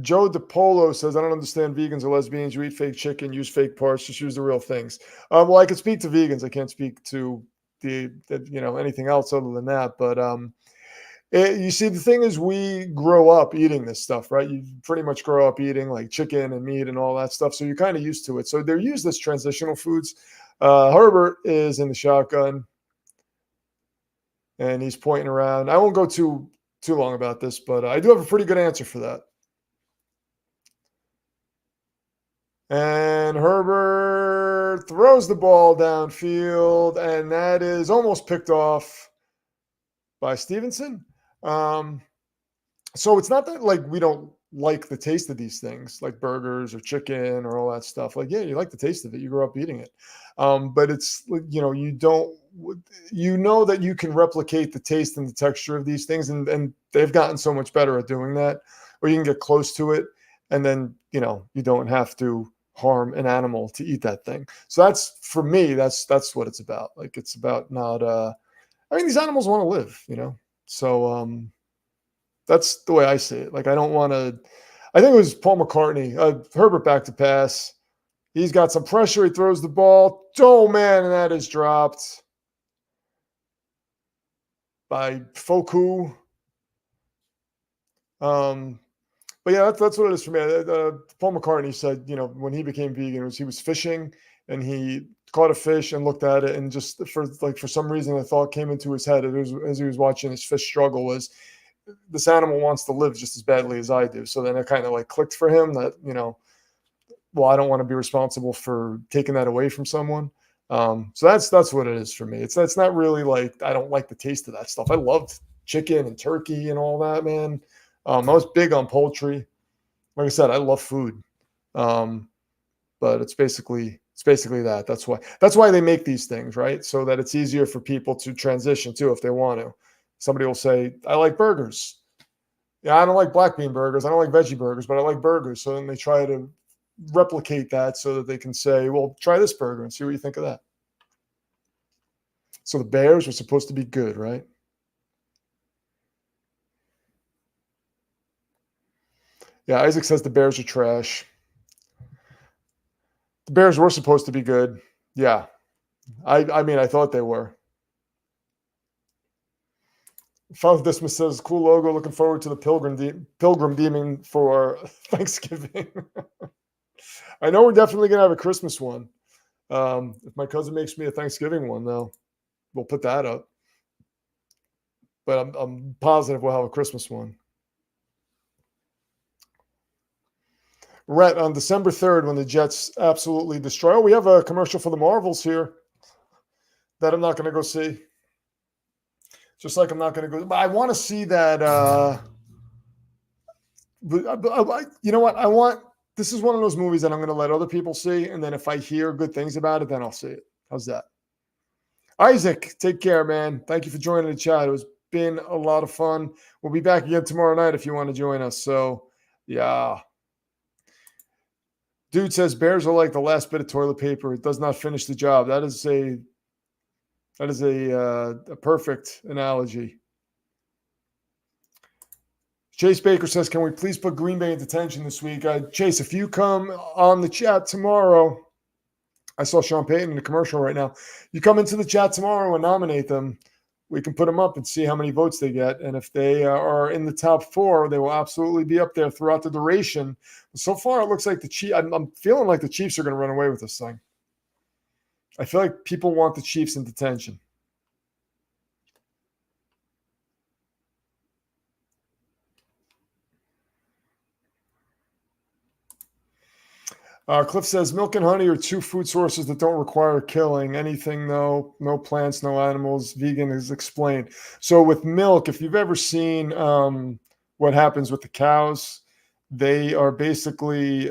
Joe DePolo says, I don't understand vegans or lesbians. You eat fake chicken, use fake parts, just use the real things. Well, I can speak to vegans. I can't speak to anything else other than that. But you see, the thing is, we grow up eating this stuff, right? You pretty much grow up eating like chicken and meat and all that stuff. So you're kind of used to it. So they're used as transitional foods. Herbert is in the shotgun, and he's pointing around. I won't go too long about this, but I do have a pretty good answer for that. And Herbert throws the ball downfield, and that is almost picked off by Stevenson. So it's not that like we don't like the taste of these things, like burgers or chicken or all that stuff. Like, yeah, you like the taste of it. You grew up eating it. But it's, you don't, that you can replicate the taste and the texture of these things. And they've gotten so much better at doing that, or you can get close to it. And then, you don't have to harm an animal to eat that thing. So that's, for me, that's what it's about. Like, it's about not, these animals want to live. So, that's the way I see it. Like, I don't want to. I think it was Paul McCartney. Herbert back to pass. He's got some pressure. He throws the ball. Oh, man, and that is dropped by Foku. But yeah, that's what it is for me. Paul McCartney said, when he became vegan, he was fishing and he caught a fish and looked at it, and just for some reason, a thought came into his head as he was watching his fish struggle was, this animal wants to live just as badly as I do. So then it kind of clicked for him that, well, I don't want to be responsible for taking that away from someone. So that's what it is for me. It's not really I don't like the taste of that stuff. I loved chicken and turkey and all that, man. I was big on poultry. Like I said, I love food. But it's basically that. That's why they make these things, right? So that it's easier for people to transition to if they want to. Somebody will say, I like burgers. Yeah, I don't like black bean burgers. I don't like veggie burgers, but I like burgers. So then they try to replicate that so that they can say, well, try this burger and see what you think of that. So the Bears were supposed to be good, right? Yeah, Isaac says the Bears are trash. The Bears were supposed to be good. Yeah. I thought they were. Father Dismas says, cool logo. Looking forward to the pilgrim demon for Thanksgiving. I know we're definitely going to have a Christmas one. If my cousin makes me a Thanksgiving one, though, we'll put that up. But I'm positive we'll have a Christmas one. Rhett, on December 3rd, when the Jets absolutely destroy. Oh, we have a commercial for the Marvels here that I'm not going to go see. Just like I'm not going to go. But I want to see that. You know what? This is one of those movies that I'm going to let other people see. And then if I hear good things about it, then I'll see it. How's that? Isaac, take care, man. Thank you for joining the chat. It was been a lot of fun. We'll be back again tomorrow night if you want to join us. So, yeah. Dude says Bears are like the last bit of toilet paper. It does not finish the job. That is a perfect analogy. Chase Baker says, can we please put Green Bay in detention this week? Chase, if you come on the chat tomorrow, I saw Sean Payton in the commercial right now. You come into the chat tomorrow and nominate them. We can put them up and see how many votes they get. And if they are in the top 4, they will absolutely be up there throughout the duration. So far, it looks like the Chiefs. I'm feeling like the Chiefs are going to run away with this thing. I feel like people want the Chiefs in detention. Cliff says, milk and honey are 2 food sources that don't require killing anything, though. No plants, no animals. Vegan is explained. So with milk, if you've ever seen what happens with the cows, they are basically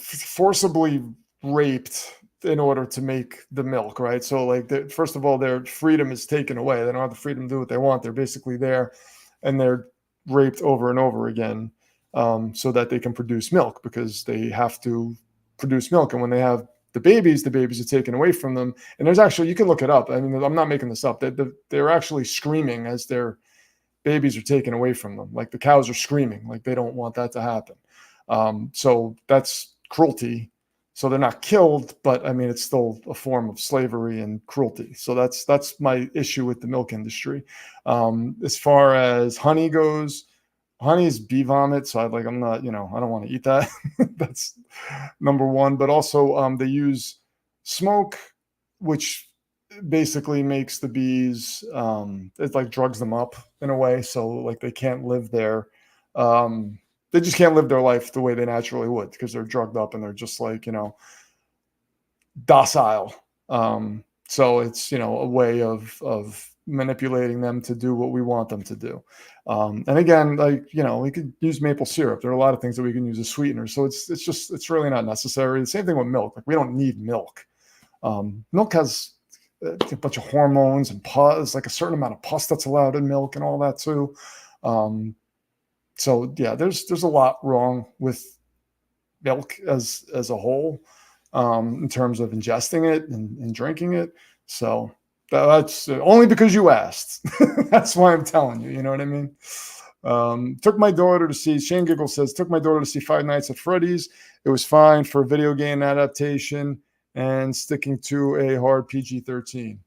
forcibly raped in order to make the milk, right? So first of all, their freedom is taken away. They don't have the freedom to do what they want. They're basically there and they're raped over and over again so that they can produce milk, because they have to produce milk. And when they have the babies are taken away from them. And there's actually, you can look it up. I mean, I'm not making this up. They're actually screaming as their babies are taken away from them. Like the cows are screaming, like they don't want that to happen. So that's cruelty. So they're not killed, but I mean, it's still a form of slavery and cruelty. So that's my issue with the milk industry. As far as honey goes, honey is bee vomit. So I'm not, I don't want to eat that. That's number one. But also they use smoke, which basically makes the bees, it drugs them up in a way. So they can't live there. They just can't live their life the way they naturally would, because they're drugged up and they're just docile. So it's, a way of manipulating them to do what we want them to do. And again, like, we could use maple syrup. There are a lot of things that we can use as sweeteners. So it's really not necessary. The same thing with milk. Like, we don't need milk. Milk has a bunch of hormones and pus, like a certain amount of pus that's allowed in milk and all that too. So yeah, there's a lot wrong with milk as a whole, in terms of ingesting it and drinking it. So that's only because you asked. That's why I'm telling you. You know what I mean? Took my daughter to see, Shane Giggle says, took my daughter to see Five Nights at Freddy's. It was fine for a video game adaptation and sticking to a hard PG-13.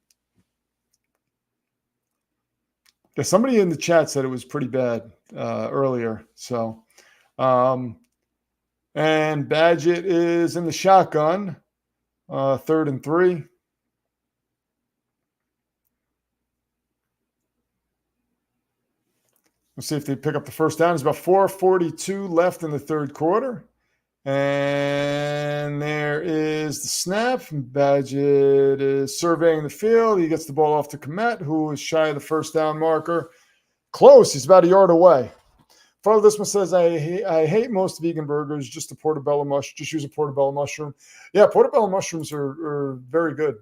Yeah, somebody in the chat said it was pretty bad earlier. So, and Badgett is in the shotgun, 3rd and 3. Let's see if they pick up the first down. There's about 4:42 left in the third quarter. And there is the snap. Badgett is surveying the field. He gets the ball off to Komet, who is shy of the first down marker. Close. He's about a yard away. Father this one says, I hate most vegan burgers. Just use a portobello mushroom. Yeah, portobello mushrooms are very good.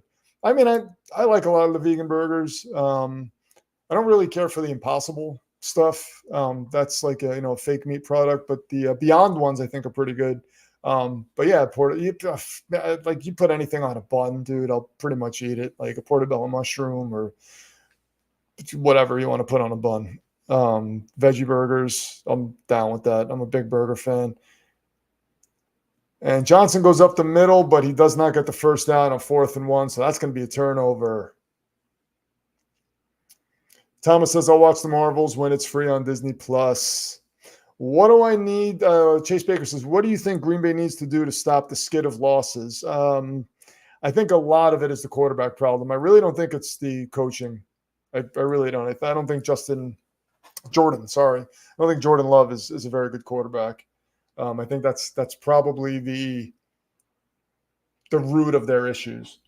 I mean, I like a lot of the vegan burgers. I don't really care for the Impossible stuff. That's like a fake meat product, but the Beyond ones I think are pretty good. But yeah, you put anything on a bun, dude, I'll pretty much eat it. Like a portobello mushroom or whatever you want to put on a bun. Veggie burgers, I'm down with that. I'm a big burger fan. And Johnson goes up the middle, but he does not get the first down on 4th and 1, so that's going to be a turnover. Thomas says, I'll watch the Marvels when it's free on Disney+. What do I need? Chase Baker says, what do you think Green Bay needs to do to stop the skid of losses? I think a lot of it is the quarterback problem. I really don't think it's the coaching. I really don't. I don't think Jordan Love is a very good quarterback. I think that's probably the root of their issues.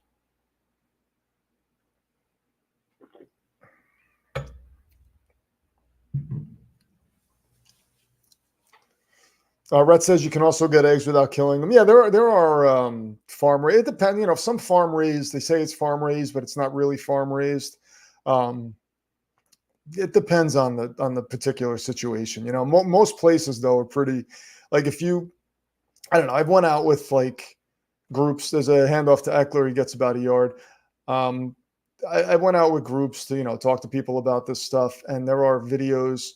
Rhett says you can also get eggs without killing them. Yeah, there are farm raised. It depends. Some farm raised, they say it's farm raised, but it's not really farm raised. It depends on the particular situation. Most places though are pretty. Like I don't know. I've went out with like groups. There's a handoff to Eckler. He gets about a yard. I went out with groups to talk to people about this stuff, and there are videos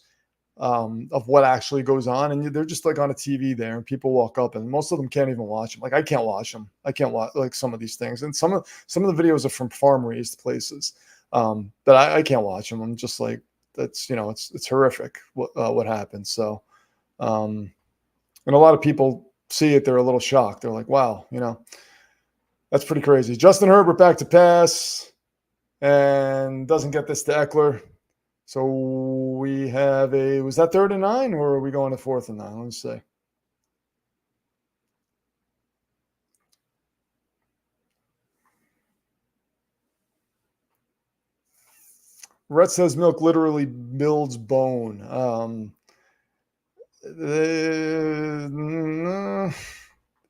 of what actually goes on, and they're just like on a TV there, and people walk up, and most of them can't even watch them. Like I can't watch them. I can't watch like some of these things, and some of the videos are from farm raised places, but I can't watch them. I'm just like, that's it's horrific what happened. So, and a lot of people see it, they're a little shocked. They're like, wow, that's pretty crazy. Justin Herbert back to pass, and doesn't get this to Eckler. So we have was that 3rd and 9, or are we going to 4th and 9? Let's see. Rhett says milk literally builds bone.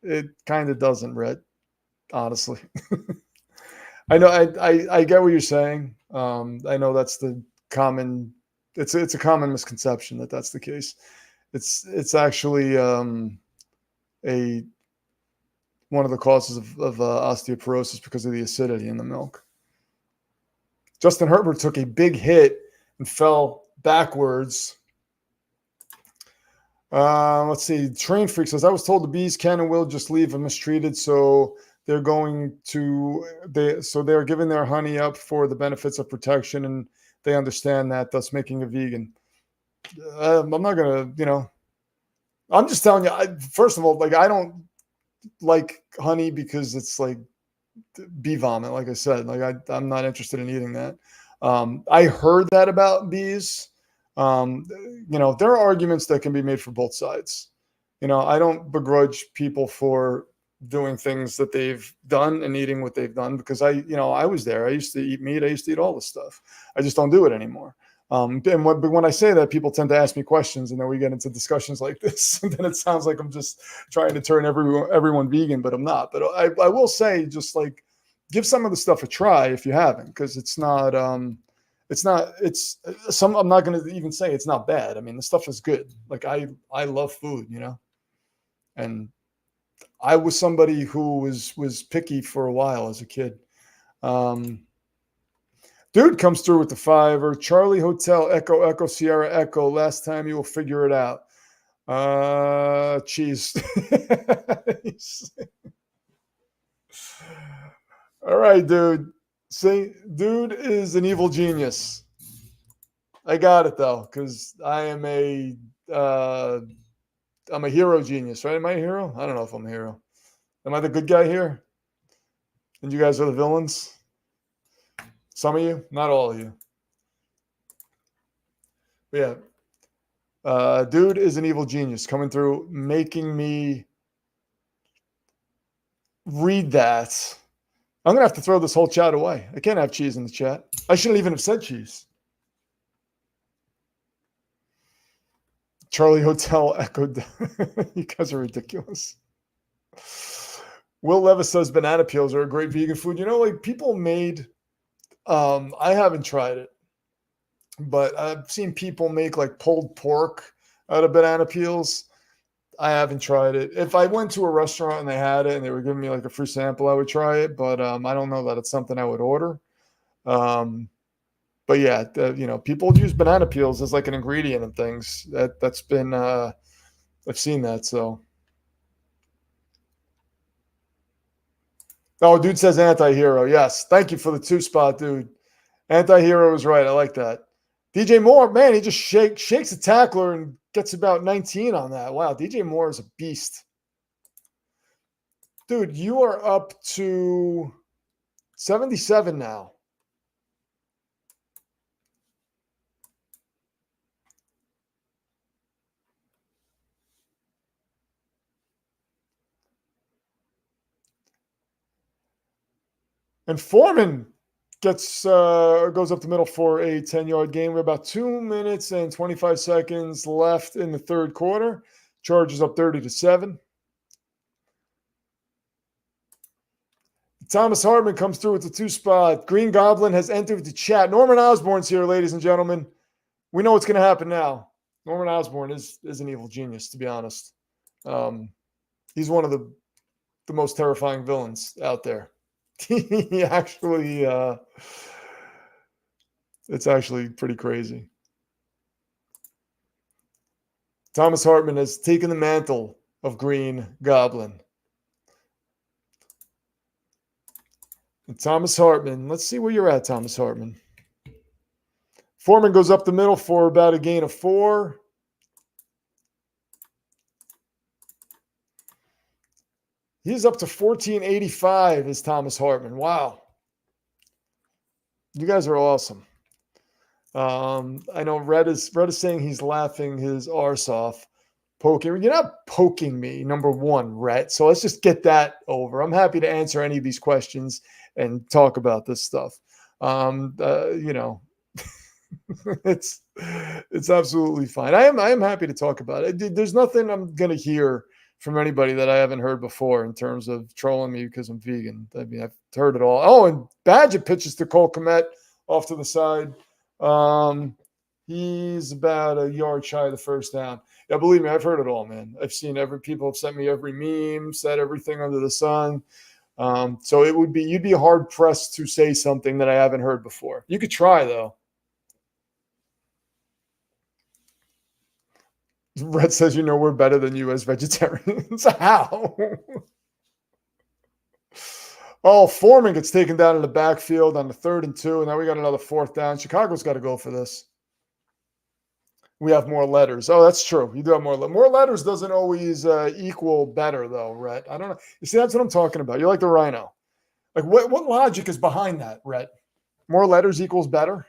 It kind of doesn't, Rhett, honestly. I know I get what you're saying. I know that's the common, it's a common misconception that's the case. It's actually one of the causes of osteoporosis because of the acidity in the milk. Justin Herbert took a big hit and fell backwards. Let's see. Train Freak says, I was told the bees can and will just leave if mistreated, so they're giving their honey up for the benefits of protection, and they understand that, thus making a vegan. I'm not gonna, I'm just telling you. First of all, like I don't like honey because it's like bee vomit. Like I said, like I'm not interested in eating that. I heard that about bees. There are arguments that can be made for both sides. I don't begrudge people for doing things that they've done and eating what they've done, because I was there. I used to eat meat. I used to eat all this stuff. I just don't do it anymore. But when I say that, people tend to ask me questions, and then we get into discussions like this, and then it sounds like I'm just trying to turn everyone vegan, but I'm not. But I will say, just like, give some of the stuff a try if you haven't, because it's not I'm not going to even say it's not bad. I mean, the stuff is good. Like, I love food, and I was somebody who was picky for a while as a kid. Dude comes through with the $5. Charlie Hotel Echo Echo Sierra Echo. Last time you will figure it out. Cheese. All right, dude. See, dude is an evil genius. I got it though, because I'm a hero genius, right? Am I a hero? I don't know if I'm a hero. Am I the good guy here? And you guys are the villains? Some of you, not all of you. But yeah. Dude is an evil genius coming through, making me read that. I'm going to have to throw this whole chat away. I can't have cheese in the chat. I shouldn't even have said cheese. Charlie Hotel echoed. You guys are ridiculous. Will Levis says banana peels are a great vegan food. Like, people made, I haven't tried it, but I've seen people make like pulled pork out of banana peels. I haven't tried it. If I went to a restaurant and they had it and they were giving me like a free sample, I would try it. But I don't know that it's something I would order. But yeah, people use banana peels as like an ingredient in things. That's been, I've seen that. So, oh, dude says anti-hero. Yes, thank you for the 2-spot, dude. Anti-hero is right. I like that. DJ Moore, man, he just shakes a tackler and gets about 19 on that. Wow, DJ Moore is a beast. Dude, you are up to 77 now. And Foreman goes up the middle for a 10-yard gain. We're about 2 minutes and 25 seconds left in the third quarter. Chargers up 30-7. Thomas Hartman comes through with the 2-spot. Green Goblin has entered the chat. Norman Osborn's here, ladies and gentlemen. We know what's going to happen now. Norman Osborn is an evil genius, to be honest. He's one of the most terrifying villains out there. He actually, it's actually pretty crazy. Thomas Hartman has taken the mantle of Green Goblin. And Thomas Hartman, let's see where you're at, Thomas Hartman. Foreman goes up the middle for about a gain of 4. He's up to 1485 is Thomas Hartman. Wow. You guys are awesome. I know Red is saying he's laughing his arse off. Poking. You're not poking me, number one, Rhett. So let's just get that over. I'm happy to answer any of these questions and talk about this stuff. It's absolutely fine. I am happy to talk about it. There's nothing I'm gonna hear from anybody that I haven't heard before in terms of trolling me because I'm vegan. I mean, I've heard it all. Oh, and Badger pitches to Cole Kmet off to the side. He's about a yard shy of the first down. Yeah, believe me, I've heard it all, man. I've seen people have sent me every meme, said everything under the sun. So you'd be hard pressed to say something that I haven't heard before. You could try though. Red says, we're better than you as vegetarians. How? Oh, Foreman gets taken down in the backfield on the 3rd and 2. And now we got another 4th down. Chicago's got to go for this. We have more letters. Oh, that's true. You do have more letters. More letters doesn't always equal better, though, Rhett. I don't know. You see, that's what I'm talking about. You're like the rhino. Like, what logic is behind that, Rhett? More letters equals better?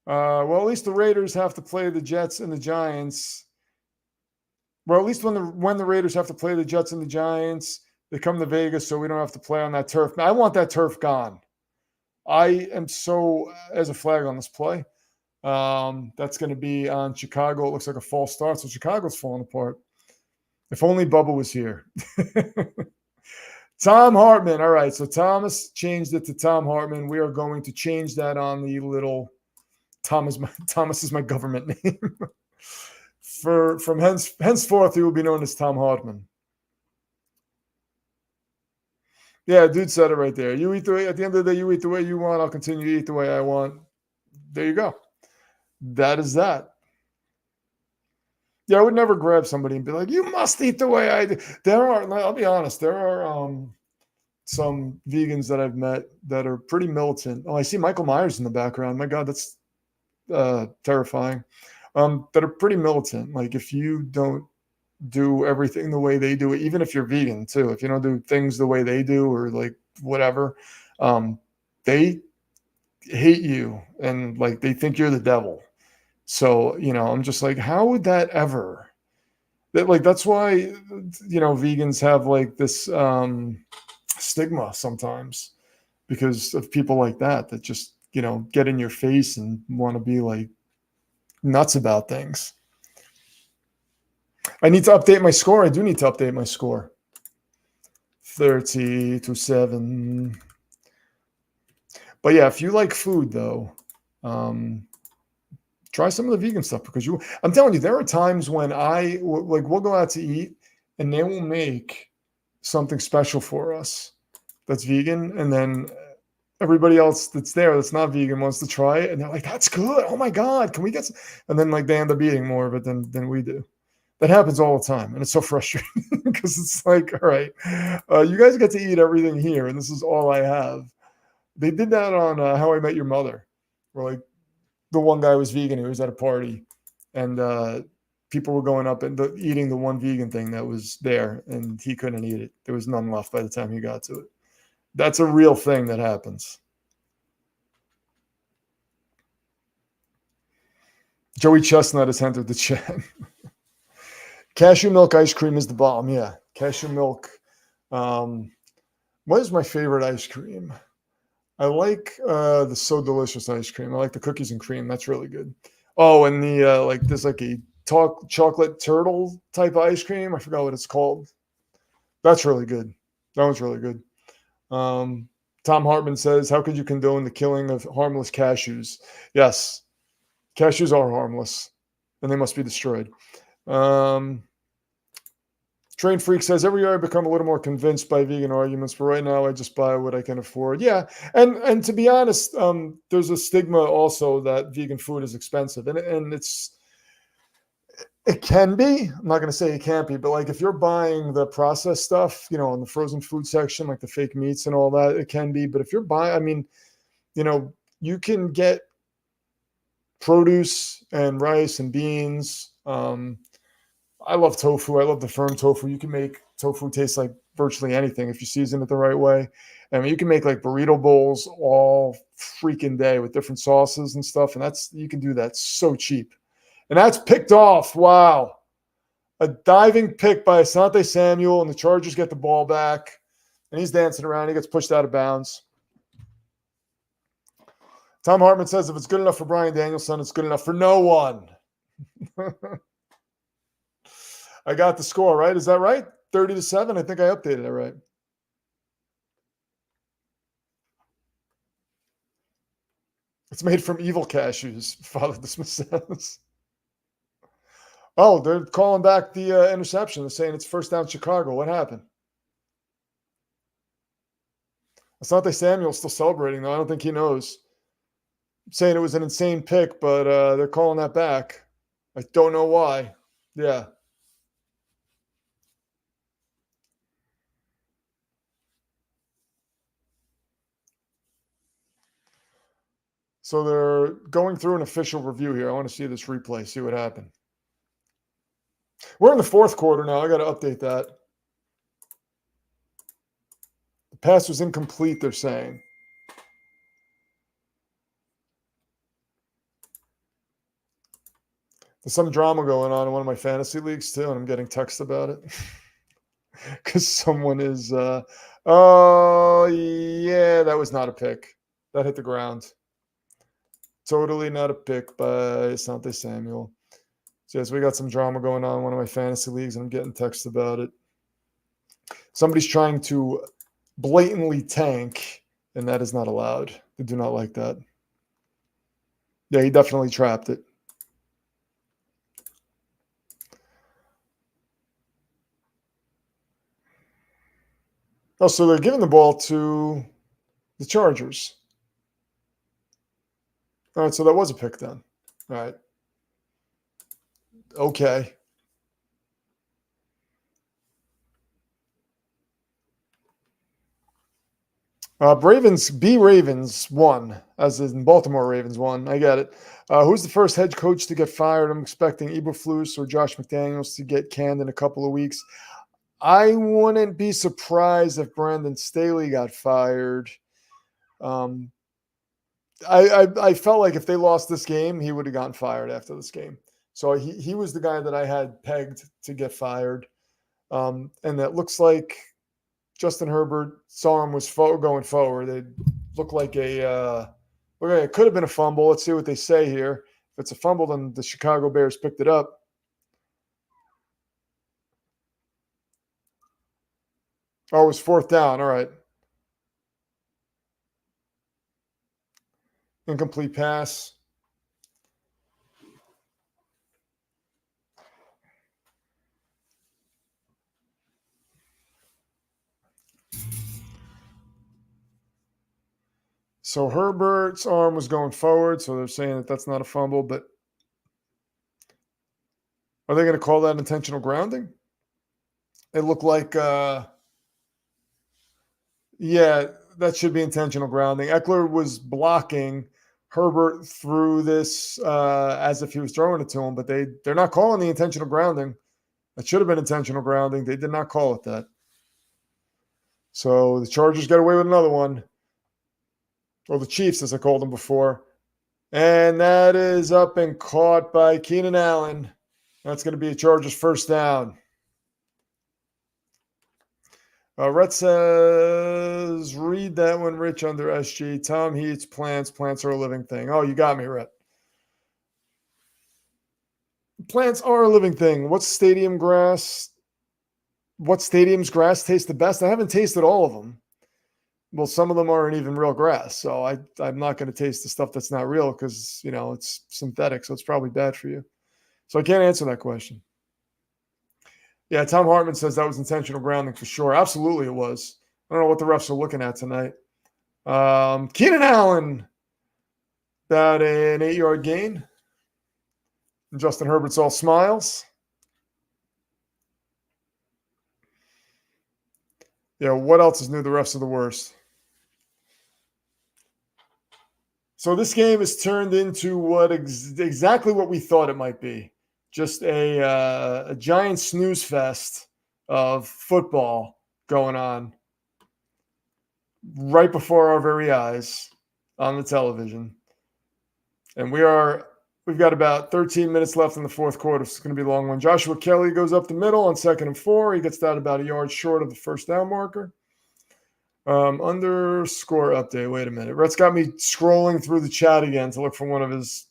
Well, at least the Raiders have to play the Jets and the Giants. Well, at least when the Raiders have to play the Jets and the Giants, they come to Vegas, so we don't have to play on that turf. I want that turf gone. I am so as a flag on this play. That's going to be on Chicago. It looks like a false start, so Chicago's falling apart. If only Bubba was here. Tom Hartman. All right, so Thomas changed it to Tom Hartman. We are going to change that on the little Thomas is my government name. From henceforth, he will be known as Tom Hartman. Yeah, dude said it right there. You eat the way, at the end of the day, you eat the way you want. I'll continue to eat the way I want. There you go. That is that. Yeah, I would never grab somebody and be like, you must eat the way I do. I'll be honest, there are some vegans that I've met that are pretty militant. Oh, I see Michael Myers in the background. My God, that's terrifying. That are pretty militant. Like if you don't do everything the way they do it, even if you're vegan too, if you don't do things the way they do or like whatever, they hate you and like they think you're the devil. So, I'm just like, how would that ever? That's why, vegans have like this stigma sometimes because of people like that just, get in your face and want to be like nuts about things. I need to update my score. I do need to update my score. 30-7. But yeah, if you like food though, try some of the vegan stuff because I'm telling you, there are times when we'll go out to eat and they will make something special for us that's vegan. And then everybody else that's there that's not vegan wants to try it. And they're like, that's good. Oh my God, can we get some? And then like they end up eating more of it than we do. That happens all the time. And it's so frustrating because it's like, all right, you guys get to eat everything here. And this is all I have. They did that on How I Met Your Mother, where like the one guy was vegan. He was at a party and people were going up and eating the one vegan thing that was there and he couldn't eat it. There was none left by the time he got to it. That's a real thing that happens. Joey Chestnut has entered the chat. Cashew milk ice cream is the bomb. Yeah, cashew milk. What is my favorite ice cream? I like the So Delicious ice cream. I like the cookies and cream. That's really good. Oh, and the there's like a chocolate turtle type of ice cream. I forgot what it's called. That's really good. That one's really good. Tom Hartman says, how could you condone the killing of harmless cashews? Yes, cashews are harmless, and they must be destroyed. Train Freak says, every year I become a little more convinced by vegan arguments, but right now I just buy what I can afford. Yeah, and to be honest, there's a stigma also that vegan food is expensive, and it can be. I'm not going to say it can't be, but like if you're buying the processed stuff, in the frozen food section, like the fake meats and all that, it can be. But if you're buying, you can get produce and rice and beans. I love tofu. I love the firm tofu. You can make tofu taste like virtually anything if you season it the right way. I mean, you can make like burrito bowls all freaking day with different sauces and stuff. And you can do that so cheap. And that's picked off. Wow. A diving pick by Asante Samuel, and the Chargers get the ball back. And he's dancing around. He gets pushed out of bounds. Tom Hartman says, if it's good enough for Brian Danielson, it's good enough for no one. I got the score, right? Is that right? 30-7. I think I updated it right. It's made from evil cashews, Father the Smith says. Oh, they're calling back the interception. They're saying it's first down Chicago. What happened? Asante Samuel's still celebrating, though. I don't think he knows. I'm saying it was an insane pick, but they're calling that back. I don't know why. Yeah. So they're going through an official review here. I want to see this replay, see what happened. We're in the fourth quarter now. I got to update that. The pass was incomplete, they're saying. There's some drama going on in one of my fantasy leagues too, and I'm getting text about it because someone is. Oh yeah, that was not a pick. That hit the ground. Totally not a pick by Sante Samuel. So yes, we got some drama going on in one of my fantasy leagues, and I'm getting text about it. Somebody's trying to blatantly tank, and that is not allowed. They do not like that. Yeah, he definitely trapped it. Oh, so they're giving the ball to the Chargers. All right, so that was a pick then. All right. Okay. Ravens won, as in Baltimore Ravens won. I get it. Who's the first head coach to get fired? I'm expecting Eberflus or Josh McDaniels to get canned in a couple of weeks. I wouldn't be surprised if Brandon Staley got fired. I felt like if they lost this game, he would have gotten fired after this game. So he was the guy that I had pegged to get fired. And that looks like Justin Herbert's arm was going forward. It looked like it could have been a fumble. Let's see what they say here. If it's a fumble, then the Chicago Bears picked it up. Oh, it was fourth down. All right. Incomplete pass. So Herbert's arm was going forward, so they're saying that that's not a fumble, but are they going to call that intentional grounding? It looked like, yeah, that should be intentional grounding. Eckler was blocking. Herbert threw this as if he was throwing it to him, but they're not calling the intentional grounding. That should have been intentional grounding. They did not call it that. So the Chargers got away with another one. Or the Chiefs, as I called them before. And that is up and caught by Keenan Allen. That's going to be a Chargers first down. Rhett says, read that one, Rich, under SG. Tom Heats, plants. Plants are a living thing. Oh, you got me, Rhett. Plants are a living thing. What stadium's grass tastes the best? I haven't tasted all of them. Well, some of them aren't even real grass. So I'm not going to taste the stuff that's not real because, it's synthetic. So it's probably bad for you. So I can't answer that question. Yeah, Tom Hartman says that was intentional grounding for sure. Absolutely it was. I don't know what the refs are looking at tonight. Keenan Allen, about an 8-yard gain. And Justin Herbert's all smiles. Yeah, what else is new? The refs are the worst. So this game has turned into exactly what we thought it might be. Just a giant snooze fest of football going on right before our very eyes on the television. And we've got about 13 minutes left in the fourth quarter. So it's going to be a long one. Joshua Kelly goes up the middle on 2nd and 4. He gets that about a yard short of the first down marker. Underscore update. Wait a minute. Rhett's got me scrolling through the chat again to look for one of his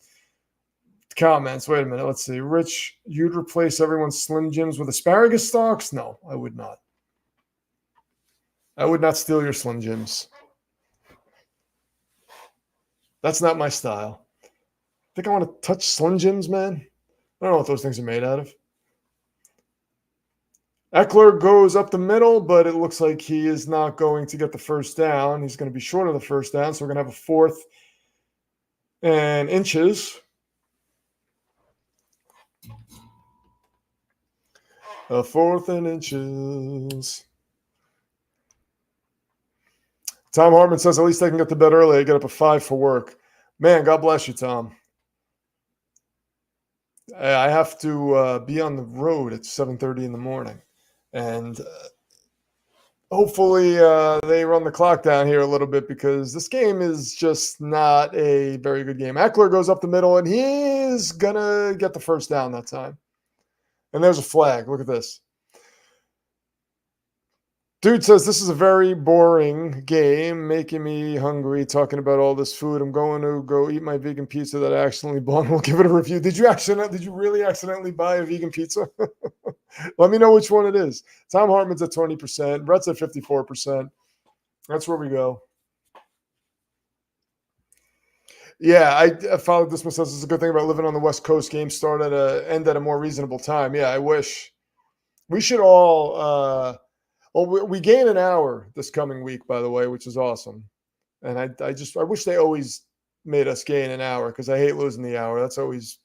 comments. Wait a minute. Let's see. Rich, you'd replace everyone's Slim Jims with asparagus stalks? No, I would not. I would not steal your Slim Jims. That's not my style. I think I want to touch Slim Jims, man. I don't know what those things are made out of. Eckler goes up the middle, but it looks like he is not going to get the first down. He's going to be short of the first down, so we're going to have a 4th and inches. A 4th and inches. Tom Hartman says, at least I can get to bed early. I get up at 5 for work. Man, God bless you, Tom. I have to be on the road at 7:30 in the morning. And hopefully they run the clock down here a little bit because this game is just not a very good game. Eckler goes up the middle, and he's going to get the first down that time. And there's a flag. Look at this. Dude says, this is a very boring game, making me hungry, talking about all this food. I'm going to go eat my vegan pizza that I accidentally bought. We'll give it a review. Did you really accidentally buy a vegan pizza? Let me know which one it is. Tom Hartman's at 20%. Brett's at 54%. That's where we go. Yeah, I followed this myself. This is a good thing about living on the West Coast. Games start end at a more reasonable time. Yeah, I wish. We should all well, we gain an hour this coming week, by the way, which is awesome. And I wish they always made us gain an hour because I hate losing the hour. That's always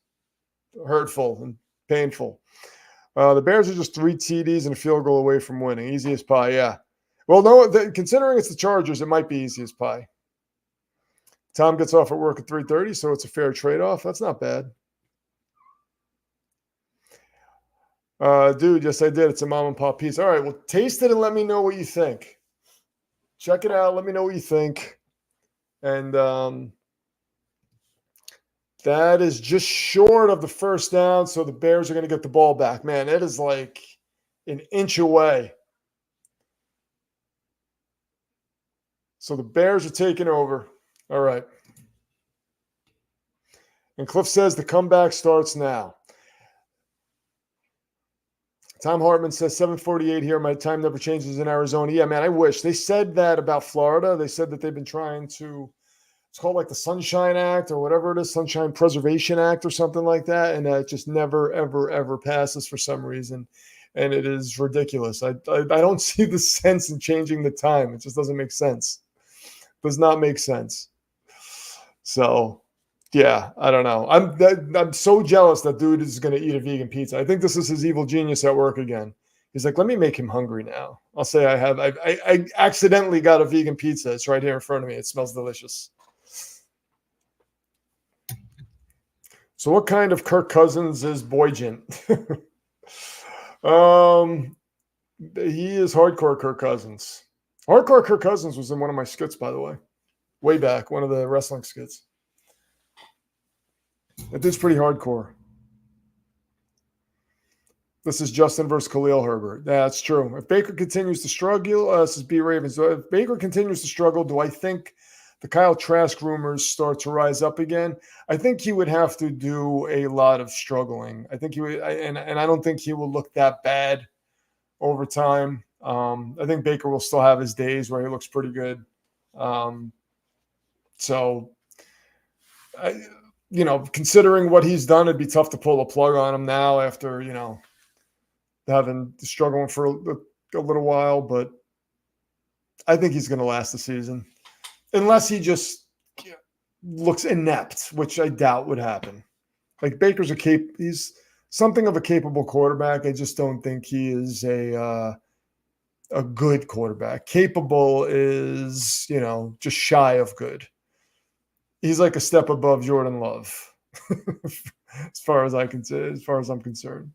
hurtful and painful. The Bears are just 3 TDs and a field goal away from winning. Easy as pie, yeah. Well, no, considering it's the Chargers, it might be easy as pie. Tom gets off at work at 3:30, so it's a fair trade-off. That's not bad. Dude, yes, I did. It's a mom and pop pizza. All right, well, taste it and let me know what you think. Check it out. Let me know what you think. And that is just short of the first down, so the Bears are going to get the ball back. Man, it is like an inch away. So the Bears are taking over. All right. And Cliff says the comeback starts now. Tom Hartman says 7:48 here. My time never changes in Arizona. Yeah, man, I wish. They said that about Florida. They said that they've been trying to, it's called like the Sunshine Act or whatever it is, Sunshine Preservation Act or something like that. And it just never, ever, ever passes for some reason. And it is ridiculous. I don't see the sense in changing the time. It just doesn't make sense. Does not make sense. So, yeah, I don't know. I'm so jealous that dude is going to eat a vegan pizza. I think this is his evil genius at work again. He's like, let me make him hungry now. I'll say I accidentally got a vegan pizza. It's right here in front of me. It smells delicious. So what kind of Kirk Cousins is Boygent? He is hardcore Kirk Cousins. Hardcore Kirk Cousins was in one of my skits, by the way. Way back, one of the wrestling skits. That dude's pretty hardcore. This is Justin versus Khalil Herbert. That's true. If Baker continues to struggle, this is B. Ravens. So if Baker continues to struggle, do I think the Kyle Trask rumors start to rise up again? I think he would have to do a lot of struggling. I think he would, and I don't think he will look that bad over time. I think Baker will still have his days where he looks pretty good. Considering what he's done, it'd be tough to pull a plug on him now after, having struggling for a little while. But I think he's going to last the season. Unless he just looks inept, which I doubt would happen. Like Baker's he's something of a capable quarterback. I just don't think he is a good quarterback. Capable is, just shy of good. He's like a step above Jordan Love, as far as I'm concerned.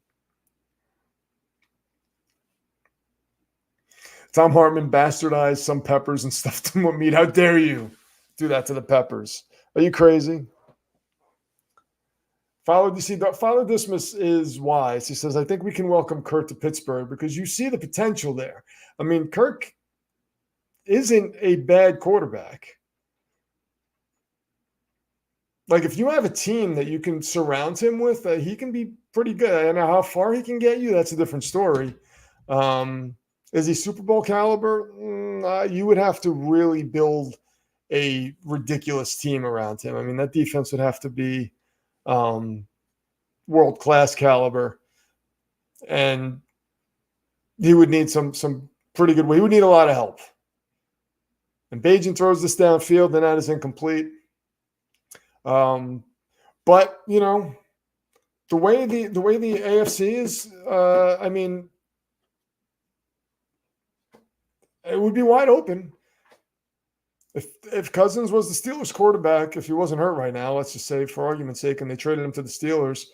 Tom Hartman bastardized some peppers and stuffed them with meat. How dare you do that to the peppers? Are you crazy? Father Dismas is wise. He says, I think we can welcome Kirk to Pittsburgh because you see the potential there. I mean, Kirk isn't a bad quarterback. Like, if you have a team that you can surround him with, he can be pretty good. I don't know how far he can get you. That's a different story. Is he Super Bowl caliber? You would have to really build a ridiculous team around him. I mean, that defense would have to be world-class caliber. And he would need some pretty good – he would need a lot of help. And Bajan throws this downfield, and that is incomplete. But the way the AFC is, I mean, it would be wide open. If Cousins was the Steelers quarterback, if he wasn't hurt right now, let's just say for argument's sake, and they traded him to the Steelers,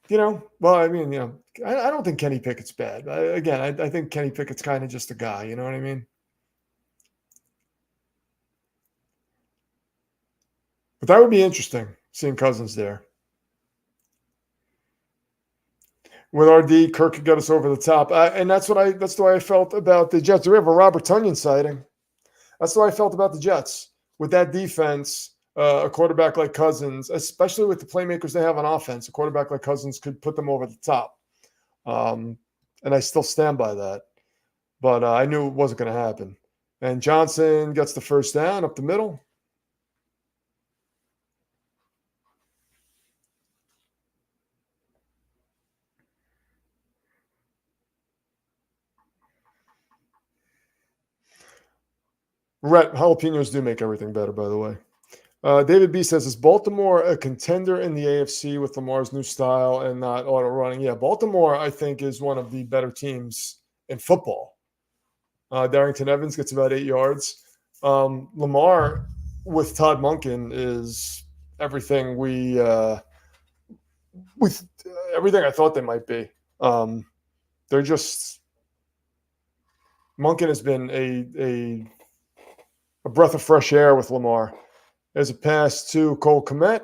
well, I mean, I don't think Kenny Pickett's bad. I think Kenny Pickett's kind of just a guy. You know what I mean? But that would be interesting, seeing Cousins there. With RD, Kirk could get us over the top. And that's the way I felt about the Jets. We have a Robert Tonyan sighting. That's the way I felt about the Jets. With that defense, a quarterback like Cousins, especially with the playmakers they have on offense, a quarterback like Cousins could put them over the top. And I still stand by that. But I knew it wasn't going to happen. And Johnson gets the first down up the middle. Red jalapenos do make everything better, by the way. David B says, is Baltimore a contender in the AFC with Lamar's new style and not auto running? Yeah, Baltimore, I think, is one of the better teams in football. Darrington Evans gets about 8 yards. Lamar with Todd Monken is everything everything I thought they might be. They're just Monken has been a breath of fresh air with Lamar. There's a pass to Cole Kmet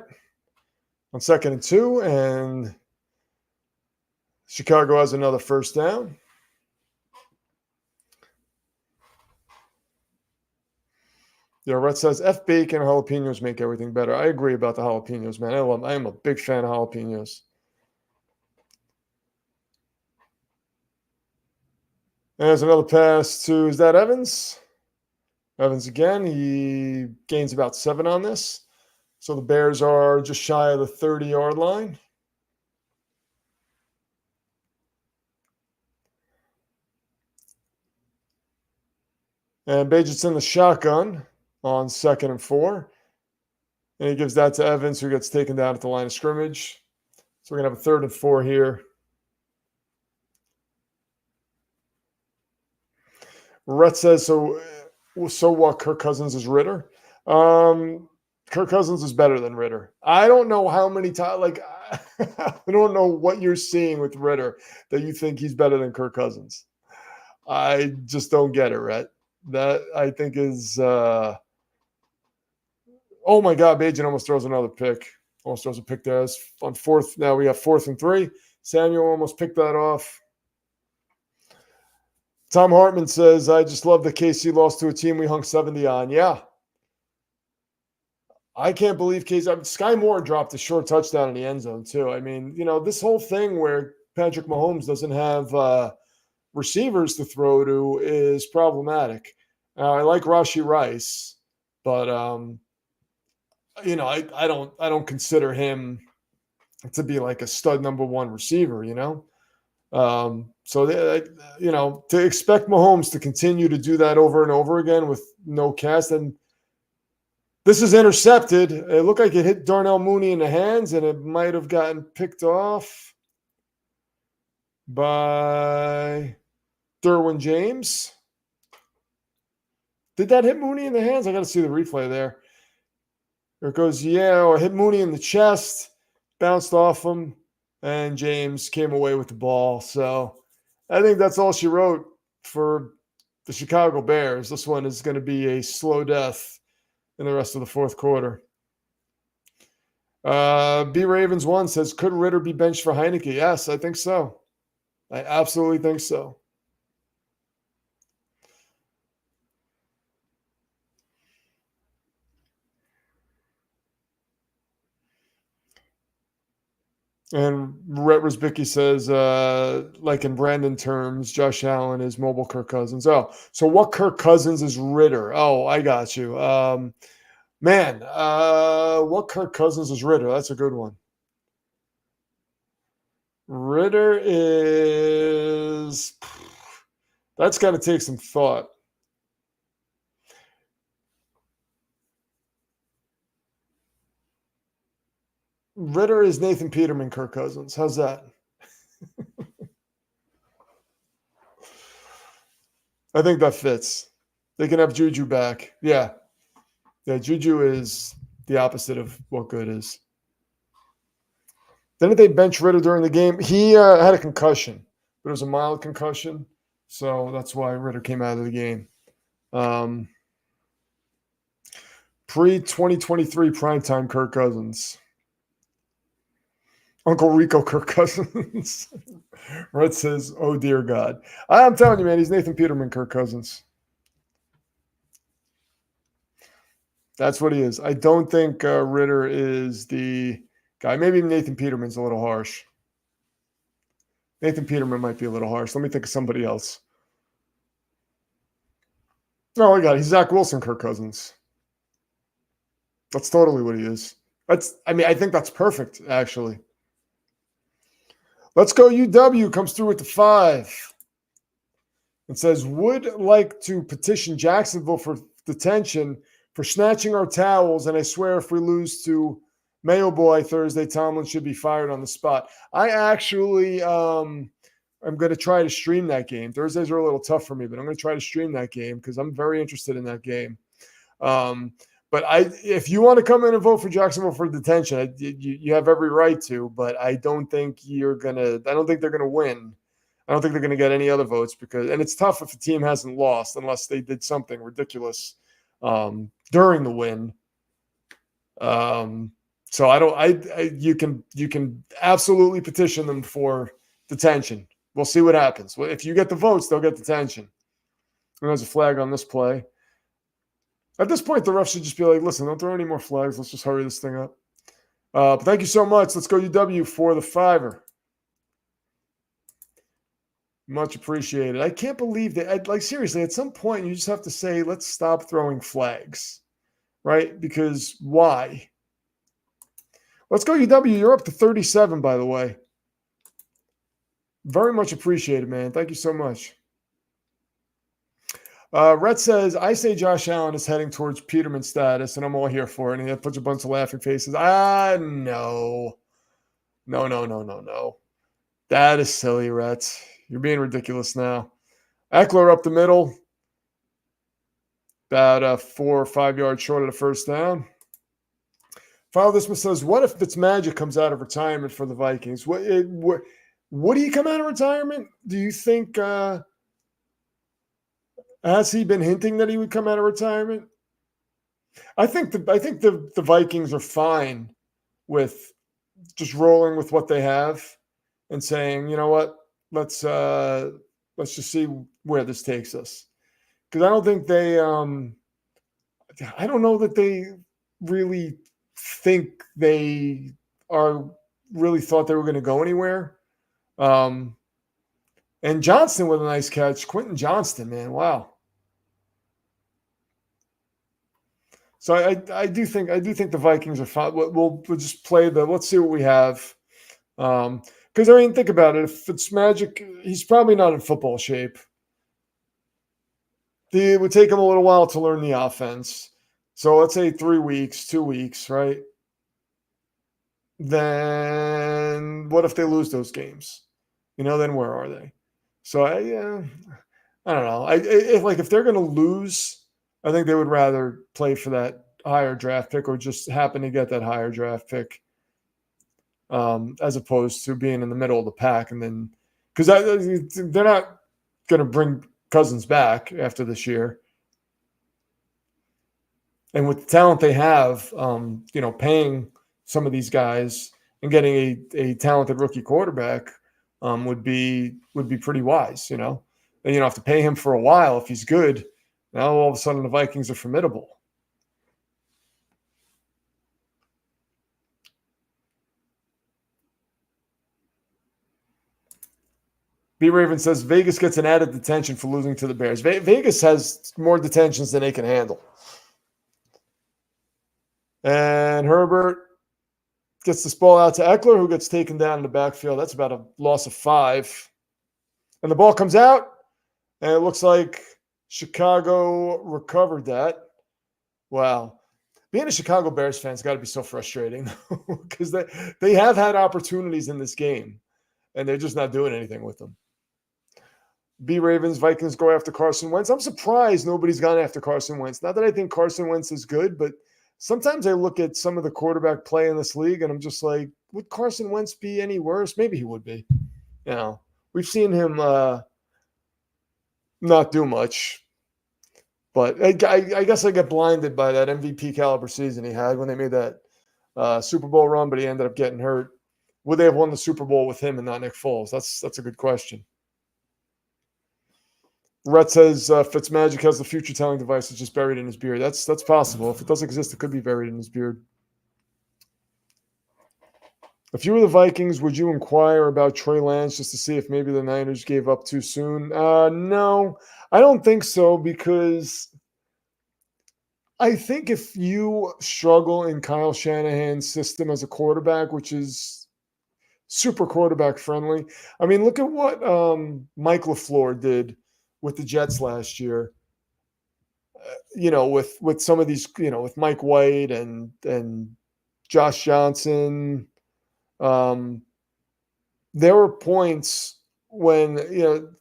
on 2nd and 2, and Chicago has another first down. Yeah, Rhett says F bacon and jalapenos make everything better. I agree about the jalapenos, man. I am a big fan of jalapenos. And there's another pass to, is that Evans? Evans again. He gains about 7 on this. So the Bears are just shy of the 30-yard line. And Bajan's in the shotgun on 2nd and 4. And he gives that to Evans, who gets taken down at the line of scrimmage. So we're going to have a 3rd and 4 here. Rhett says, so what, Kirk Cousins is Ritter? Kirk Cousins is better than Ritter. I don't know how many times, I don't know what you're seeing with Ritter that you think he's better than Kirk Cousins. I just don't get it, Rhett. That I think is, oh my God, Bajan almost throws another pick. Almost throws a pick there. It's on 4th. Now we have 4th and 3. Samuel almost picked that off. Tom Hartman says, I just love that KC lost to a team we hung 70 on. Yeah. I can't believe KC. Sky Moore dropped a short touchdown in the end zone, too. I mean, this whole thing where Patrick Mahomes doesn't have receivers to throw to is problematic. I like Rashee Rice, but, I don't consider him to be like a stud number 1 receiver, So, to expect Mahomes to continue to do that over and over again with no cast, and this is intercepted. It looked like it hit Darnell Mooney in the hands, and it might have gotten picked off by Derwin James. Did that hit Mooney in the hands? I got to see the replay there. There it goes, or hit Mooney in the chest, bounced off him, and James came away with the ball. So I think that's all she wrote for the Chicago Bears. This one is going to be a slow death in the rest of the 4th quarter. B Ravens 1 says, could Ritter be benched for Heineke? Yes, I think so. I absolutely think so. And Rhett Risbicki says, like in Brandon terms, Josh Allen is mobile Kirk Cousins. Oh, so what Kirk Cousins is Ritter? Oh, I got you. What Kirk Cousins is Ritter? That's a good one. Ritter is, that's got to take some thought. Ritter is Nathan Peterman, Kirk Cousins. How's that? I think that fits. They can have Juju back. Yeah. Yeah, Juju is the opposite of what good is. Didn't they bench Ritter during the game? He had a concussion, but it was a mild concussion. So that's why Ritter came out of the game. Pre-2023 primetime Kirk Cousins. Uncle Rico Kirk Cousins. Red says, oh, dear God. I'm telling you, man, he's Nathan Peterman Kirk Cousins. That's what he is. I don't think Ritter is the guy. Maybe Nathan Peterman's a little harsh. Nathan Peterman might be a little harsh. Let me think of somebody else. Oh, I got it. He's Zach Wilson Kirk Cousins. That's totally what he is. I think that's perfect, actually. Let's go UW comes through with the 5. It says, would like to petition Jacksonville for detention for snatching our towels, and I swear if we lose to Mayo Boy Thursday, Tomlin should be fired on the spot. I actually am going to try to stream that game. Thursdays are a little tough for me, but I'm going to try to stream that game because I'm very interested in that game. But if you want to come in and vote for Jacksonville for detention, you have every right to. But I don't think they're going to win. I don't think they're going to get any other votes and it's tough if the team hasn't lost unless they did something ridiculous during the win. So you can absolutely petition them for detention. We'll see what happens. If you get the votes, they'll get detention. And there's a flag on this play. At this point, the refs should just be like, listen, don't throw any more flags. Let's just hurry this thing up. But thank you so much. Let's go UW for the 5. Much appreciated. I can't believe that. Seriously, at some point, you just have to say, let's stop throwing flags, right? Because why? Let's go UW. You're up to 37, by the way. Very much appreciated, man. Thank you so much. Rhett says, I say Josh Allen is heading towards Peterman status, and I'm all here for it. And he puts a bunch of laughing faces. No. No. That is silly, Rhett. You're being ridiculous now. Eckler up the middle. About 4 or 5 yards short of the first down. Follow this one says, what if Fitzmagic comes out of retirement for the Vikings? Would he come out of retirement? Do you think has he been hinting that he would come out of retirement? I think the Vikings are fine with just rolling with what they have and saying, you know what, let's just see where this takes us. Because I don't think I don't know that they really think they really thought they were going to go anywhere. And Johnston with a nice catch. Quentin Johnston, man, wow. So I do think the Vikings are fine. We'll just play let's see what we have. Because think about it. If it's Magic, he's probably not in football shape. It would take him a little while to learn the offense. So let's say 3 weeks, 2 weeks, right? Then what if they lose those games? Then where are they? So I don't know. If they're going to lose, I think they would rather play for that higher draft pick or just happen to get that higher draft pick, as opposed to being in the middle of the pack. And then, because they're not going to bring Cousins back after this year. And with the talent they have, paying some of these guys and getting a talented rookie quarterback would be pretty wise, And you don't have to pay him for a while if he's good. Now all of a sudden the Vikings are formidable. B. Raven says Vegas gets an added detention for losing to the Bears. Vegas has more detentions than they can handle. And Herbert gets this ball out to Eckler, who gets taken down in the backfield. That's about a loss of 5. And the ball comes out, and it looks like Chicago recovered that. Wow. Being a Chicago Bears fan has got to be so frustrating because they have had opportunities in this game, and they're just not doing anything with them. B. Ravens, Vikings go after Carson Wentz. I'm surprised nobody's gone after Carson Wentz. Not that I think Carson Wentz is good, but sometimes I look at some of the quarterback play in this league, and I'm just like, would Carson Wentz be any worse? Maybe he would be. You know, we've seen him not do much. But I guess I get blinded by that MVP caliber season he had when they made that Super Bowl run, but he ended up getting hurt. Would they have won the Super Bowl with him and not Nick Foles? That's a good question. Rhett says Fitzmagic has the future telling device that's just buried in his beard. That's possible. If it doesn't exist, it could be buried in his beard. If you were the Vikings, would you inquire about Trey Lance just to see if maybe the Niners gave up too soon? No, I don't think so, because I think if you struggle in Kyle Shanahan's system as a quarterback, which is super quarterback friendly, I mean, look at what Mike LaFleur did with the Jets last year. With some of these, with Mike White and Josh Johnson. There were points when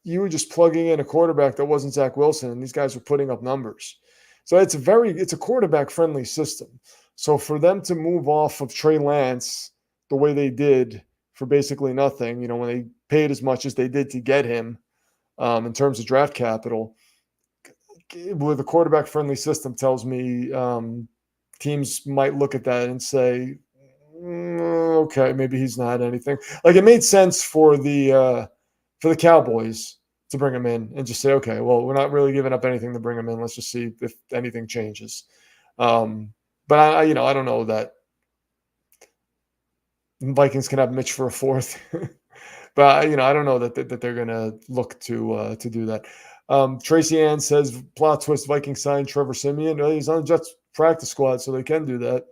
you were just plugging in a quarterback that wasn't Zach Wilson, and these guys were putting up numbers. So it's a quarterback friendly system. So for them to move off of Trey Lance the way they did for basically nothing, when they paid as much as they did to get him in terms of draft capital, with a quarterback friendly system tells me teams might look at that and say, okay, maybe he's not anything. Like, it made sense for the Cowboys to bring him in and just say, okay, well, we're not really giving up anything to bring him in. Let's just see if anything changes. But I don't know that Vikings can have Mitch for a fourth. But I don't know that they're going to look to do that. Tracy Ann says, plot twist, Vikings signed Trevor Siemian. Well, he's on the Jets practice squad, so they can do that.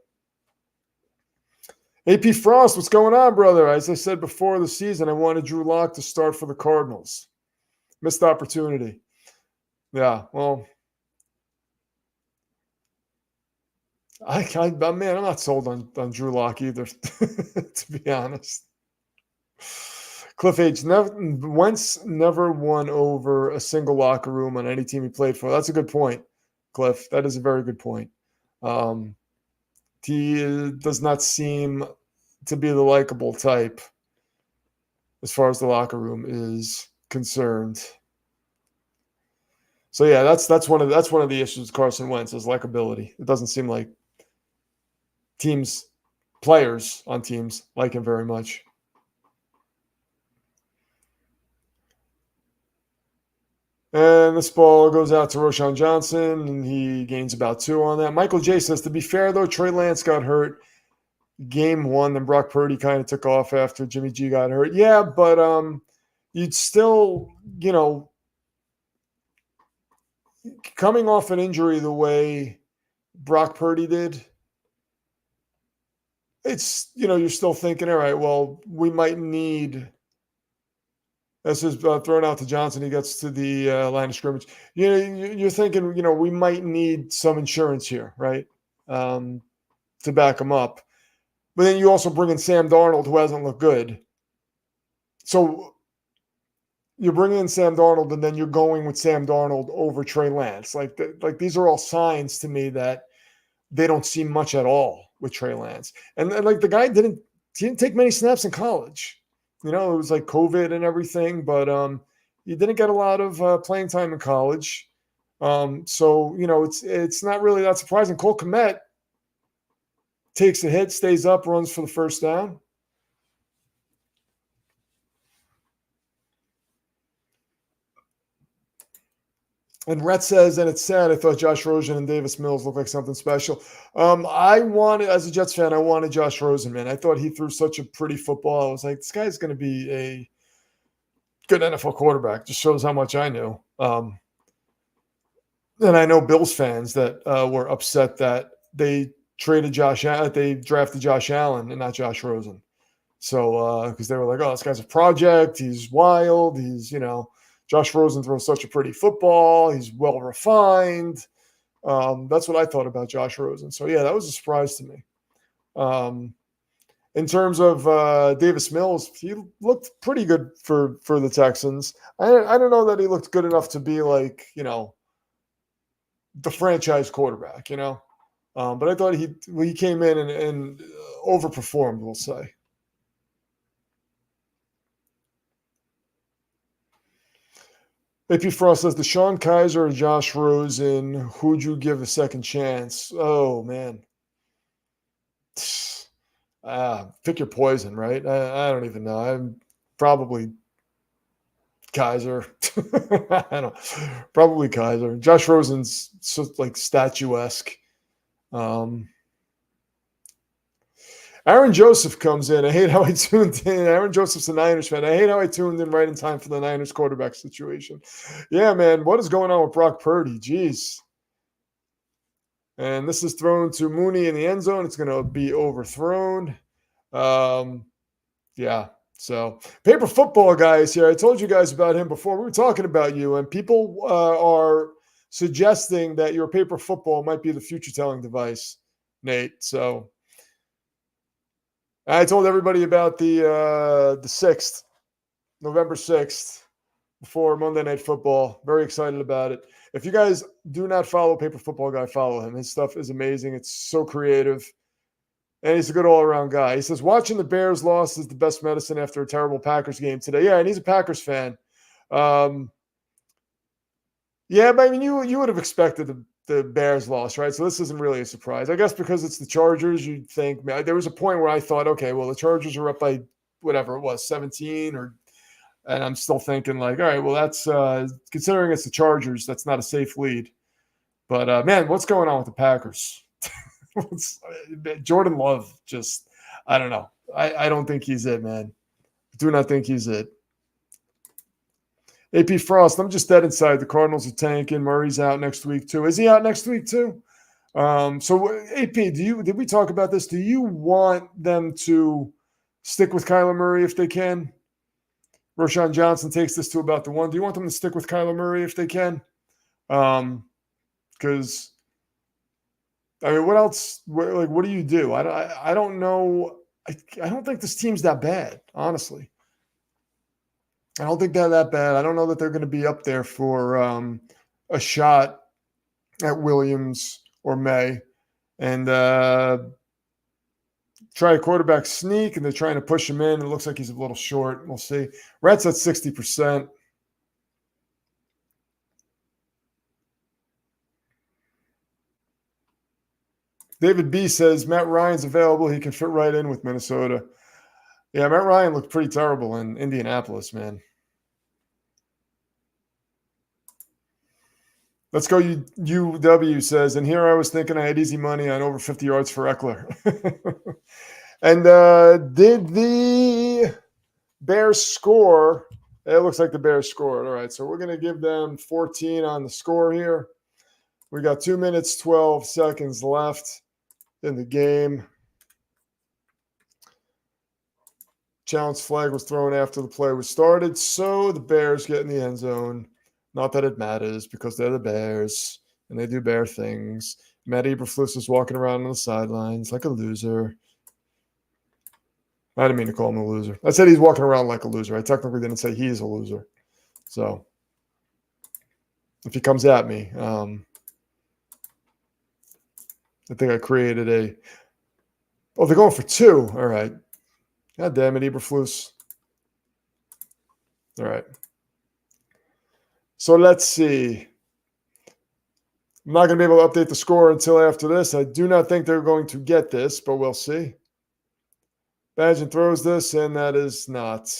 AP Frost, what's going on, brother? As I said before the season, I wanted Drew Lock to start for the Cardinals. Missed opportunity. Yeah, well, I'm not sold on Drew Lock either, to be honest. Cliff H. Wentz never won over a single locker room on any team he played for. That's a good point, Cliff. That is a very good point. He does not seem to be the likable type as far as the locker room is concerned. So yeah, that's one of the issues with Carson Wentz is likability. It doesn't seem like players on teams like him very much. And this ball goes out to Roshan Johnson, and he gains about 2 on that. Michael J says, to be fair, though, Trey Lance got hurt game 1, then Brock Purdy kind of took off after Jimmy G got hurt. Yeah, but you'd still, coming off an injury the way Brock Purdy did, it's, you're still thinking, all right, well, we might need... This is thrown out to Johnson. He gets to the line of scrimmage. You're thinking, we might need some insurance here, right, to back him up. But then you also bring in Sam Darnold, who hasn't looked good. So you're bringing in Sam Darnold, and then you're going with Sam Darnold over Trey Lance. Like these are all signs to me that they don't see much at all with Trey Lance. And like the guy didn't take many snaps in college. It was like COVID and everything, but he didn't get a lot of playing time in college. So, it's not really that surprising. Cole Kmet takes a hit, stays up, runs for the first down. And Rhett says, and it's sad, I thought Josh Rosen and Davis Mills looked like something special. As a Jets fan, I wanted Josh Rosen, man. I thought he threw such a pretty football. I was like, this guy's going to be a good NFL quarterback. Just shows how much I knew. And I know Bills fans that were upset that they drafted Josh Allen and not Josh Rosen. So, because they were like, oh, this guy's a project. He's wild. He's, Josh Rosen throws such a pretty football. He's well refined. That's what I thought about Josh Rosen. So, yeah, that was a surprise to me. In terms of Davis Mills, he looked pretty good for the Texans. I don't know that he looked good enough to be like, the franchise quarterback, but I thought he came in and overperformed, we'll say. AP Frost says, Deshaun Kaiser or Josh Rosen, who'd you give a second chance? Oh, man. Pick your poison, right? I don't even know. I'm probably Kaiser. I don't. Probably Kaiser. Josh Rosen's so like statuesque. Aaron Joseph comes in. I hate how I tuned in. Aaron Joseph's a Niners fan. I hate how I tuned in right in time for the Niners quarterback situation. Yeah, man. What is going on with Brock Purdy? Jeez. And this is thrown to Mooney in the end zone. It's going to be overthrown. Yeah. So, Paper Football Guy is here. I told you guys about him before. We were talking about you, and people are suggesting that your paper football might be the future telling device, Nate. So, I told everybody about the 6th, November 6th, before Monday Night Football. Very excited about it. If you guys do not follow Paper Football Guy, follow him. His stuff is amazing. It's so creative. And he's a good all-around guy. He says, watching the Bears loss is the best medicine after a terrible Packers game today. Yeah, and he's a Packers fan. Yeah, but I mean, you would have expected the Bears loss, right? So this isn't really a surprise. I guess because it's the Chargers, you'd think. There was a point where I thought, okay, well, the Chargers are up by whatever it was, 17 and I'm still thinking like, all right, well, that's considering it's the Chargers, that's not a safe lead. But, man, what's going on with the Packers? Jordan Love just, I don't know. I don't think he's it, man. I do not think he's it. AP Frost, I'm just dead inside. The Cardinals are tanking. Murray's out next week, too. Is he out next week, too? So, AP, did we talk about this? Do you want them to stick with Kyler Murray if they can? Roshan Johnson takes this to about the 1. Do you want them to stick with Kyler Murray if they can? Because I mean, what else? What do you do? I don't know. I don't think this team's that bad, honestly. I don't think they're that bad. I don't know that they're going to be up there for a shot at Williams or May. And try a quarterback sneak, and they're trying to push him in. It looks like he's a little short. We'll see. Reds at 60%. David B says Matt Ryan's available. He can fit right in with Minnesota. Yeah, Matt Ryan looked pretty terrible in Indianapolis, man. Let's go. UW says, and here I was thinking I had easy money on over 50 yards for Eckler. And did the Bears score? It looks like the Bears scored. All right, so we're going to give them 14 on the score here. We got 2 minutes, 12 seconds left in the game. Challenge flag was thrown after the play was started, so the Bears get in the end zone. Not that it matters because they're the Bears and they do Bear things. Matt Eberflus is walking around on the sidelines like a loser. I didn't mean to call him a loser. I said he's walking around like a loser. I technically didn't say he's a loser. So if he comes at me, I think I created a – oh, they're going for 2. All right. God damn it, Eberflus. All right. So let's see. I'm not going to be able to update the score until after this. I do not think they're going to get this, but we'll see. Badgen throws this, and that is not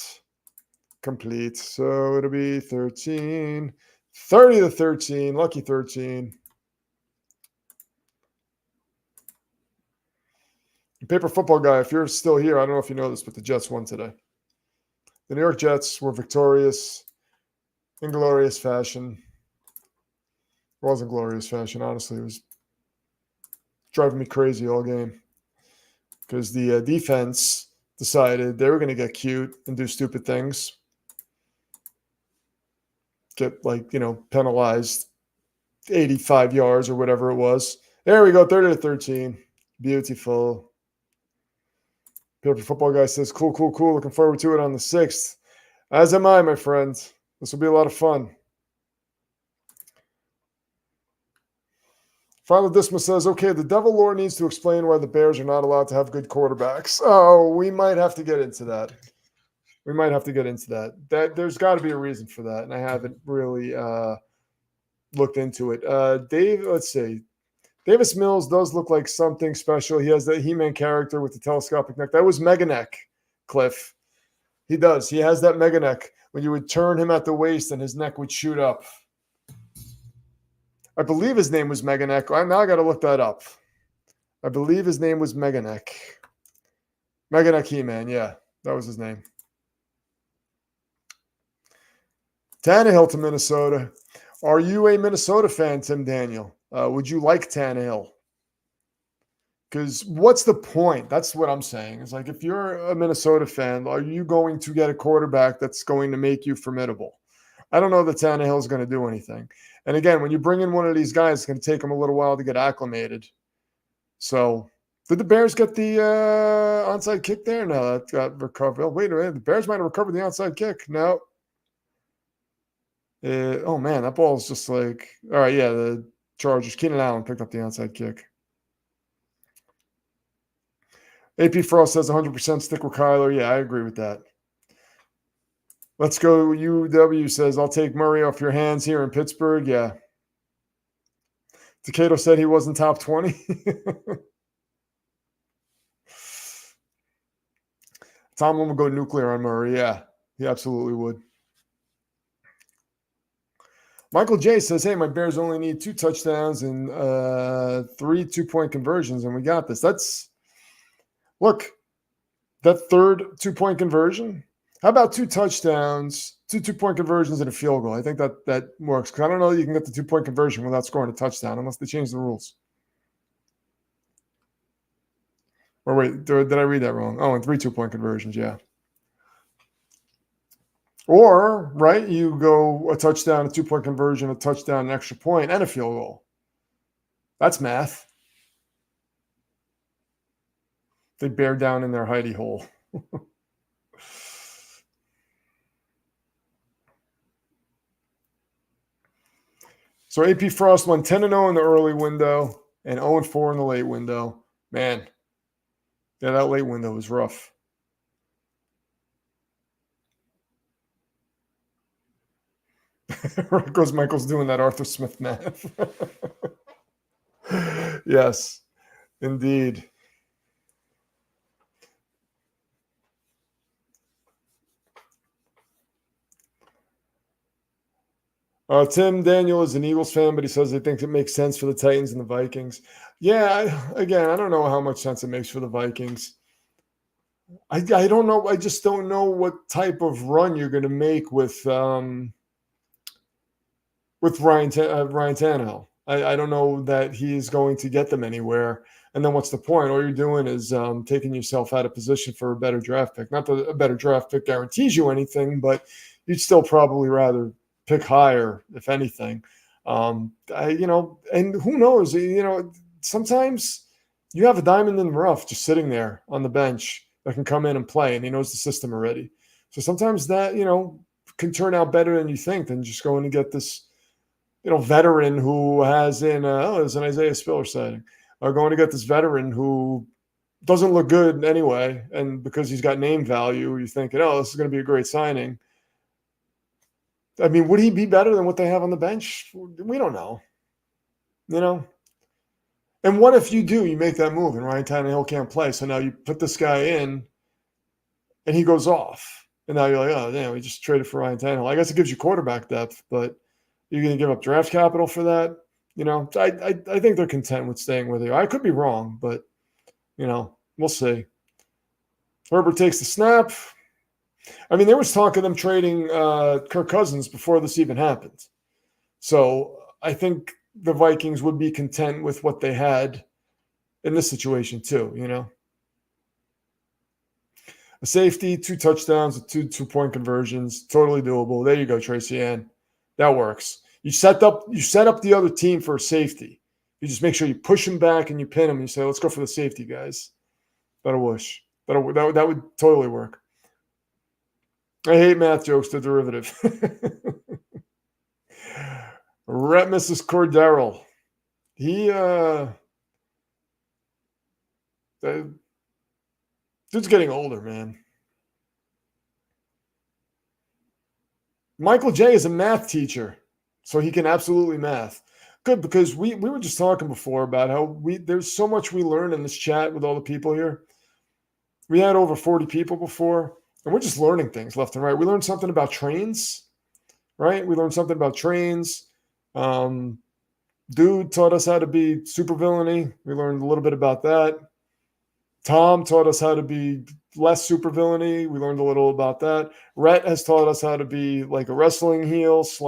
complete. So it'll be 13. 30-13. Lucky 13. Paper Football Guy, if you're still here, I don't know if you know this, but the Jets won today. The New York Jets were victorious in glorious fashion. It wasn't glorious fashion, honestly. It was driving me crazy all game because the defense decided they were going to get cute and do stupid things. Get, penalized 85 yards or whatever it was. There we go, 30-13. Beautiful. Paper Football Guy says, cool. Looking forward to it on the 6th. As am I, my friend. This will be a lot of fun. Final Disma says, okay, the Devil Lore needs to explain why the Bears are not allowed to have good quarterbacks. Oh, we might have to get into that. We might have to get into that. There's got to be a reason for that, and I haven't really looked into it. Dave, let's see. Davis Mills does look like something special. He has that He-Man character with the telescopic neck. That was Mega Neck, Cliff. He does. He has that Mega Neck when you would turn him at the waist and his neck would shoot up. I believe his name was Mega Neck. Now I got to look that up. I believe his name was Mega Neck. Mega Neck He-Man, yeah. That was his name. Tannehill to Minnesota. Are you a Minnesota fan, Tim Daniel? Would you like Tannehill? Because what's the point? That's what I'm saying. It's like, if you're a Minnesota fan, are you going to get a quarterback that's going to make you formidable? I don't know that Tannehill is going to do anything. And again, when you bring in one of these guys, it's going to take them a little while to get acclimated. So, did the Bears get the onside kick there? No, that got recovered. Oh, wait a minute. The Bears might have recovered the onside kick. No. Oh, man, that ball is just like, all right, yeah, the Chargers. Keenan Allen picked up the onside kick. AP Frost says 100% stick with Kyler. Yeah, I agree with that. Let's go. UW says, I'll take Murray off your hands here in Pittsburgh. Yeah. Takeda said he wasn't top 20. Tomlin would go nuclear on Murray. Yeah, he absolutely would. Michael J says, hey, my Bears only need 2 touchdowns and 3 2-point conversions, and we got this. Look, that third 2-point conversion, how about 2 touchdowns, 2 2-point conversions, and a field goal? I think that works, because I don't know that you can get the 2-point conversion without scoring a touchdown unless they change the rules. Or wait, did I read that wrong? Oh, and 3 2-point conversions, yeah. Or, right, you go a touchdown, a 2-point conversion, a touchdown, an extra point, and a field goal. That's math. They bear down in their hidey hole. So AP Frost went 10-0 in the early window and 0-4 in the late window. Man, yeah, that late window was rough. Right goes Michael's doing that Arthur Smith math. Yes, indeed. Tim Daniel is an Eagles fan, but he says he thinks it makes sense for the Titans and the Vikings. Yeah, I don't know how much sense it makes for the Vikings. I don't know. I just don't know what type of run you're going to make with Ryan Tannehill. I don't know that he's going to get them anywhere. And then what's the point? All you're doing is taking yourself out of position for a better draft pick. Not that a better draft pick guarantees you anything, but you'd still probably rather pick higher, if anything. And who knows? Sometimes you have a diamond in the rough just sitting there on the bench that can come in and play, and he knows the system already. So sometimes that, can turn out better than you think than just going to get this, veteran who has there's an Isaiah Spiller sighting. Or going to get this veteran who doesn't look good anyway, and because he's got name value, you're thinking, oh, this is going to be a great signing. I mean, would he be better than what they have on the bench? We don't know. And what if you make that move and Ryan Tannehill can't play? So now you put this guy in and he goes off. And now you're like, oh, damn, we just traded for Ryan Tannehill. I guess it gives you quarterback depth, but you're going to give up draft capital for that? I think they're content with staying with you. I could be wrong, but, we'll see. Herbert takes the snap. I mean, there was talk of them trading Kirk Cousins before this even happened. So I think the Vikings would be content with what they had in this situation too, A safety, 2 touchdowns, 2 2-point conversions, totally doable. There you go, Tracy Ann. That works. You set up the other team for a safety. You just make sure you push them back and you pin them and you say, let's go for the safety, guys. That would totally work. I hate math jokes, the derivative. Rep Mrs. Cordero. Dude's getting older, man. Michael J is a math teacher, so he can absolutely math. Good, because we were just talking before about how there's so much we learn in this chat with all the people here. We had over 40 people before, and we're just learning things left and right. We learned something about trains, right? We learned something about trains. Dude taught us how to be supervillainy. We learned a little bit about that. Tom taught us how to be less supervillainy. We learned a little about that. Rhett has taught us how to be like a wrestling heel /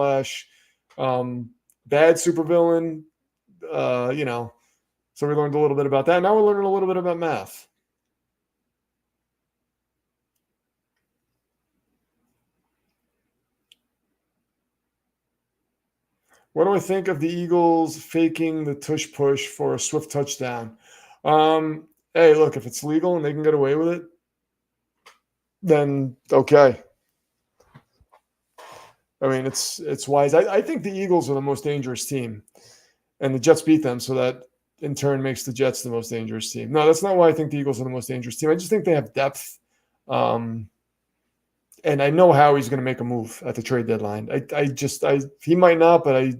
bad supervillain. So we learned a little bit about that. Now we're learning a little bit about math. What do I think of the Eagles faking the tush push for a swift touchdown? Hey, look, if it's legal and they can get away with it, then okay. I mean, it's wise. I think the Eagles are the most dangerous team, and the Jets beat them, so that in turn makes the Jets the most dangerous team. No, that's not why I think the Eagles are the most dangerous team. I just think they have depth. And I know Howie's going to make a move at the trade deadline. He might not, but I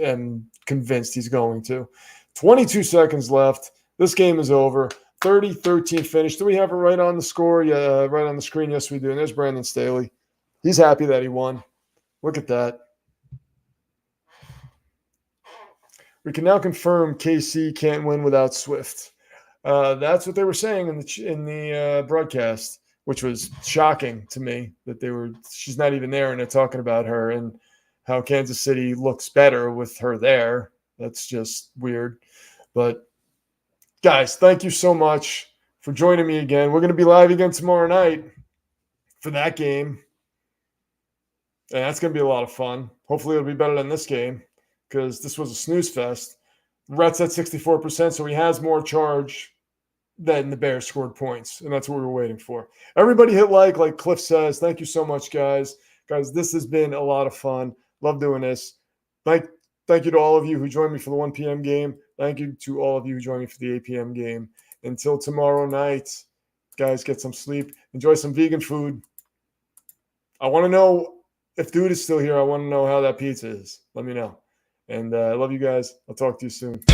am convinced he's going to. 22 seconds left. This game is over. 30-13 finish. Do we have it right on the score? Yeah, right on the screen. Yes, we do. And there's Brandon Staley. He's happy that he won. Look at that. We can now confirm KC can't win without Swift. That's what they were saying in the broadcast, which was shocking to me that she's not even there and they're talking about her and how Kansas City looks better with her there. That's just weird. But guys, thank you so much for joining me again. We're going to be live again tomorrow night for that game. And that's going to be a lot of fun. Hopefully it'll be better than this game because this was a snooze fest. Rhett's at 64%, so he has more charge than the Bears scored points, and that's what we were waiting for. Everybody hit like Cliff says. Thank you so much, guys. Guys, this has been a lot of fun. Love doing this. Thank you to all of you who joined me for the 1 p.m. game. Thank you to all of you who joined me for the 8 p.m. game. Until tomorrow night, guys, get some sleep. Enjoy some vegan food. I want to know if Dude is still here. I want to know how that pizza is. Let me know. And I love you guys. I'll talk to you soon.